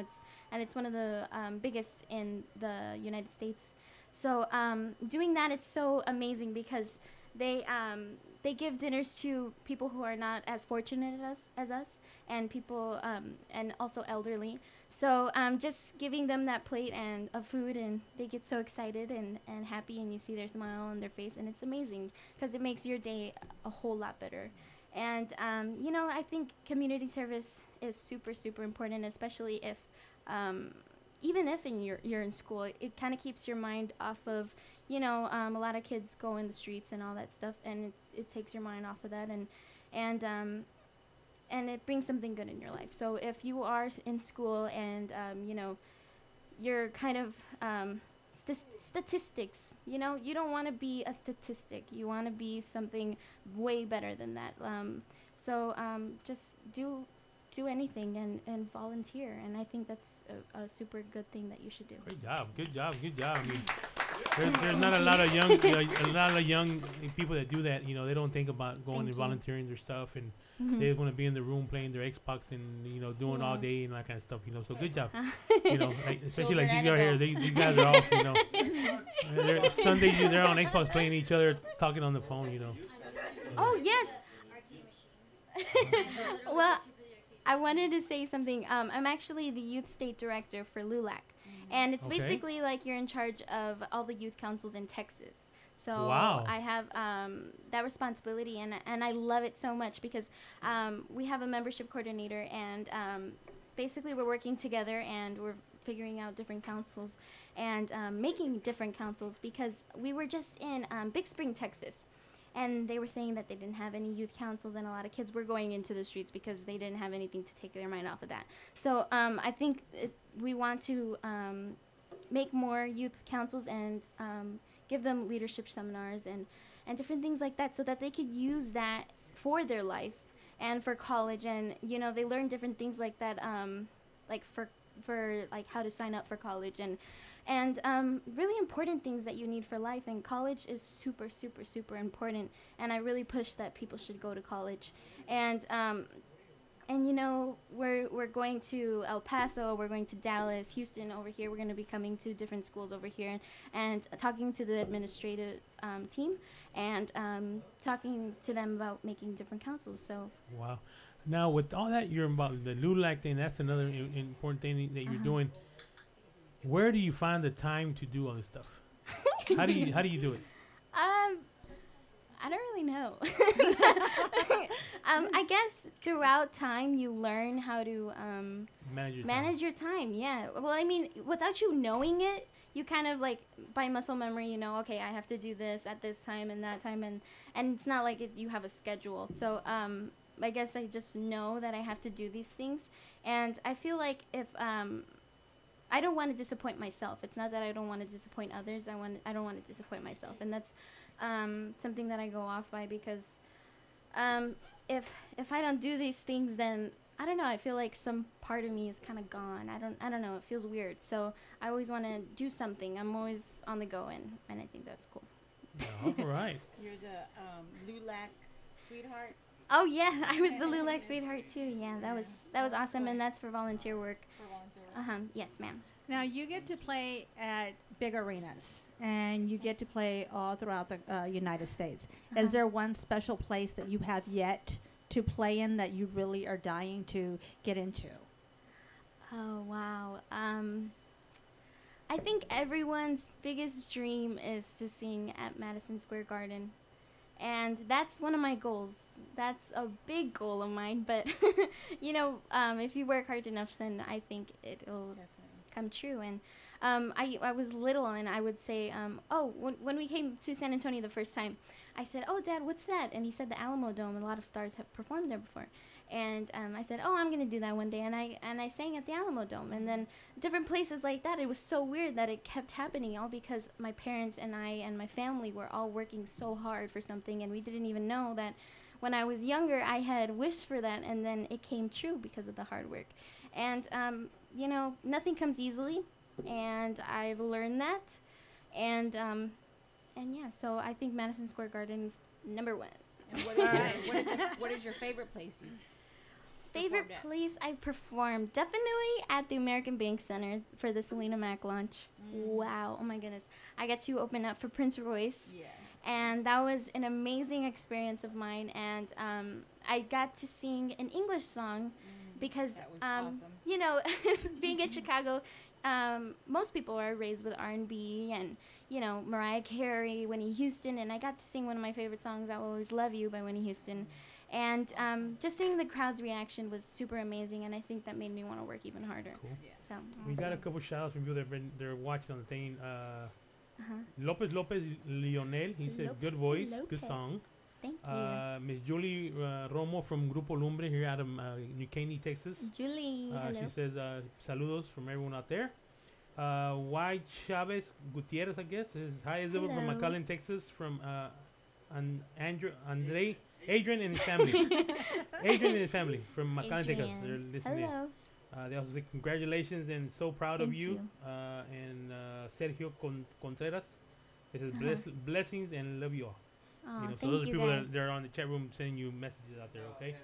It's one of the biggest in the United States. So doing that, it's so amazing because they give dinners to people who are not as fortunate as us, and people and also elderly. So just giving them that plate and of food, and they get so excited and happy, and you see their smile on their face, and it's amazing because it makes your day a whole lot better. And you know, I think community service is super, super important, especially if even if you're in school, it kind of keeps your mind off of, you know, a lot of kids go in the streets and all that stuff, and it takes your mind off of that, and it brings something good in your life. So if you are in school and you know, you're kind of statistics, you know, you don't want to be a statistic. You want to be something way better than that. So just do anything and volunteer, and I think that's a super good thing that you should do. Good job. I mean, there's not a lot of young people that do that. You know, they don't think about going and volunteering their stuff, and they just want to be in the room playing their Xbox and, you know, doing all day and that kind of stuff. You know, so good job. You know, like, especially like these guys here. These guys are off. You know, Sundays they're on Xbox playing each other, talking on the phone. You know. Oh yes. Well, I wanted to say something. I'm actually the youth state director for LULAC. And it's basically like you're in charge of all the youth councils in Texas. So I have that responsibility, and I love it so much because we have a membership coordinator, and basically we're working together, and we're figuring out different councils and making different councils, because we were just in Big Spring, Texas. And they were saying that they didn't have any youth councils, and a lot of kids were going into the streets because they didn't have anything to take their mind off of that. So I think we want to make more youth councils and give them leadership seminars and different things like that, so that they could use that for their life and for college. And, you know, they learn different things like that, like for like how to sign up for college and really important things that you need for life. And college is super, super, super important, and I really push that people should go to college. And you know, we're going to El Paso, we're going to Dallas, Houston over here. We're going to be coming to different schools over here and talking to the administrative team and talking to them about making different councils. So wow. Now, with all that you're about the LULAC thing, that's another important thing that you're doing. Where do you find the time to do all this stuff? How do you do it? I don't really know. I guess throughout time you learn how to manage your time. Yeah. Well, I mean, without you knowing it, you kind of like by muscle memory, you know, okay, I have to do this at this time and that time, and it's not like you have a schedule. So I guess I just know that I have to do these things, and I feel like if I don't want to disappoint myself. It's not that I don't want to disappoint others. I don't want to disappoint myself, and that's something that I go off by, because if I don't do these things, then I don't know. I feel like some part of me is kind of gone. I don't know. It feels weird. So I always want to do something. I'm always on the go, and I think that's cool. All right. You're the LULAC sweetheart. Oh yeah, I was the Lulac sweetheart too. Yeah, that was awesome, and that's for volunteer work. Yes, ma'am. Now you get to play at big arenas, and you get to play all throughout the United States. Is there one special place that you have yet to play in that you really are dying to get into? Oh wow. I think everyone's biggest dream is to sing at Madison Square Garden. And that's one of my goals. That's a big goal of mine. But, if you work hard enough, then I think it'll come true. And I was little, and I would say, when we came to San Antonio the first time, I said, "Oh, Dad, what's that?" And he said, "The Alamo Dome. A lot of stars have performed there before." And I said, "Oh, I'm going to do that one day." And I sang at the Alamo Dome. And then different places like that. It was so weird that it kept happening, all because my parents and I and my family were all working so hard for something. And we didn't even know that when I was younger, I had wished for that. And then it came true because of the hard work. And, nothing comes easily. And I've learned that. And yeah, so I think Madison Square Garden, number one. And what is your favorite place you Favorite place I've performed? Definitely at the American Bank Center for the Selena Mac launch. Wow. Oh my goodness. I got to open up for Prince Royce. Yeah. And that was an amazing experience of mine. And I got to sing an English song because, that was awesome. Being in Chicago, most people are raised with R&B and, Mariah Carey, Whitney Houston. And I got to sing one of my favorite songs, I Will Always Love You by Whitney Houston. And just seeing the crowd's reaction was super amazing, and I think that made me want to work even harder. Cool. Yeah. So we got a couple shout outs from people they're watching on the thing. Lopez Lionel, he said good voice, good song. Thank you. Miss Julie Romo from Grupo Lumbre here out of New Caney, Texas. Julie, hello. She says saludos from everyone out there. Y. Chavez Gutierrez, I guess, says hi Isabel from McAllen, Texas, from Adrian and his family. Adrian and his family from McAllen, Texas. They're listening. Hello. They also say congratulations and so proud of you. And Sergio Contreras. It says blessings and love you all. So those are people that are on the chat room sending you messages out there, okay?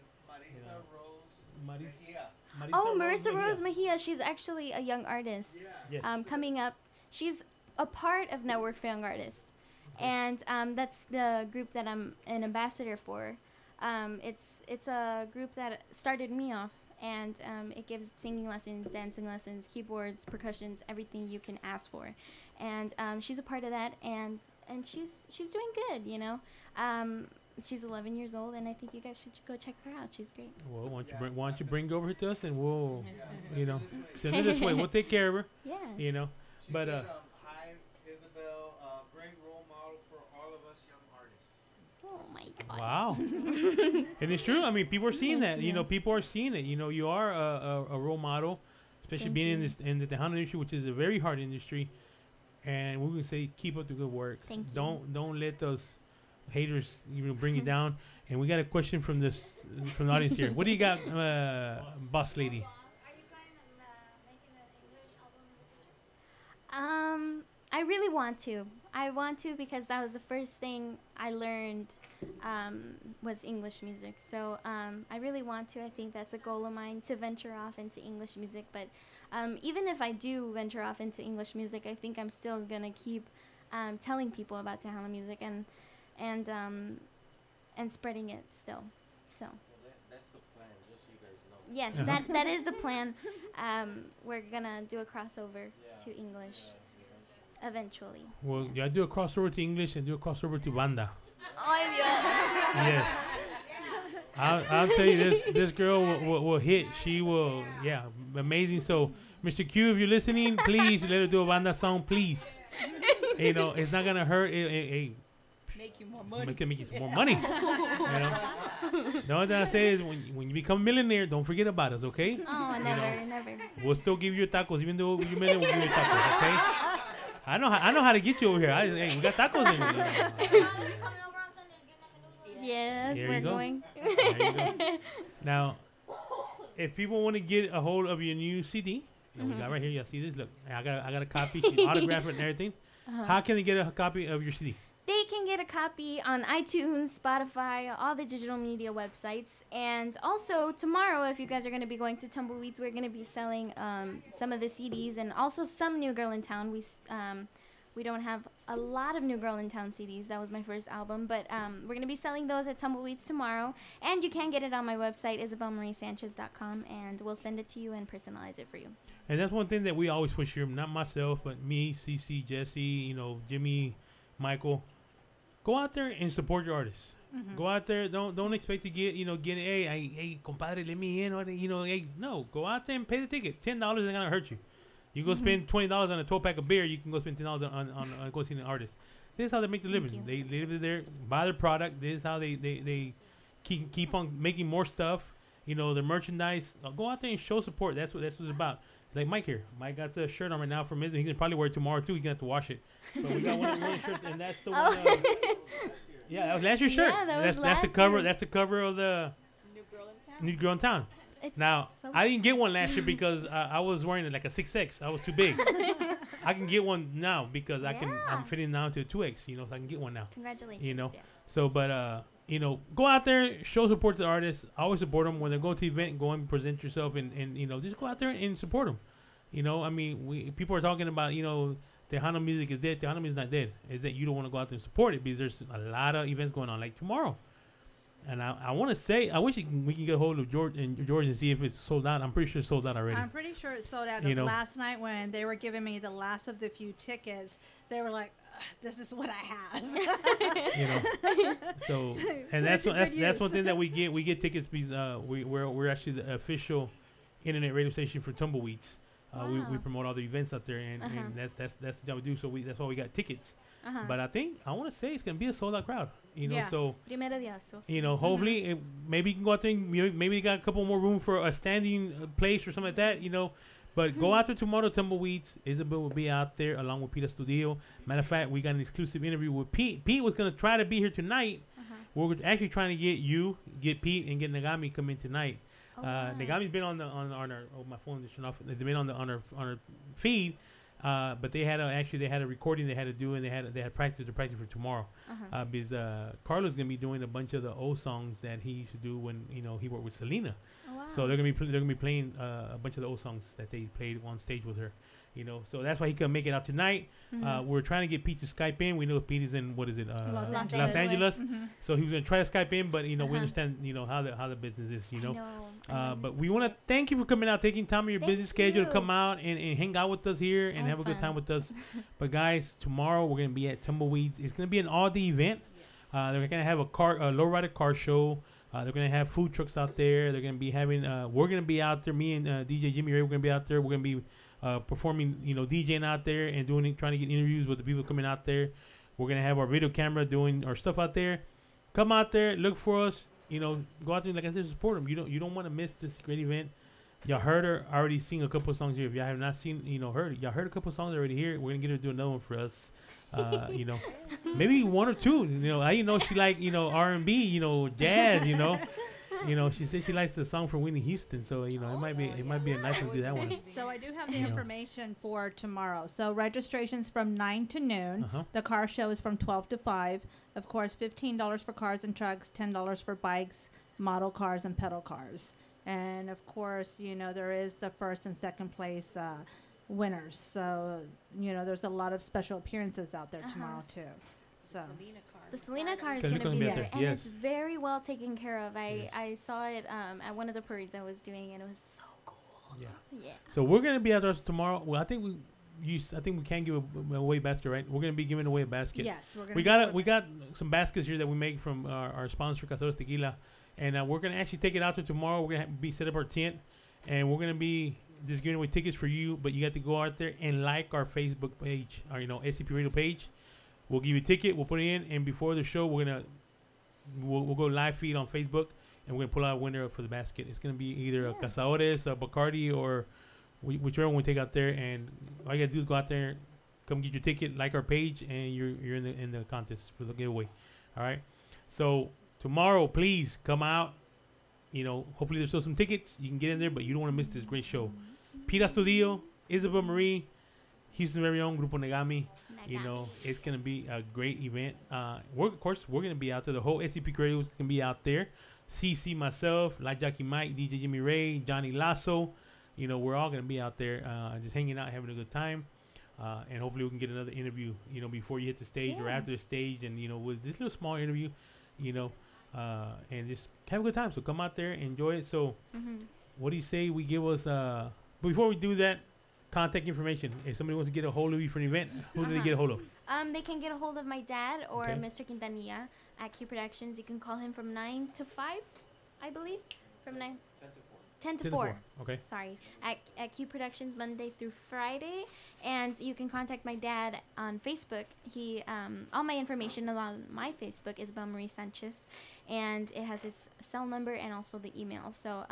Marissa Rose Mejia. She's actually a young artist. Yes. Coming up. She's a part of Network for Young Artists. And that's the group that I'm an ambassador for. It's a group that started me off, and it gives singing lessons, dancing lessons, keyboards, percussions, everything you can ask for. And she's a part of that, and she's doing good, She's 11 years old, and I think you guys should go check her out. She's great. Well, why don't you bring her over to us, and we'll, send her this way. We'll take care of her. Yeah. But hi, Isabel. Great role model for all of us young artists. Oh my God. Wow. And it's true. I mean, people are seeing that. People are seeing it. You are a role model, especially being in the Tejano industry, which is a very hard industry. And we can say keep up the good work. Thank you. Don't let those haters bring you down. And we got a question from the audience here. What do you got, boss lady? Are you planning on making an English album in the future? I really want to. I want to because that was the first thing I learned was English music. So I really want to. I think that's a goal of mine to venture off into English music. But even if I do venture off into English music, I think I'm still going to keep telling people about Tejano music and spreading it still. So. That's the plan, just so you guys know. Yes, that is the plan. We're going to do a crossover to English. Eventually. Well, yeah, do a crossover to English and do a crossover to banda. Oh, yeah. Yes. I'll tell you, this girl will hit. She will, amazing. So, Mr. Q, if you're listening, please let her do a banda song, please. It's not gonna hurt. Make you more money. Make you some more money. The only thing I say is when you become a millionaire, don't forget about us, okay? Oh, never. We'll still give you tacos, even though you're millionaire. We'll give you tacos, okay? I know how to get you over here. We got tacos in. Yes, we're going. There you go. Now, if people want to get a hold of your new CD, we got right here. Y'all see this? Look, I got a copy. She's autographed it and everything. How can they get a copy of your CD? they can get a copy on iTunes, Spotify, all the digital media websites. And also tomorrow, if you guys are going to be going to Tumbleweeds, we're going to be selling some of the CDs and also some New Girl in Town. We don't have a lot of New Girl in Town CDs. That was my first album. But we're going to be selling those at Tumbleweeds tomorrow. And you can get it on my website, IsabelMarieSanchez.com, and we'll send it to you and personalize it for you. And that's one thing that we always push here, not myself, but me, CC, Jesse, Jimmy, Michael. Go out there and support your artists. Mhm. Go out there. Don't expect to get, hey, compadre, let me in. Or, hey, no. Go out there and pay the ticket. $10 isn't going to hurt you. You go spend $20 on a 12-pack of beer, you can go spend $10 on go see an artist. This is how they make the living. They live there, buy their product. This is how they keep on making more stuff. Their merchandise. Go out there and show support. That's what it's about. Like Mike here. Mike got the shirt on right now from his. He can probably wear it tomorrow too. He's gonna have to wash it. So we got one shirt, and that's the one. Yeah, that was last year's shirt. Yeah, that's the cover. That's the cover of the New Girl in Town. Now, so I didn't get one last year because I was wearing it like a 6X. I was too big. I can get one now because I'm fitting now to a 2X. So I can get one now. Congratulations. Yes. So, but go out there, show support to the artists. Always support them when they go to the event. Go and present yourself, and just go out there and support them. People are talking about Tejano music is dead. Tejano music is not dead. Is that you don't want to go out there and support it because there's a lot of events going on like tomorrow. And I want to say, I wish we can get a hold of George and see if it's sold out. I'm pretty sure it's sold out already. I'm pretty sure it's sold out. Because last night when they were giving me the last of the few tickets, they were like, "This is what I have." So and that's one thing that we get. We get tickets because we're actually the official internet radio station for Tumbleweeds. We promote all the events out there, and that's the job we do. So that's why we got tickets. But I want to say it's gonna be a sold out crowd. So Primero Dios. hopefully maybe you can go out there. And, maybe you got a couple more room for a standing place or something like that. But go out there tomorrow, Tumbleweeds. Isabel will be out there along with Peter Studio. Matter of fact, we got an exclusive interview with Pete. Pete was gonna try to be here tonight. We're actually trying to get Pete, and get Nagami come in tonight. Nagami's been on our my phone just turned off. They've been on our feed. But they had a recording they had to do, and they had practice for tomorrow. Because Carlos gonna be doing a bunch of the old songs that he used to do when he worked with Selena. Oh, wow. So they're gonna be playing a bunch of the old songs that they played on stage with her. So that's why he couldn't make it out tonight. We're trying to get Pete to Skype in. We know Pete is in Los Angeles. Mhm. So he was gonna try to Skype in, but we understand how the business is. But we want to thank you for coming out, taking time of your busy schedule to come out and hang out with us here and have a good time with us. But guys, tomorrow we're gonna be at Tumbleweeds. It's gonna be an all-day event. They're gonna have a lowrider car show. They're gonna have food trucks out there. They're gonna be having. We're gonna be out there. Me and DJ Jimmy Ray. We're gonna be out there. We're gonna be performing, DJing out there and trying to get interviews with the people coming out there. We're gonna have our video camera doing our stuff out there. Come out there, look for us. Go out there, like I said, support them. You don't want to miss this great event. Y'all heard her already sing a couple of songs here. If y'all have not seen, y'all heard a couple of songs already here. We're gonna get her to do another one for us. Maybe one or two. She like R&B, jazz. She said she likes the song from Whitney Houston, so it might be a nice one to do that one. So I do have the information for tomorrow. So registration's from 9 to noon. The car show is from 12 to 5. Of course, $15 for cars and trucks, $10 for bikes, model cars, and pedal cars. And of course, there is the first and second place winners. So there's a lot of special appearances out there tomorrow too. So the Selena car is going to be there, and it's very well taken care of. I saw it at one of the parades I was doing, and it was so cool. Yeah. So we're going to be out there tomorrow. Well, I think we can give away a basket, right? We're going to be giving away a basket. Yes, we're going to. We got some baskets here that we make from our sponsor, Cazadores Tequila, and we're going to actually take it out there tomorrow. We're going to be set up our tent, and we're going to be just giving away tickets for you. But you got to go out there and like our Facebook page, our SCP Radio page. We'll give you a ticket. We'll put it in, and before the show, we'll go live feed on Facebook, and we're gonna pull out a winner for the basket. It's gonna be either a Cazadores, a Bacardi, or whichever one we take out there. And all you gotta do is go out there, come get your ticket, like our page, and you're in the contest for the giveaway. All right. So tomorrow, please come out. Hopefully there's still some tickets. You can get in there, but you don't want to miss this great show. Pita Studio, Isabel Marie, Houston's very own Grupo Negami. You know, it's gonna be a great event. Of course, we're gonna be out there. The whole SCP crew is gonna be out there. CC, myself, Light Jockey Mike, DJ Jimmy Ray, Johnny Lasso. You know, we're all gonna be out there, just hanging out, having a good time. And hopefully we can get another interview, you know, before you hit the stage or after the stage, and you know, with this little small interview, you know, and just have a good time. So come out there, enjoy it. So, what do you say we give us? Before we do that, contact information. If somebody wants to get a hold of you for an event, who do they get a hold of? They can get a hold of my dad or Okay. Mr. Quintanilla at Q Productions. You can call him from 9 to 5, I believe, from 9. 10 to 4. Okay. Sorry. At Q Productions Monday through Friday. And you can contact my dad on Facebook. He all my information on my Facebook is Isabel Marie Sanchez. And it has his cell number and also the email. So,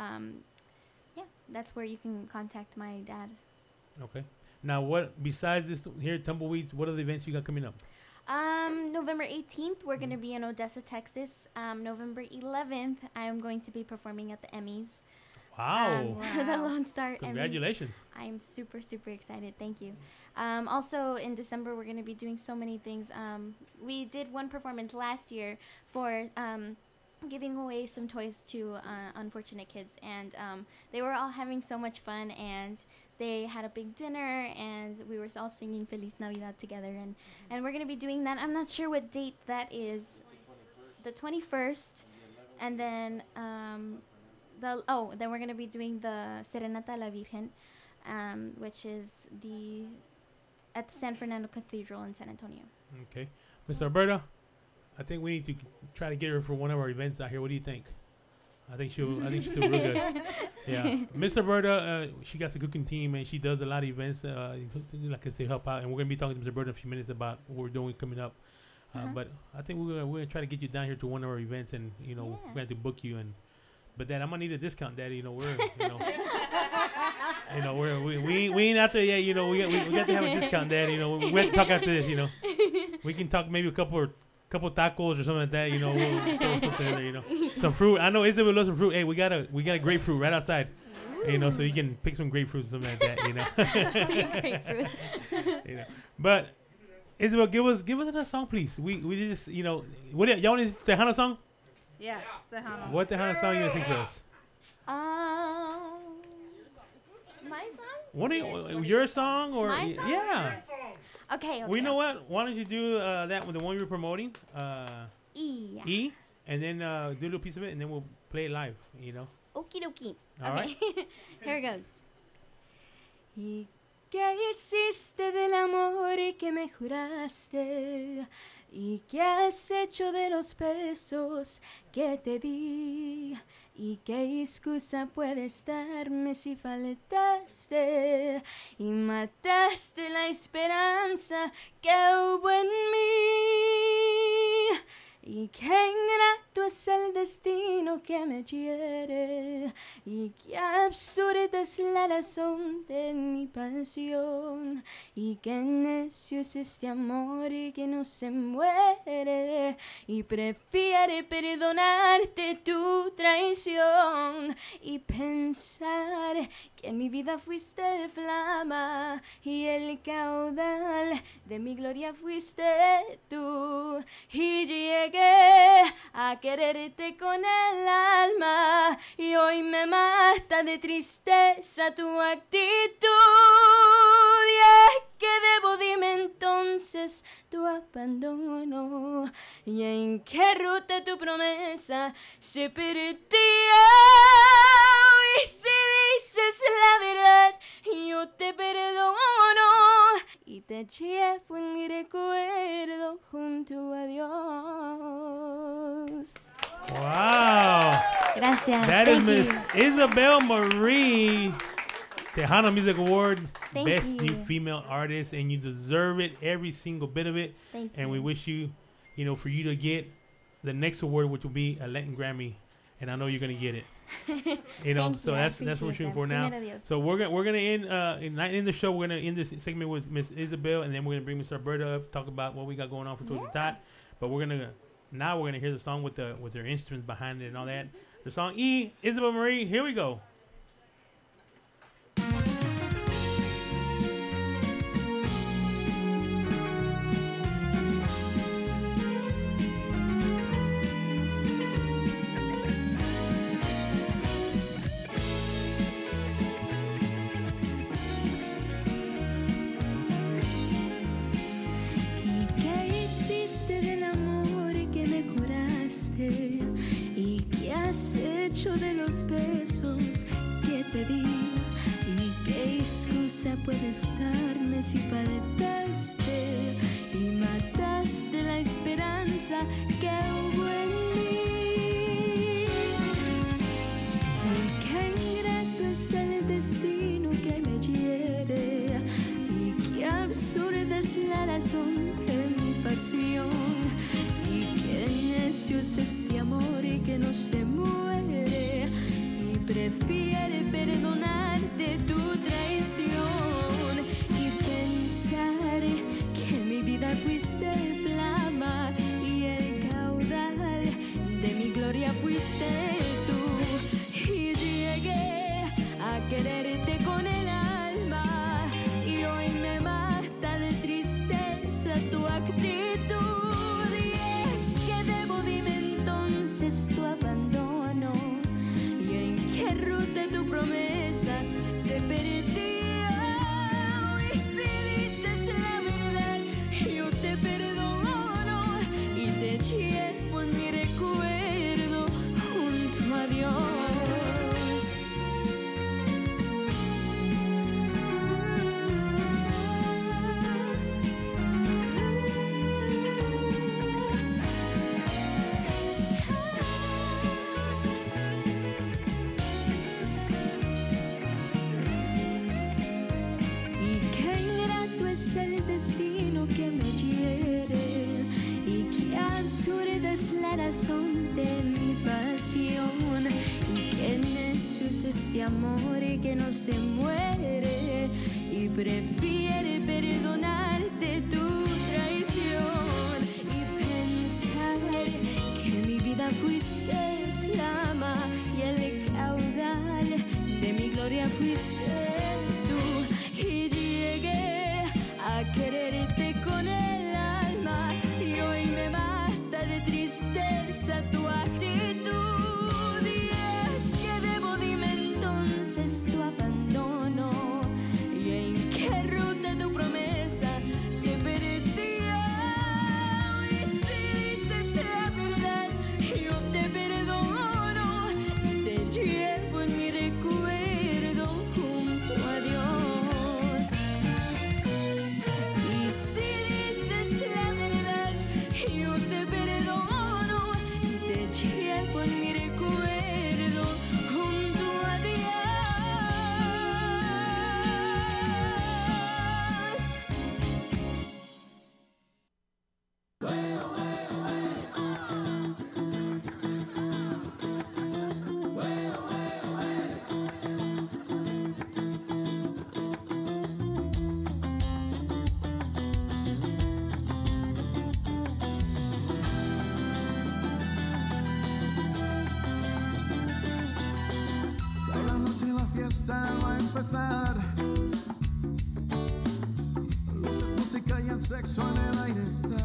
yeah, that's where you can contact my dad. Okay. Now, what besides this here, Tumbleweeds, what other events you got coming up? November 18th, we're going to be in Odessa, Texas. November 11th, I am going to be performing at the Emmys. Wow. The Lone Star Congratulations. Emmys. I'm super, super excited. Thank you. Also, in December, we're going to be doing so many things. We did one performance last year for giving away some toys to unfortunate kids. And they were all having so much fun. And they had a big dinner. And we were all singing Feliz Navidad together. And we're going to be doing that. I'm not sure what date that is. The 21st. And then... then we're gonna be doing the Serenata a la Virgen, which is at the San Fernando Cathedral in San Antonio. Okay, Mr. Alberta, I think we need to try to get her for one of our events out here. What do you think? I think she'll do real good. Yeah, Miss Alberta, she got a cooking team and she does a lot of events. Like I say, help out, and we're gonna be talking to Miss Alberta in a few minutes about what we're doing coming up. But I think we're gonna try to get you down here to one of our events, and you know we're gonna have to book you and. But Dad, I'm gonna need a discount, Daddy. You know we ain't out there yet. You know we got to have a discount, Daddy. You know we have to talk after this. You know we can talk maybe a couple tacos or something like that. You know we'll throw something in there. You know some fruit. I know Isabel loves some fruit. Hey, we got a grapefruit right outside. You know so you can pick some grapefruit or something like that. You know. Grapefruit. You know, but Isabel, give us another song, please. We just what y'all want a Tejano song? Yes, Tejano. What Tejano song you gonna sing for us? My song? What do you, your song or My song? Yeah? Okay. Well, you know what? Why don't you do that with the one you're promoting? E. E, and then do a little piece of it, and then we'll play it live. You know. Okie dokie. All okay. Here it goes. ¿Y qué hiciste del amor que me juraste? ¿Y qué has hecho de los besos que te di? ¿Y qué excusa puedes darme si faltaste? Y mataste la esperanza que hubo en mí. Y qué ingrato es el destino que me hiere. Y qué absurda es la razón de mi pasión. Y qué necio es este amor que no se muere. Y prefiere perdonarte tu traición. Y pensar que en mi vida fuiste flama. Y el caudal de mi gloria fuiste tú. Y llegué a quererte con el alma y hoy me mata de tristeza tu actitud. Y es que debo, dime entonces tu abandono y en qué ruta tu promesa se perdió. Y si dices la verdad yo te perdono y te llevo en mi recuerdo junto a Dios. Wow. Gracias. That is Thank Miss you. Isabel Marie, Tejano Music Award, Thank Best you. New Female Artist, and you deserve it, every single bit of it. Thank and you. we wish you, for you to get the next award, which will be a Latin Grammy, and I know you're gonna get it. Thank So you, I that's what we're appreciate shooting that. for now. Primero Dios. So we're gonna end the show. We're gonna end this segment with Miss Isabel, and then we're gonna bring Miss Alberta up, talk about what we got going on for Towards the Tot. But we're gonna hear the song with their instruments behind it and all that. The song E, Isabel Marie. Here we go. mucho de los besos que te di. ¿Y qué excusa puedes darme si faltaste y mataste la esperanza que hubo en mí? Y qué ingrato es el destino que me hiere, y qué absurda es la razón de mi pasión, y qué necio es este amor que no se muere y prefiere perdonarte tu traición, y pensar que mi vida fuiste flama y el caudal de mi gloria fuiste tú, y llegué a quererte con el alma y hoy me mata de tristeza tu actitud. ¿Y qué debo? Dime entonces tu abandono, y en qué ruta tu promesa se perdió. Y si dices la verdad, yo te perdono y te llevo en mi recuerdo junto a Dios. Y qué ingrato es el destino que me hiere, y qué absurda es la razón de mi pasión, y qué necio es este amor que no se muere y prefiere perdonarte tu traición, y pensar que mi vida fuiste flama y el caudal de mi gloria fuiste tú, y llegué a quererte con el alma y hoy me mata de tristeza tu actitud. ¿Y qué debo? Dime entonces tu abandono, y en qué ruta tu promesa se perdió. Y si dices la verdad, yo te perdono y te llevo en mi recuerdo junto a Dios. Y si dices la verdad, yo te perdono y te llevo en mi recuerdo junto a Dios. Ya la noche la fiesta va a empezar. Luces, música y el sexo en el aire está.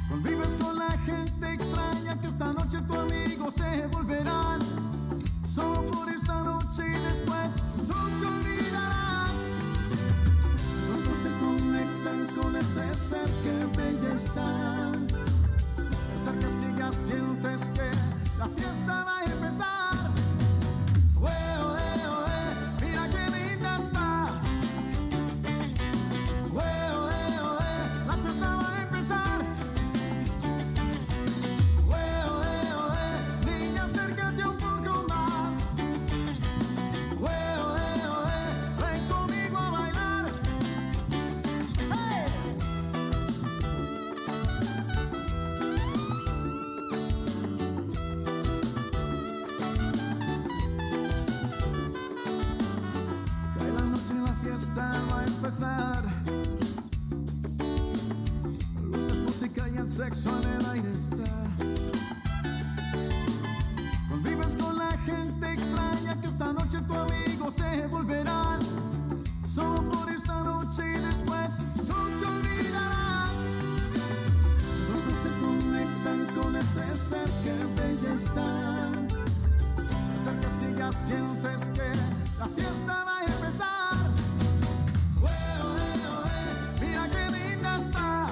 Convives con la gente extraña que esta noche tu amigo se volverán. Solo por esta noche y después tú te olvidarás. Todos se conectan con ese ser que bella está. Hasta que sigas sientes que la fiesta va a empezar. Mira qué linda está. La fiesta va a empezar. Niña, acércate un poco más. Ven conmigo a bailar. ¡Hey! Cae la noche y la fiesta va a empezar. Luces, música y el sexo en el aire está. Convives con la gente extraña que esta noche tu amigo se volverán. Solo por esta noche y después tú te olvidarás. Todos se conectan con ese ser que bella está. Hasta que sigas sientes que la fiesta va a empezar. Mira qué linda está.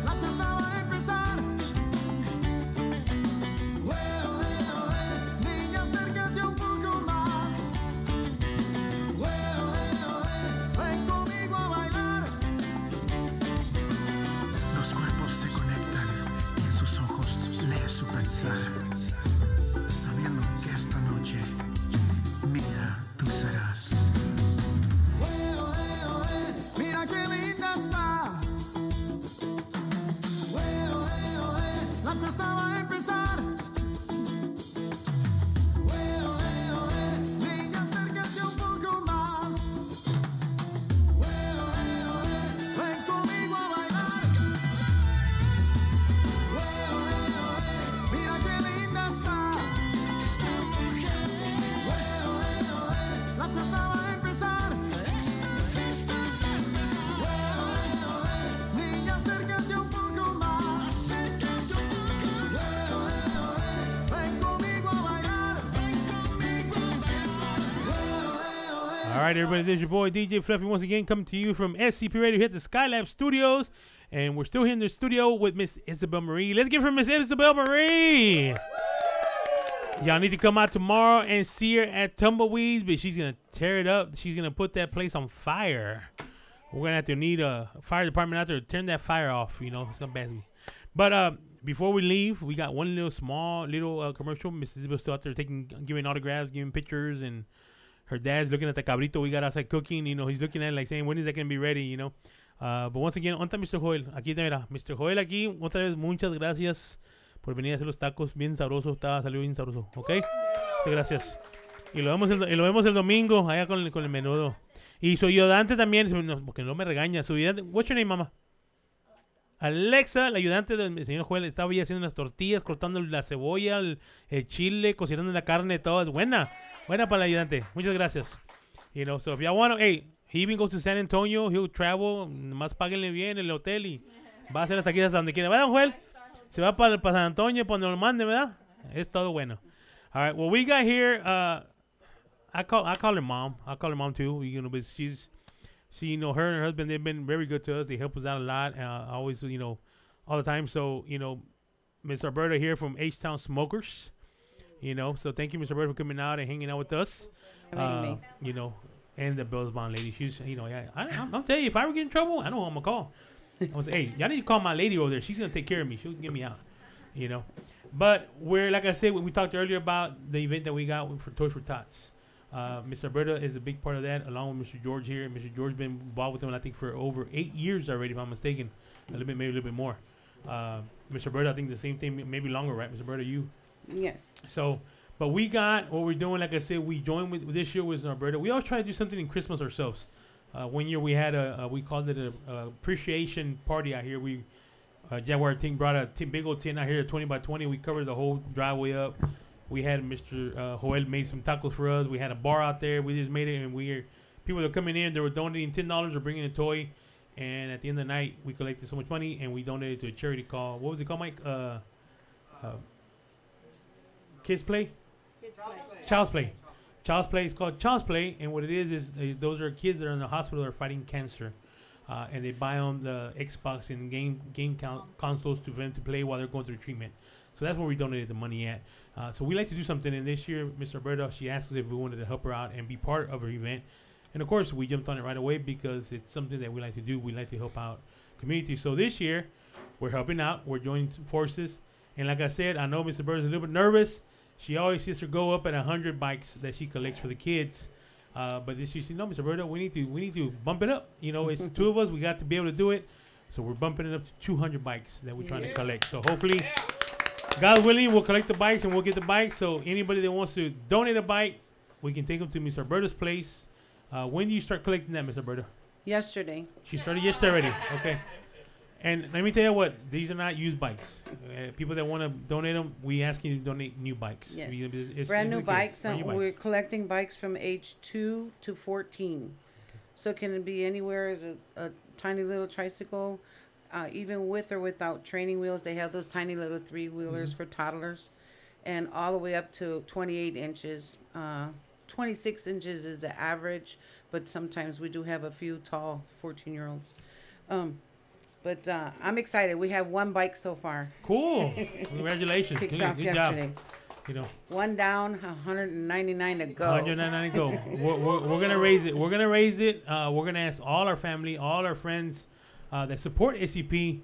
La fiesta va a empezar. fuerza, sabiendo que esta noche mía tú serás. Mira qué linda está. La fiesta va a empezar. Niña, acércate un poco más. Ven conmigo a bailar. Mira qué linda está. La fiesta va a empezar. Niña, acércate un poco más. Ven conmigo a bailar. All right, everybody, this is your boy DJ Fluffy once again coming to you from SCP Radio here at the Skylab Studios. And we're still here in the studio with Miss Isabel Marie. Let's give her Miss Isabel Marie. Y'all need to come out tomorrow and see her at Tumbleweeds, but she's going to tear it up. She's going to put that place on fire. We're going to have to need a fire department out there to turn that fire off. You know, it's going to bad me. But before we leave, we got one little commercial. Miss Isabel's still out there giving autographs, giving pictures, and her dad's looking at the cabrito we got outside cooking. You know, he's looking at it like saying, when is that going to be ready, you know? But once again, ¿dónde está Mr. Joel? Aquí está, mira. Mr. Joel aquí, otra vez, muchas gracias por venir a hacer los tacos bien sabrosos. Salió bien sabroso, ¿ok? Muchas gracias. Y lo vemos el domingo allá con el menudo. Y su ayudante también, porque no me regaña. Su ayudante, what's your name, mamá? Alexa, la ayudante del señor Joel, estaba ya haciendo unas tortillas, cortando la cebolla, el chile, cocinando la carne, todo. Es buena para la ayudante. Muchas gracias. You know, so if y'all want to, hey, he even goes to San Antonio, he'll travel, nomás páguenle bien el hotel y va a hacer hasta aquí hasta donde quiera. ¿Verdad, Joel? Se va para San Antonio, para donde lo mande, ¿verdad? Es todo bueno. All right, well, we got here, I call her mom. I call her mom too, you know, but she, you know, her and her husband, they've been very good to us. They help us out a lot, always, you know, all the time. So, you know, Miss Alberta here from H-Town Smokers, you know. So thank you, Miss Alberta, for coming out and hanging out with us. You know, and the Bills Bond lady. She's, you know, I'll tell you, if I ever get in trouble, I know who I'm going to call. I was hey, y'all need to call my lady over there. She's going to take care of me. She'll get me out, you know. But we're, like I said, we talked earlier about the event that we got for Toys for Tots. Mr. Alberta is a big part of that, along with Mr. George here. Mr. George's been involved with them, I think, for over 8 years already, if I'm mistaken. Maybe a little bit more. Mr. Alberta, I think the same thing, maybe longer, right? Mr. Alberta, you? Yes. So, but we got what we're doing. Like I said, we joined with this year with Alberta. We always try to do something in Christmas ourselves. One year we had we called it a appreciation party out here. We Jaguar team brought a big old tin out here, 20 by 20. We covered the whole driveway up. We had Mr. Joel made some tacos for us. We had a bar out there. We just made it, and people that were coming in, they were donating $10 or bringing a toy. And at the end of the night, we collected so much money, and we donated to a charity called, what was it called, Mike? Kids Play? Child's Play. Child's Play. It's called Child's Play, and what it is those are kids that are in the hospital that are fighting cancer. And they buy them the Xbox and game consoles for them to play while they're going through treatment. So that's where we donated the money at. So we like to do something. And this year, Mr. Alberto, she asked us if we wanted to help her out and be part of her event. And of course, we jumped on it right away because it's something that we like to do. We like to help out community. So this year, we're helping out. We're joining forces. And like I said, I know Mr. Alberto's a little bit nervous. She always sees her go up at 100 bikes that she collects for the kids. But this year, she said, no, Mr. Alberto, we need to bump it up. You know, it's two of us. We got to be able to do it. So we're bumping it up to 200 bikes that we're trying to collect. So hopefully, God willing, we'll collect the bikes and we'll get the bikes. So anybody that wants to donate a bike, we can take them to Mr. Alberto's place. When do you start collecting that, Mr. Alberto? Yesterday. She started yesterday already. Okay. And let me tell you what, these are not used bikes. People that want to donate them, we ask you to donate new bikes. Yes. It's brand new bikes. Brand new We're bikes. collecting bikes from age 2 to 14. Okay. So can it be anywhere as a tiny little tricycle, even with or without training wheels. They have those tiny little 3-wheelers for toddlers, and all the way up to 28 inches. 26 inches is the average, but sometimes we do have a few tall 14-year-olds. But I'm excited. We have one bike so far. Cool. Congratulations. Kicked off yesterday. Job. You know, one down, 199 to go. 199 to go. We're gonna raise it. We're gonna raise it. We're gonna ask all our family, all our friends that support SCP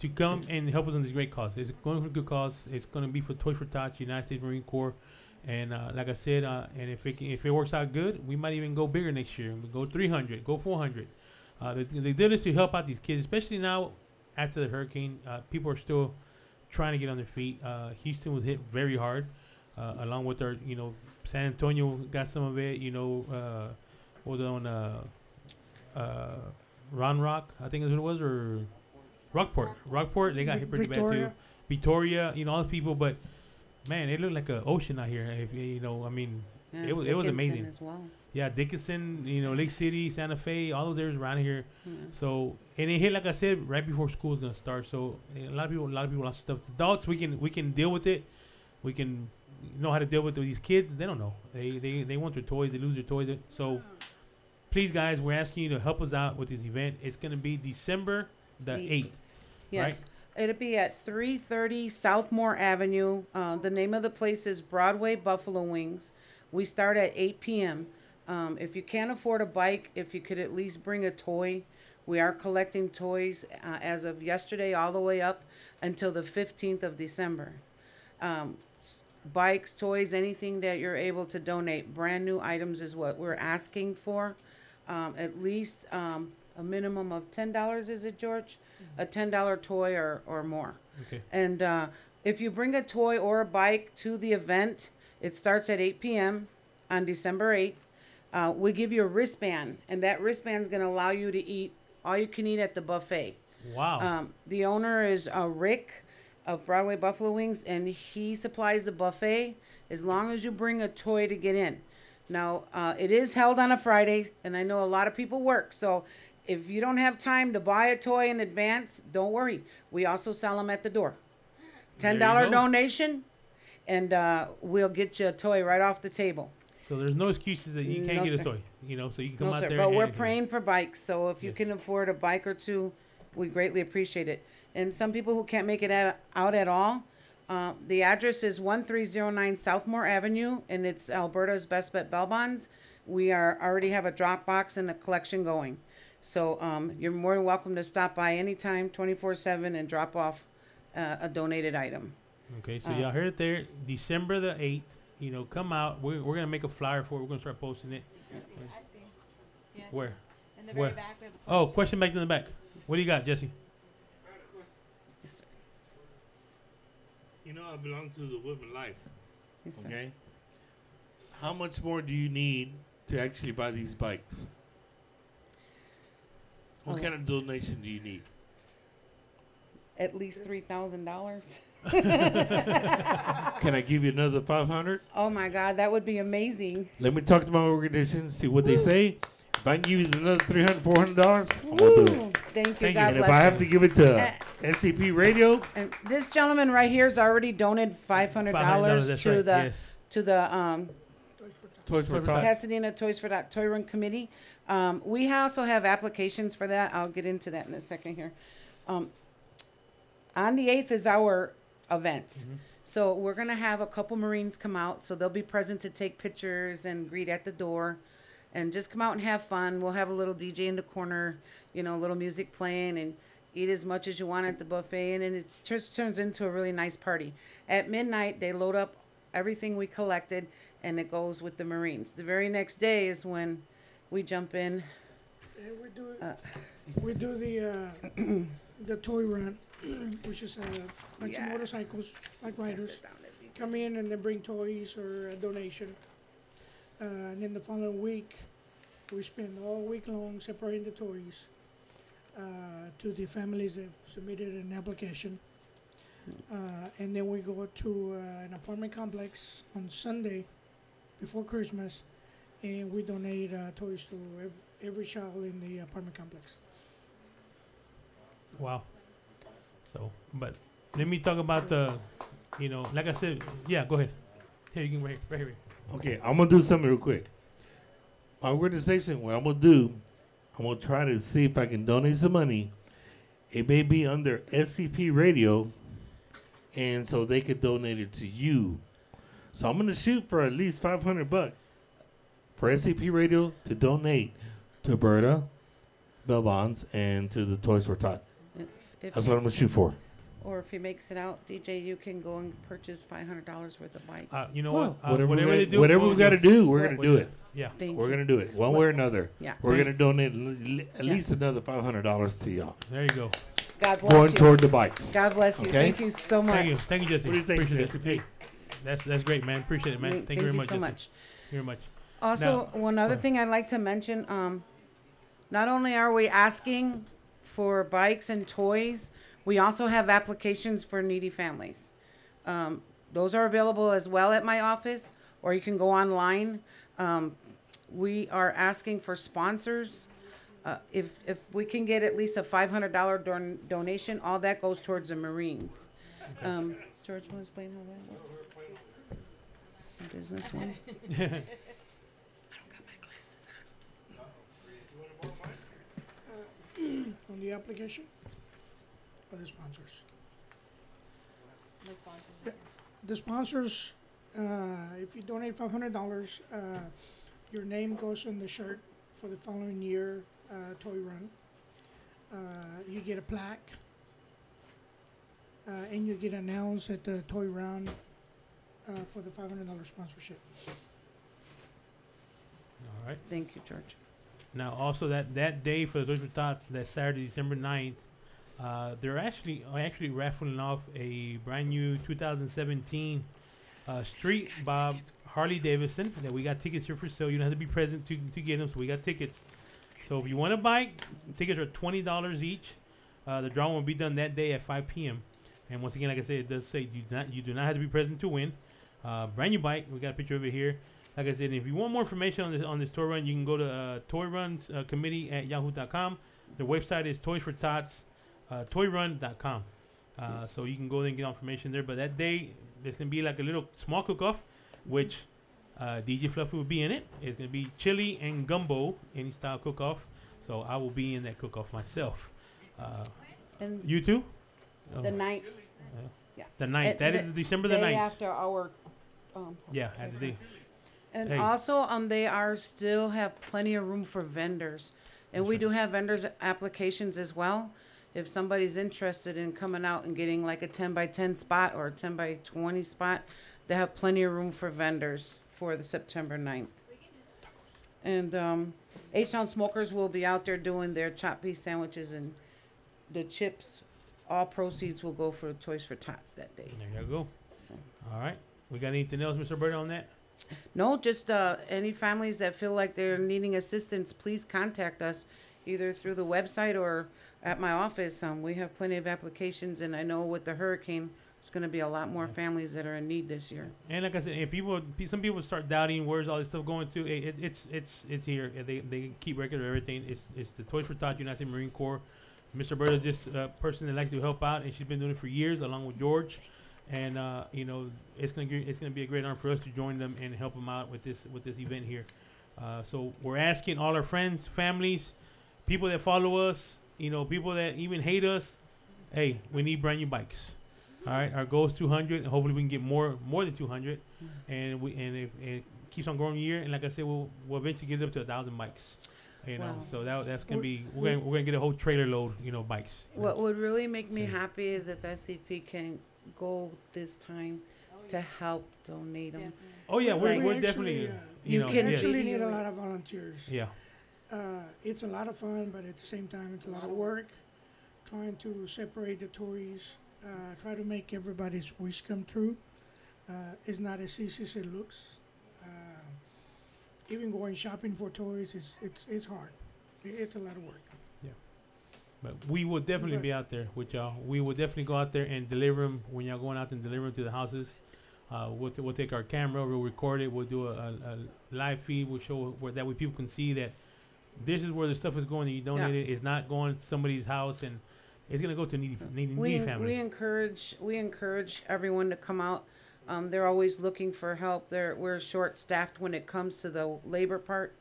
to come and help us on this great cause. It's going for a good cause. It's going to be for Toys for Tots, United States Marine Corps. And like I said, and if it works out good, we might even go bigger next year. We go 300, go 400. They did this to help out these kids, especially now after the hurricane. People are still trying to get on their feet. Houston was hit very hard, along with our, San Antonio got some of it. Was it on Round Rock, I think is what it was, or Rockport. They got hit pretty bad too. Victoria, all those people, but man, it looked like an ocean out here. If it was amazing as well. Yeah, Dickinson, Lake City, Santa Fe, all those areas around here. Yeah. So, and it hit, like I said, right before school is gonna start. So a lot of people lost stuff. Adults, we can deal with it. We can know how to deal with these kids. They don't know. They want their toys. They lose their toys. So please, guys, we're asking you to help us out with this event. It's gonna be December the 8th. Yes. Right? It'll be at 330 Southmore Avenue. The name of the place is Broadway Buffalo Wings. We start at 8 p.m. If you can't afford a bike, if you could at least bring a toy. We are collecting toys as of yesterday all the way up until the 15th of December. Bikes, toys, anything that you're able to donate. Brand new items is what we're asking for. At least a minimum of $10, is it, George? A $10 toy or more. Okay. And if you bring a toy or a bike to the event, it starts at 8 p.m. on December 8th. We give you a wristband, and that wristband is going to allow you to eat all you can eat at the buffet. Wow. The owner is Rick of Broadway Buffalo Wings, and he supplies the buffet as long as you bring a toy to get in. Now, it is held on a Friday, and I know a lot of people work, so if you don't have time to buy a toy in advance, don't worry. We also sell them at the door. $10 donation, and we'll get you a toy right off the table. So there's no excuses that you can't get a toy, so you can come out there. But we're praying for bikes, so if you can afford a bike or two, we greatly appreciate it. And some people who can't make it out at all, the address is 1309 Southmore Avenue, and it's Alberta's Best Bet Bell Bonds. We already have a drop box and a collection going. So you're more than welcome to stop by anytime, 24/7, and drop off a donated item. Okay, so y'all heard it there, December the 8th. Come out. We're going to make a flyer for it. We're going to start posting it. I see. Yes. Where? In the very back. We have a question. Question back in the back. What do you got, Jesse? Yes, sir. I belong to the Woodman Life. Yes, sir. Okay? How much more do you need to actually buy these bikes? What kind of donation do you need? At least $3,000. Can I give you another 500? Oh my God, that would be amazing. Let me talk to my organization, see what they say. If I can give you another $300, $400, I'm gonna do it. Thank you. God And if bless I have you. to give it to SCP Radio, and this gentleman right here has already donated $500 to the to the Toys for Tots. Pasadena Toys for Tot Toy Run Committee. We also have applications for that. I'll get into that in a second here. On the 8th is our event. Mm-hmm. So we're going to have a couple Marines come out. So they'll be present to take pictures and greet at the door. And just come out and have fun. We'll have a little DJ in the corner, a little music playing, and eat as much as you want at the buffet. And then it just turns into a really nice party. At midnight, they load up everything we collected, and it goes with the Marines. The very next day is when we jump in. And we do the toy run, which is a bunch of motorcycles, like riders, come in and then bring toys or a donation. And then the following week, we spend all week long separating the toys to the families that submitted an application. And then we go to an apartment complex on Sunday before Christmas, and we donate toys to every child in the apartment complex. Wow. So, but let me talk about the, like I said, yeah, go ahead. Here, you can right here. Okay, I'm going to do something real quick. My organization, what I'm going to do, I'm going to try to see if I can donate some money. It may be under SCP Radio, and so they could donate it to you. So I'm going to shoot for at least $500 for SCP Radio to donate to Berta, Bell Bonds, and to the Toys for Tot. If That's what I'm gonna shoot for. Or if he makes it out, DJ, you can go and purchase $500 worth of bikes. You know what? Whatever they do, whatever we got to do, we're What- gonna do it. Yeah. Thank We're you. gonna do it one way or another. Yeah. We're Thank- gonna donate at least another $500 to y'all. There you go. God bless Going you. toward the bikes. God bless you. Okay? Thank you so much. Thank you, Jesse. What do you think, Appreciate Jesse? it. Hey, that's great, man. Appreciate it, man. Thank you very much, so Jesse. much. Thank you very much. Also, Now- one other thing I'd like to mention, not only are we asking for bikes and toys, we also have applications for needy families. Those are available as well at my office, or you can go online. We are asking for sponsors. If we can get at least a $500 donation, all that goes towards the Marines. George, want to explain how that works? Business one. On the application or the sponsors? The sponsors, if you donate $500, your name goes on the shirt for the following year toy run. You get a plaque, and you get announced at the toy run for the $500 sponsorship. All right. Thank you, George. Now, also that day for the Toys for Tots, that Saturday, December 9th, they're actually raffling off a brand new 2017 Street Bob Harley Davidson that we got tickets here for sale. You don't have to be present to get them, so we got tickets. So if you want a bike, tickets are $20 each. The drawing will be done that day at 5 p.m. And once again, like I said, it does say you do not have to be present to win. Brand new bike. We got a picture of it here. Like I said, if you want more information on this toy run, you can go to Toy Runs Committee at yahoo.com. Their website is Toys for Tots, toyrun.com. So you can go there and get information there. But that day, there's going to be like a little small cook-off, which DJ Fluffy will be in it. It's going to be chili and gumbo, any style cook-off. So I will be in that cook-off myself. And you too? The ninth. Yeah. The 9th. That is December the 9th. Day after our. Yeah, at the day. And Hey. also, they are still have plenty of room for vendors, and we do have vendors applications as well. If somebody's interested in coming out and getting like a 10 by 10 spot or a 10 by 20 spot, they have plenty of room for vendors for the September 9th. And H-Town Smokers will be out there doing their chopped beef sandwiches and the chips. All proceeds will go for Toys for Tots that day. There you go. So. All right. We got anything else, Mr. Bird, on that? No, just any families that feel like they're needing assistance, please contact us either through the website or at my office. We have plenty of applications, and I know with the hurricane, it's going to be a lot more families that are in need this year. And like I said, if some people start doubting where's all this stuff going to, it's here. They keep record of everything. It's the Toys for Tots United Marine Corps. Mr. Bird is just a person that likes to help out, and she's been doing it for years along with George. And it's gonna be a great honor for us to join them and help them out with this event here. So we're asking all our friends, families, people that follow us, people that even hate us. Hey, we need brand new bikes. All right, our goal is 200, and hopefully we can get more than 200. And if it keeps on growing year, and like I said, we'll eventually get it up to 1,000 bikes. Wow. So that's gonna be we're gonna get a whole trailer load, bikes. What would really make me happy is if SCP can go this time to help donate them. Oh yeah, we're actually, definitely you know, can yeah. actually need a lot of volunteers. Yeah. It's a lot of fun, but at the same time, it's a lot of work. Trying to separate the toys, try to make everybody's wish come true. It's not as easy as it looks. Even going shopping for toys it's hard. It's a lot of work. Yeah. But we will definitely be out there with y'all. We will definitely go out there and deliver them when y'all going out and deliver them to the houses. We'll take our camera, we'll record it, we'll do a live feed, we'll show that way people can see that this is where the stuff is going that you donated. It's not going to somebody's house, and it's going to go to needy families. We encourage everyone to come out. They're always looking for help. We're short-staffed when it comes to the labor part,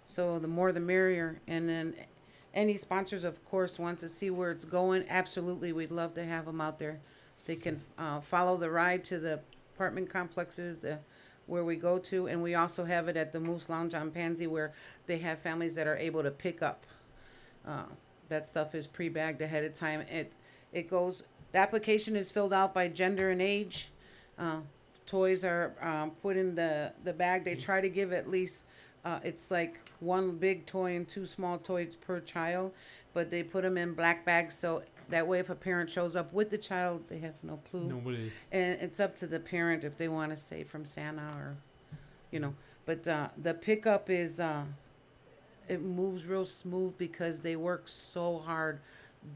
so the more the merrier. And then any sponsors, of course, want to see where it's going. Absolutely, we'd love to have them out there. They can follow the ride to the apartment complexes where we go to, and we also have it at the Moose Lounge on Pansy, where they have families that are able to pick up. That stuff is pre-bagged ahead of time. It goes. The application is filled out by gender and age. Toys are put in the bag. They try to give at least it's like one big toy and two small toys per child, but they put them in black bags so that way if a parent shows up with the child, they have no clue. Nobody. And it's up to the parent if they want to say from Santa or, you know. But the pickup is it moves real smooth because they work so hard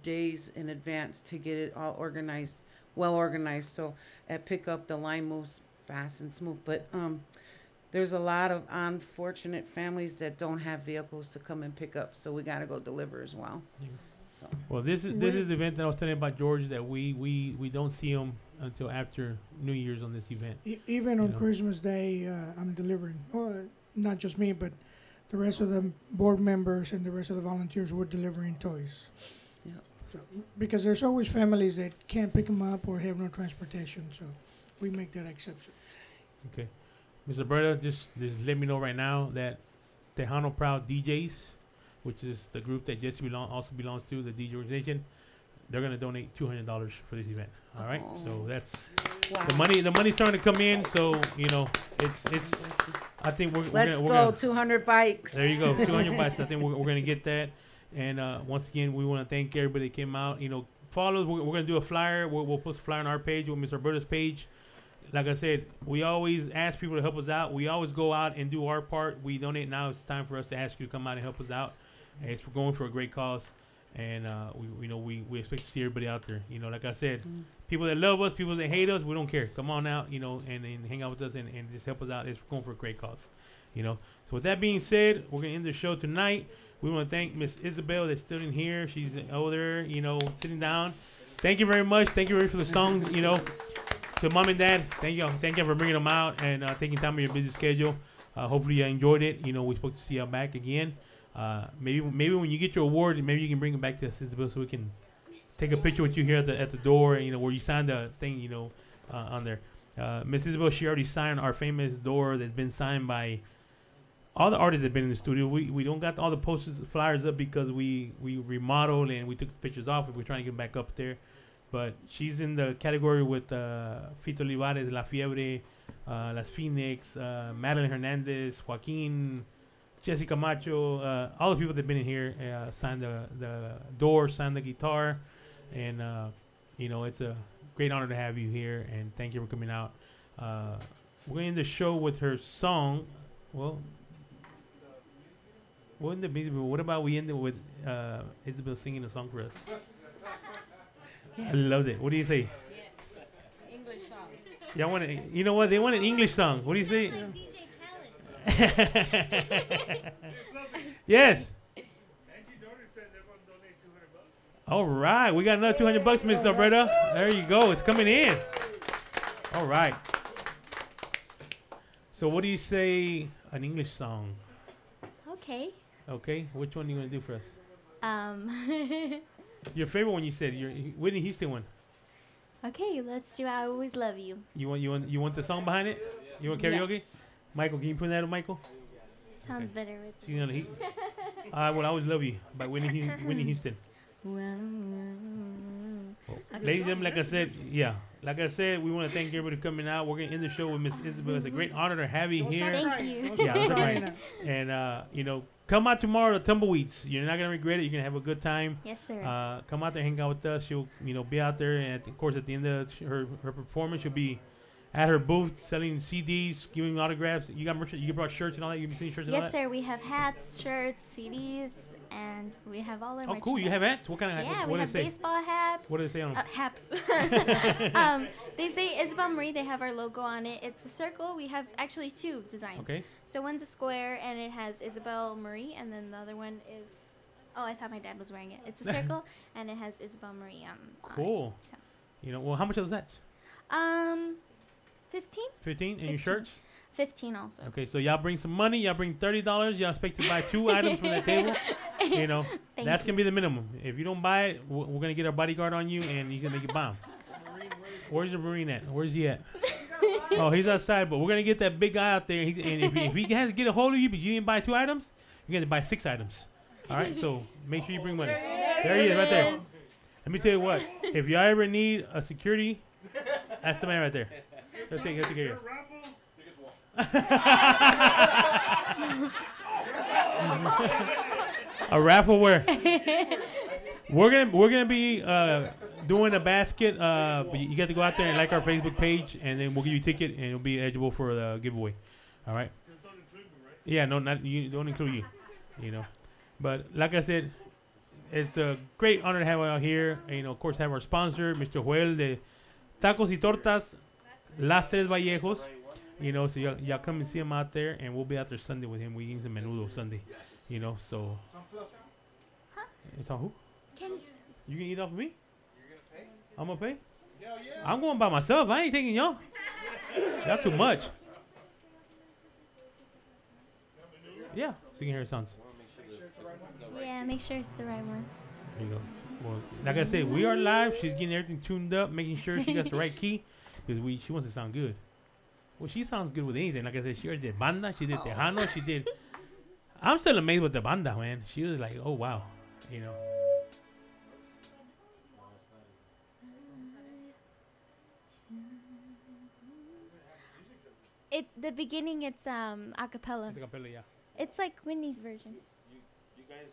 days in advance to get it all organized, well organized. So at pickup, the line moves fast and smooth. But there's a lot of unfortunate families that don't have vehicles to come and pick up, so we got to go deliver as well. Yeah. So. Well, this is the event that I was telling about, George, that we don't see them until after New Year's on this event. Even on Christmas Day, I'm delivering. Well, not just me, but the rest of the board members and the rest of the volunteers were delivering toys. Yeah. So, because there's always families that can't pick them up or have no transportation, so we make that exception. Okay. Mr. Berta, just let me know right now that Tejano Proud DJs, which is the group that Jesse also belongs to, the DJ organization, they're gonna donate $200 for this event. All right, so that's the money. The money's starting to come in, so you know it's. I think we're gonna 200 bikes. There you go, 200 bikes. I think we're gonna get that. And once again, we want to thank everybody that came out. You know, follow us. We're gonna do a flyer. We'll post a flyer on our page with Mr. Berta's page. Like I said, we always ask people to help us out. We always go out and do our part. We donate. Now it's time for us to ask you to come out and help us out. And it's going for a great cause, and we expect to see everybody out there. You know, like I said, people that love us, people that hate us, we don't care. Come on out, you know, and hang out with us and just help us out. It's going for a great cause, you know. So with that being said, we're gonna end the show tonight. We want to thank Miss Isabel that's still in here. She's over there, you know, sitting down. Thank you very much. Thank you very much for the songs, you know. To mom and dad, thank you for bringing them out and taking time of your busy schedule. Hopefully you enjoyed it. You know, we supposed to see you back again. Maybe when you get your award, maybe you can bring it back to us, Isabel, so we can take a picture with you here at the door. You know, where you signed the thing. You know, on there. Miss Isabel, she already signed our famous door that's been signed by all the artists that have been in the studio. We don't got all the posters, flyers up because we remodeled and we took pictures off. We're trying to get them back up there. But she's in the category with Fito Olivares, La Fiebre, Las Phoenix, Madeline Hernandez, Joaquin, Jesse Camacho, all the people that have been in here signed the door, signed the guitar. And, you know, it's a great honor to have you here. And thank you for coming out. We're going to end the show with her song. Well, what about we end it with Isabel singing a song for us? I loved it. What do you say? English song. Y'all want it? You know what? They want an English song. What do you say? Yes. All right, we got another $200, Miss Alberta. There you go. It's coming in. All right. So, what do you say? An English song. Okay. Okay. Which one are you gonna do for us? Your favorite one, you said. Your Whitney Houston one. Okay, let's do I Always Love You. You want the song behind it? You want karaoke? Yes. Michael, can you put that on Michael? Sounds better with She's gonna heat. I Will Always Love You by Whitney Houston. Ladies and gentlemen, like I said, we want to thank everybody for coming out. We're gonna end the show with Miss Isabel. It's a great honor to have you here. Thank you. Yeah, that's right. And you know, come out tomorrow to Tumbleweeds. You're not gonna regret it. You're gonna have a good time. Yes, sir. Come out there, hang out with us. She'll be out there, and of course, at the end of her performance, she'll be at her booth selling CDs, giving autographs. You got merch. You brought shirts and all that. You be selling shirts and all that. Yes, sir. We have hats, shirts, CDs, and we have all our merchandise. Oh, cool. You have hats? What kind of hats? Yeah, what we have baseball hats. What do they say on them? Hats. They say Isabel Marie. They have our logo on it. It's a circle. We have actually two designs. Okay. So one's a square, and it has Isabel Marie, and then the other one is... Oh, I thought my dad was wearing it. It's a circle, and it has Isabel Marie cool. on it. So. You know, well, how much are those hats? 15. 15? And your shirts? 15 also. Okay, so y'all bring some money. Y'all bring $30. Y'all expect to buy 2 items from that table. You know, that's going to be the minimum. If you don't buy it, we're going to get our bodyguard on you, and he's going to make it bomb. Where's the Marine at? Where's he at? Oh, he's outside, but we're going to get that big guy out there. And if he has to get a hold of you, but you didn't buy 2 items, you're going to buy 6 items. All right, so make sure you bring money. There he is, right there. Let me tell you what. If y'all ever need a security, that's the man right there. He'll take care of you. A raffle where? We're gonna be doing a basket. But you got to go out there and like our Facebook page, and then we'll give you a ticket, and you'll be eligible for the giveaway. All right. Yeah, no, not you. Don't include you. You know, but like I said, it's a great honor to have you out here. And, you know, of course, have our sponsor, Mr. Joel de Tacos y Tortas, Las Tres Vallejos. You know, so y'all come and see him out there, and we'll be out there Sunday with him. We eat some menudo Sunday. Yes. You know, so. Huh? It's on who? Can you can eat off of me? You're gonna pay? I'm gonna pay? Hell yeah. I'm going by myself. I ain't taking y'all. Y'all too much. Yeah, so you can hear it sounds. Yeah, make sure it's the right one. There you go. Well, like I said, we are live. She's getting everything tuned up, making sure she got the right key, because she wants to sound good. Well, she sounds good with anything. Like I said, she already did banda, she did Tejano, she did. I'm still amazed with the banda, man. She was like, oh wow, you know. The beginning, it's a cappella. It's a cappella, yeah. It's like Whitney's version. You guys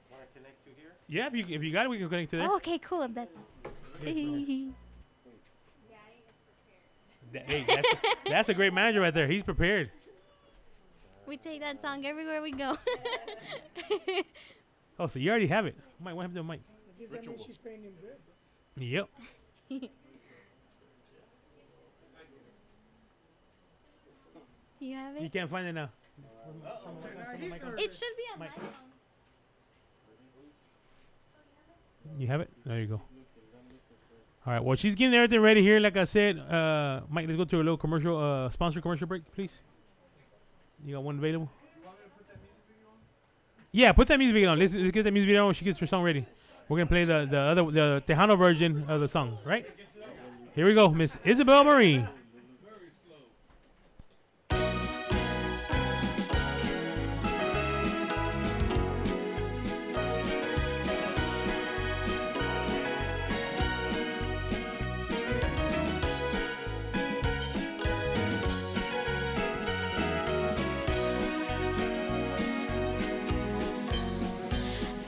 want to connect to here? Yeah, if you got it, we can connect to there. Oh, okay, cool. That's a great manager right there. He's prepared. We take that song everywhere we go. Oh, so you already have it. Mike, what happened to Mike? Does that mean she's paying him good? Yep. Do you have it? You can't find it now. It should be on my phone. You have it? There you go. All right. Well, she's getting everything ready here. Like I said, Mike, let's go to a little commercial, sponsor commercial break, please. You got one available? Yeah, put that music video on. Let's get that music video on when she gets her song ready. We're gonna play the Tejano version of the song, right? Here we go, Miss Isabel Marie.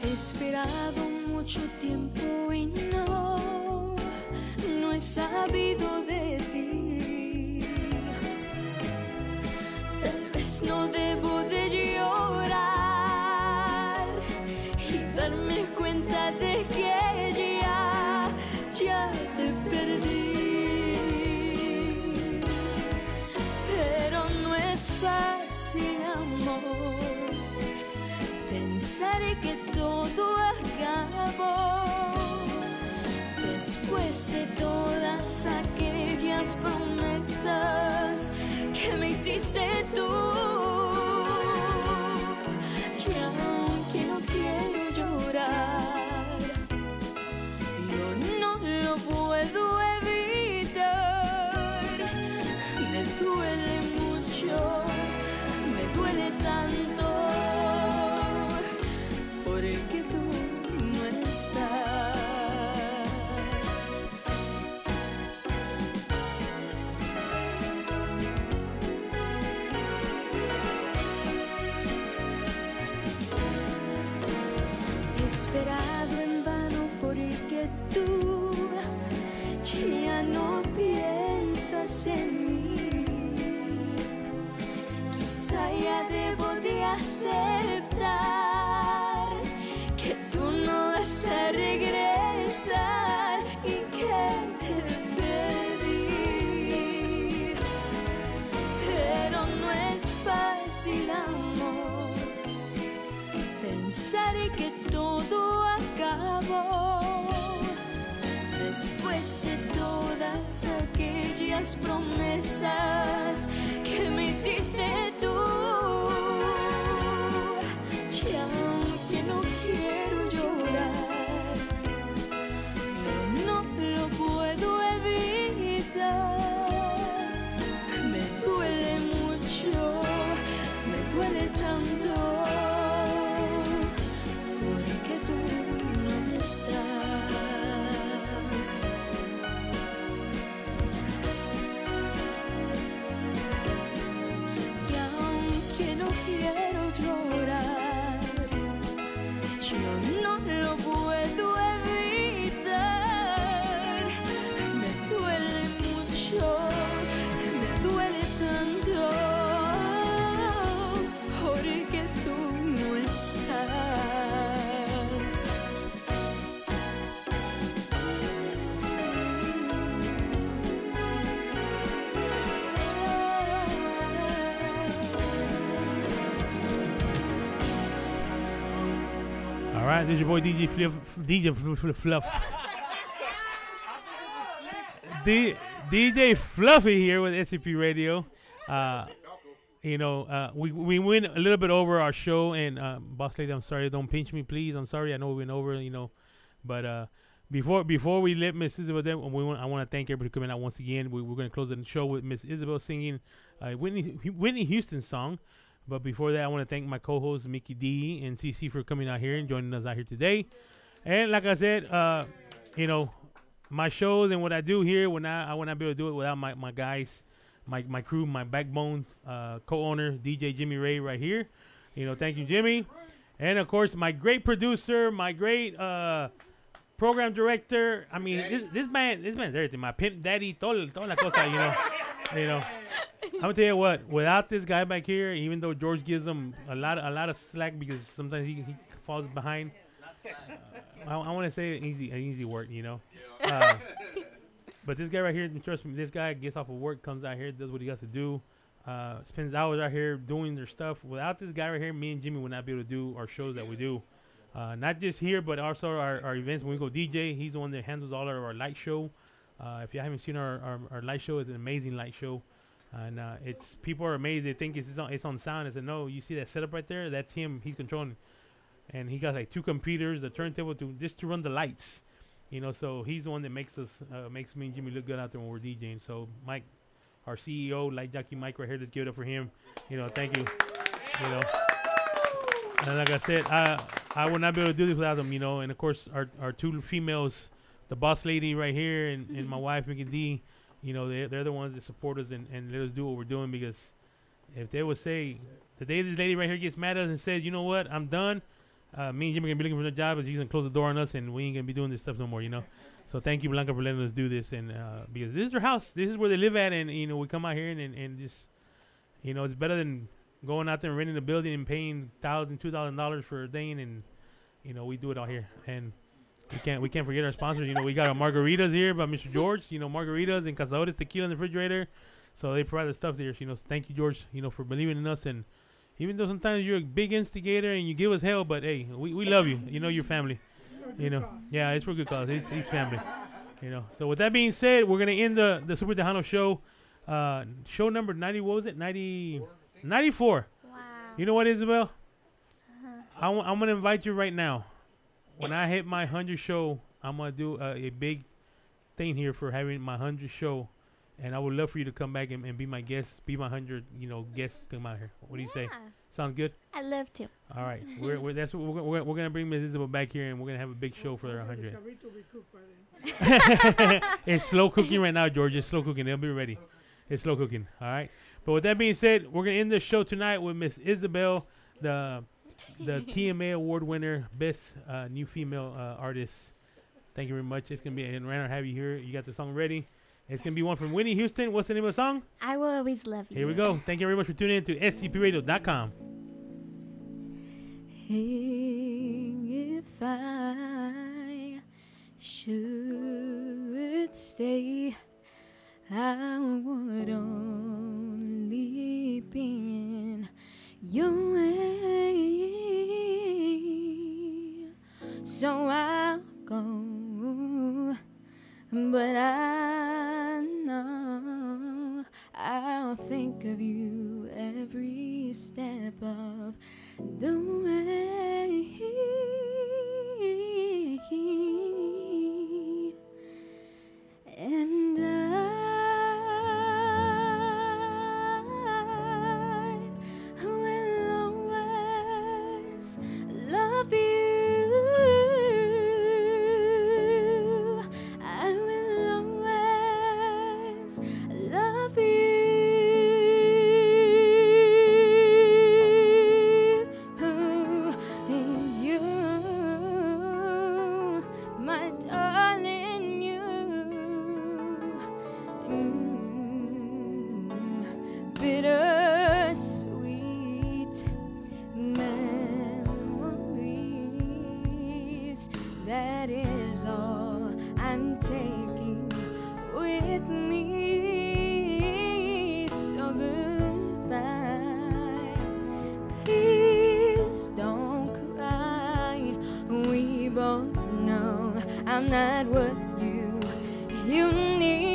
He esperado mucho tiempo y no he sabido de ti. Tal vez no debo de llorar y darme cuenta de que ya te perdí. Pero no es fácil, amor, pensar que todo acabó después de todas aquellas promesas que me hiciste tú. Y aunque no quiero llorar, yo no lo puedo evitar. Me duele mucho, me duele tanto. Porque tú no estás. He esperado en vano porque tú ya no piensas en mí. Quizá ya debo de aceptar que tú no vas a regresar y que te perdí. Pero no es fácil, amor, pensar que todo acabó después de todas aquellas promesas que me hiciste tú. Y aunque no quiero llorar, yo no lo puedo evitar. Me duele mucho, me duele tanto, porque tú no estás. right, this is your boy Fluff. DJ Fluffy here with SCP Radio. We went a little bit over our show, and boss lady, I'm sorry, don't pinch me, please. I'm sorry, I know we went over, but before we let Miss Isabel there, I want to thank everybody for coming out once again. We're going to close the show with Miss Isabel singing Whitney Houston's song. But before that, I want to thank my co-hosts Mickey D and CC for coming out here and joining us out here today. And like I said, my shows and what I do here, I would not be able to do it without my guys, my crew, my backbone co-owner, DJ Jimmy Ray right here. Thank you, Jimmy. And, of course, my great producer, my great program director. I mean, this man's everything. My pimp daddy, toda la cosa, I'm gonna tell you what. Without this guy back here, even though George gives him a lot of slack because sometimes he falls behind. I want to say an easy work, But this guy right here, trust me, this guy gets off of work, comes out here, does what he has to do, spends hours out here doing their stuff. Without this guy right here, me and Jimmy would not be able to do our shows that we do. Not just here, but also our events when we go DJ. He's the one that handles all of our light show. If you haven't seen our light show, it's an amazing light show. And people are amazed. They think it's on sound. I said, no, you see that setup right there? That's him. He's controlling. And he got like 2 computers, the turntable just to run the lights. So he's the one that makes me and Jimmy look good out there when we're DJing. So Mike, our CEO, Light Jockey Mike right here, let's give it up for him. Thank you. And like I said, I would not be able to do this without them, And of course, our 2 females, the boss lady right here and my wife, Mickey D, they're the ones that support us and let us do what we're doing, because if they would say, the day this lady right here gets mad at us and says, you know what, I'm done, me and Jimmy are going to be looking for another job, she's going to close the door on us and we ain't going to be doing this stuff no more, So thank you, Blanca, for letting us do this, and because this is their house, this is where they live at, and, we come out here and just, it's better than going out there and renting a building and paying $1,000, $2,000 for a thing, and, we do it out here, and we can't forget our sponsors. We got our margaritas here by Mr. George. Margaritas and Cazadores tequila in the refrigerator. So they provide the stuff there. Thank you, George. For believing in us. And even though sometimes you're a big instigator and you give us hell, but hey, we love you. Your family. Yeah, it's for good cause. He's family. So with that being said, we're gonna end the Super Tejano show. Show number 90. What was it? 94. Wow. You know what, Isabel? I'm gonna invite you right now. When I hit my 100 show, I'm going to do a big thing here for having my 100 show. And I would love for you to come back and be my guest, be my 100, guest, come out here. What do you say? Sounds good? I love to. All right. We're going to bring Ms. Isabel back here, and we're going to have a big show for her 100. It's slow cooking right now, George. It's slow cooking. They'll be ready. It's slow cooking. All right. But with that being said, we're going to end the show tonight with Miss Isabel, the TMA award winner, best new female artist. Thank you very much. It's gonna be an honor to have you here. You got the song ready. It's gonna be one from Whitney Houston. What's the name of the song? I Will Always Love You. Here we go. Thank you very much for tuning in to scpradio.com. If I should stay, I would only be in your way, so I'll go, but I know I'll think of you every step of the way, and love you. I will always love you. You, my darling, you. Bittersweet memories, that is all I'm taking with me. So goodbye, please don't cry not what you need.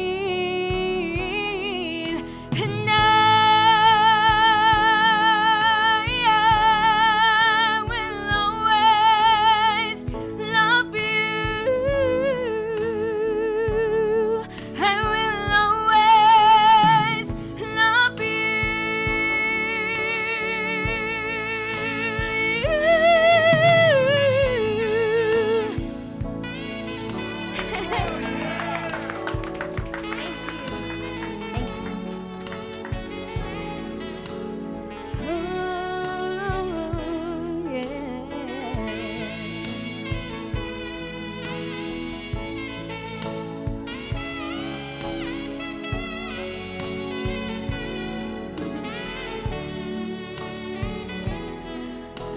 And I will always love you. I will always love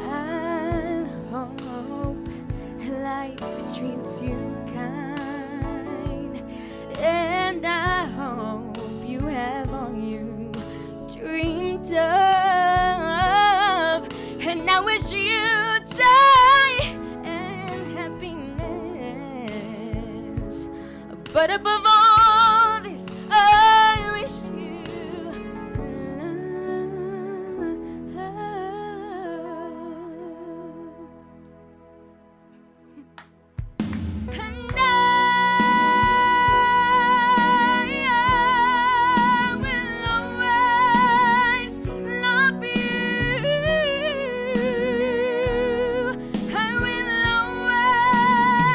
I hope life treats you kind, and I hope you have all you dreamed of, and I wish you joy and happiness, but above all this, I wish you and I will always love you. I will always love you. I will always love you. I will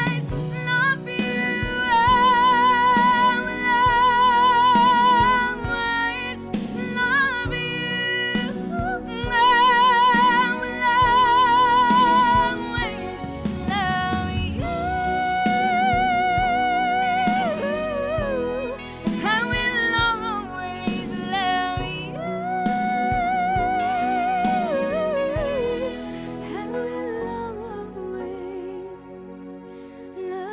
always love you. I will always love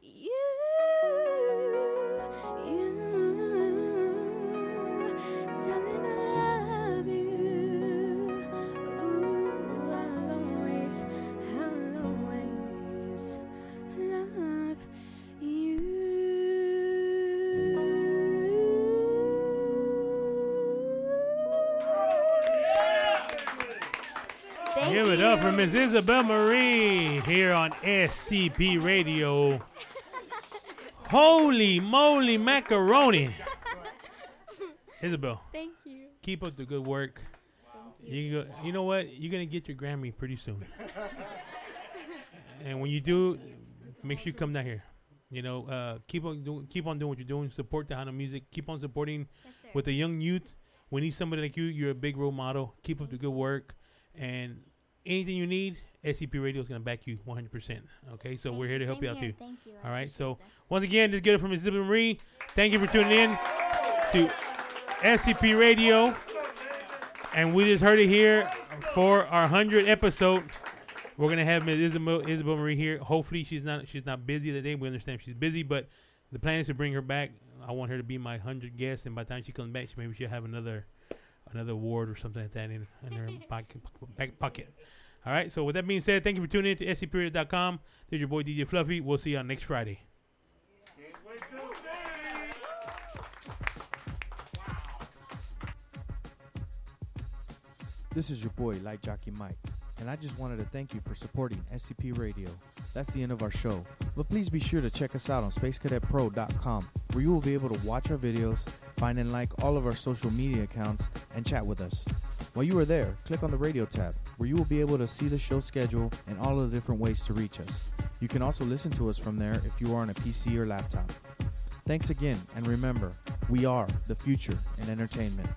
you. I will always love you. Darling, I love you. Ooh, I'll always love you. Thank Give it up you. for Miss Isabel Marie here on SCP Radio. Holy moly macaroni. Isabel, Thank you. keep up the good work. You know what? You're going to get your Grammy pretty soon. And when you do, make sure you come down here. You know, keep on doing what you're doing. Support Tejano music. Keep on supporting with the young youth. We need somebody like you. You're a big role model. Keep up the good work. And anything you need, SCP Radio is going to back you 100%. Okay, so we're here to help you out too. Thank you. All right, so once again, just get it from Ms. Isabel Marie. Thank you for tuning in to SCP Radio. And we just heard it here for our 100th episode. We're gonna have Ms. Isabel Marie here. Hopefully, she's not busy today. We understand she's busy, but the plan is to bring her back. I want her to be my 100th guest, and by the time she comes back, maybe she'll have another award or something like that in her back pocket. All right. So with that being said, thank you for tuning in to scpradio.com. There's your boy DJ Fluffy. We'll see you on next Friday. This is your boy, Light Jockey Mike, and I just wanted to thank you for supporting SCP Radio. That's the end of our show, but please be sure to check us out on spacecadetpro.com, where you will be able to watch our videos, find and like all of our social media accounts, and chat with us. While you are there, click on the radio tab, where you will be able to see the show schedule and all of the different ways to reach us. You can also listen to us from there if you are on a PC or laptop. Thanks again, and remember, we are the future in entertainment.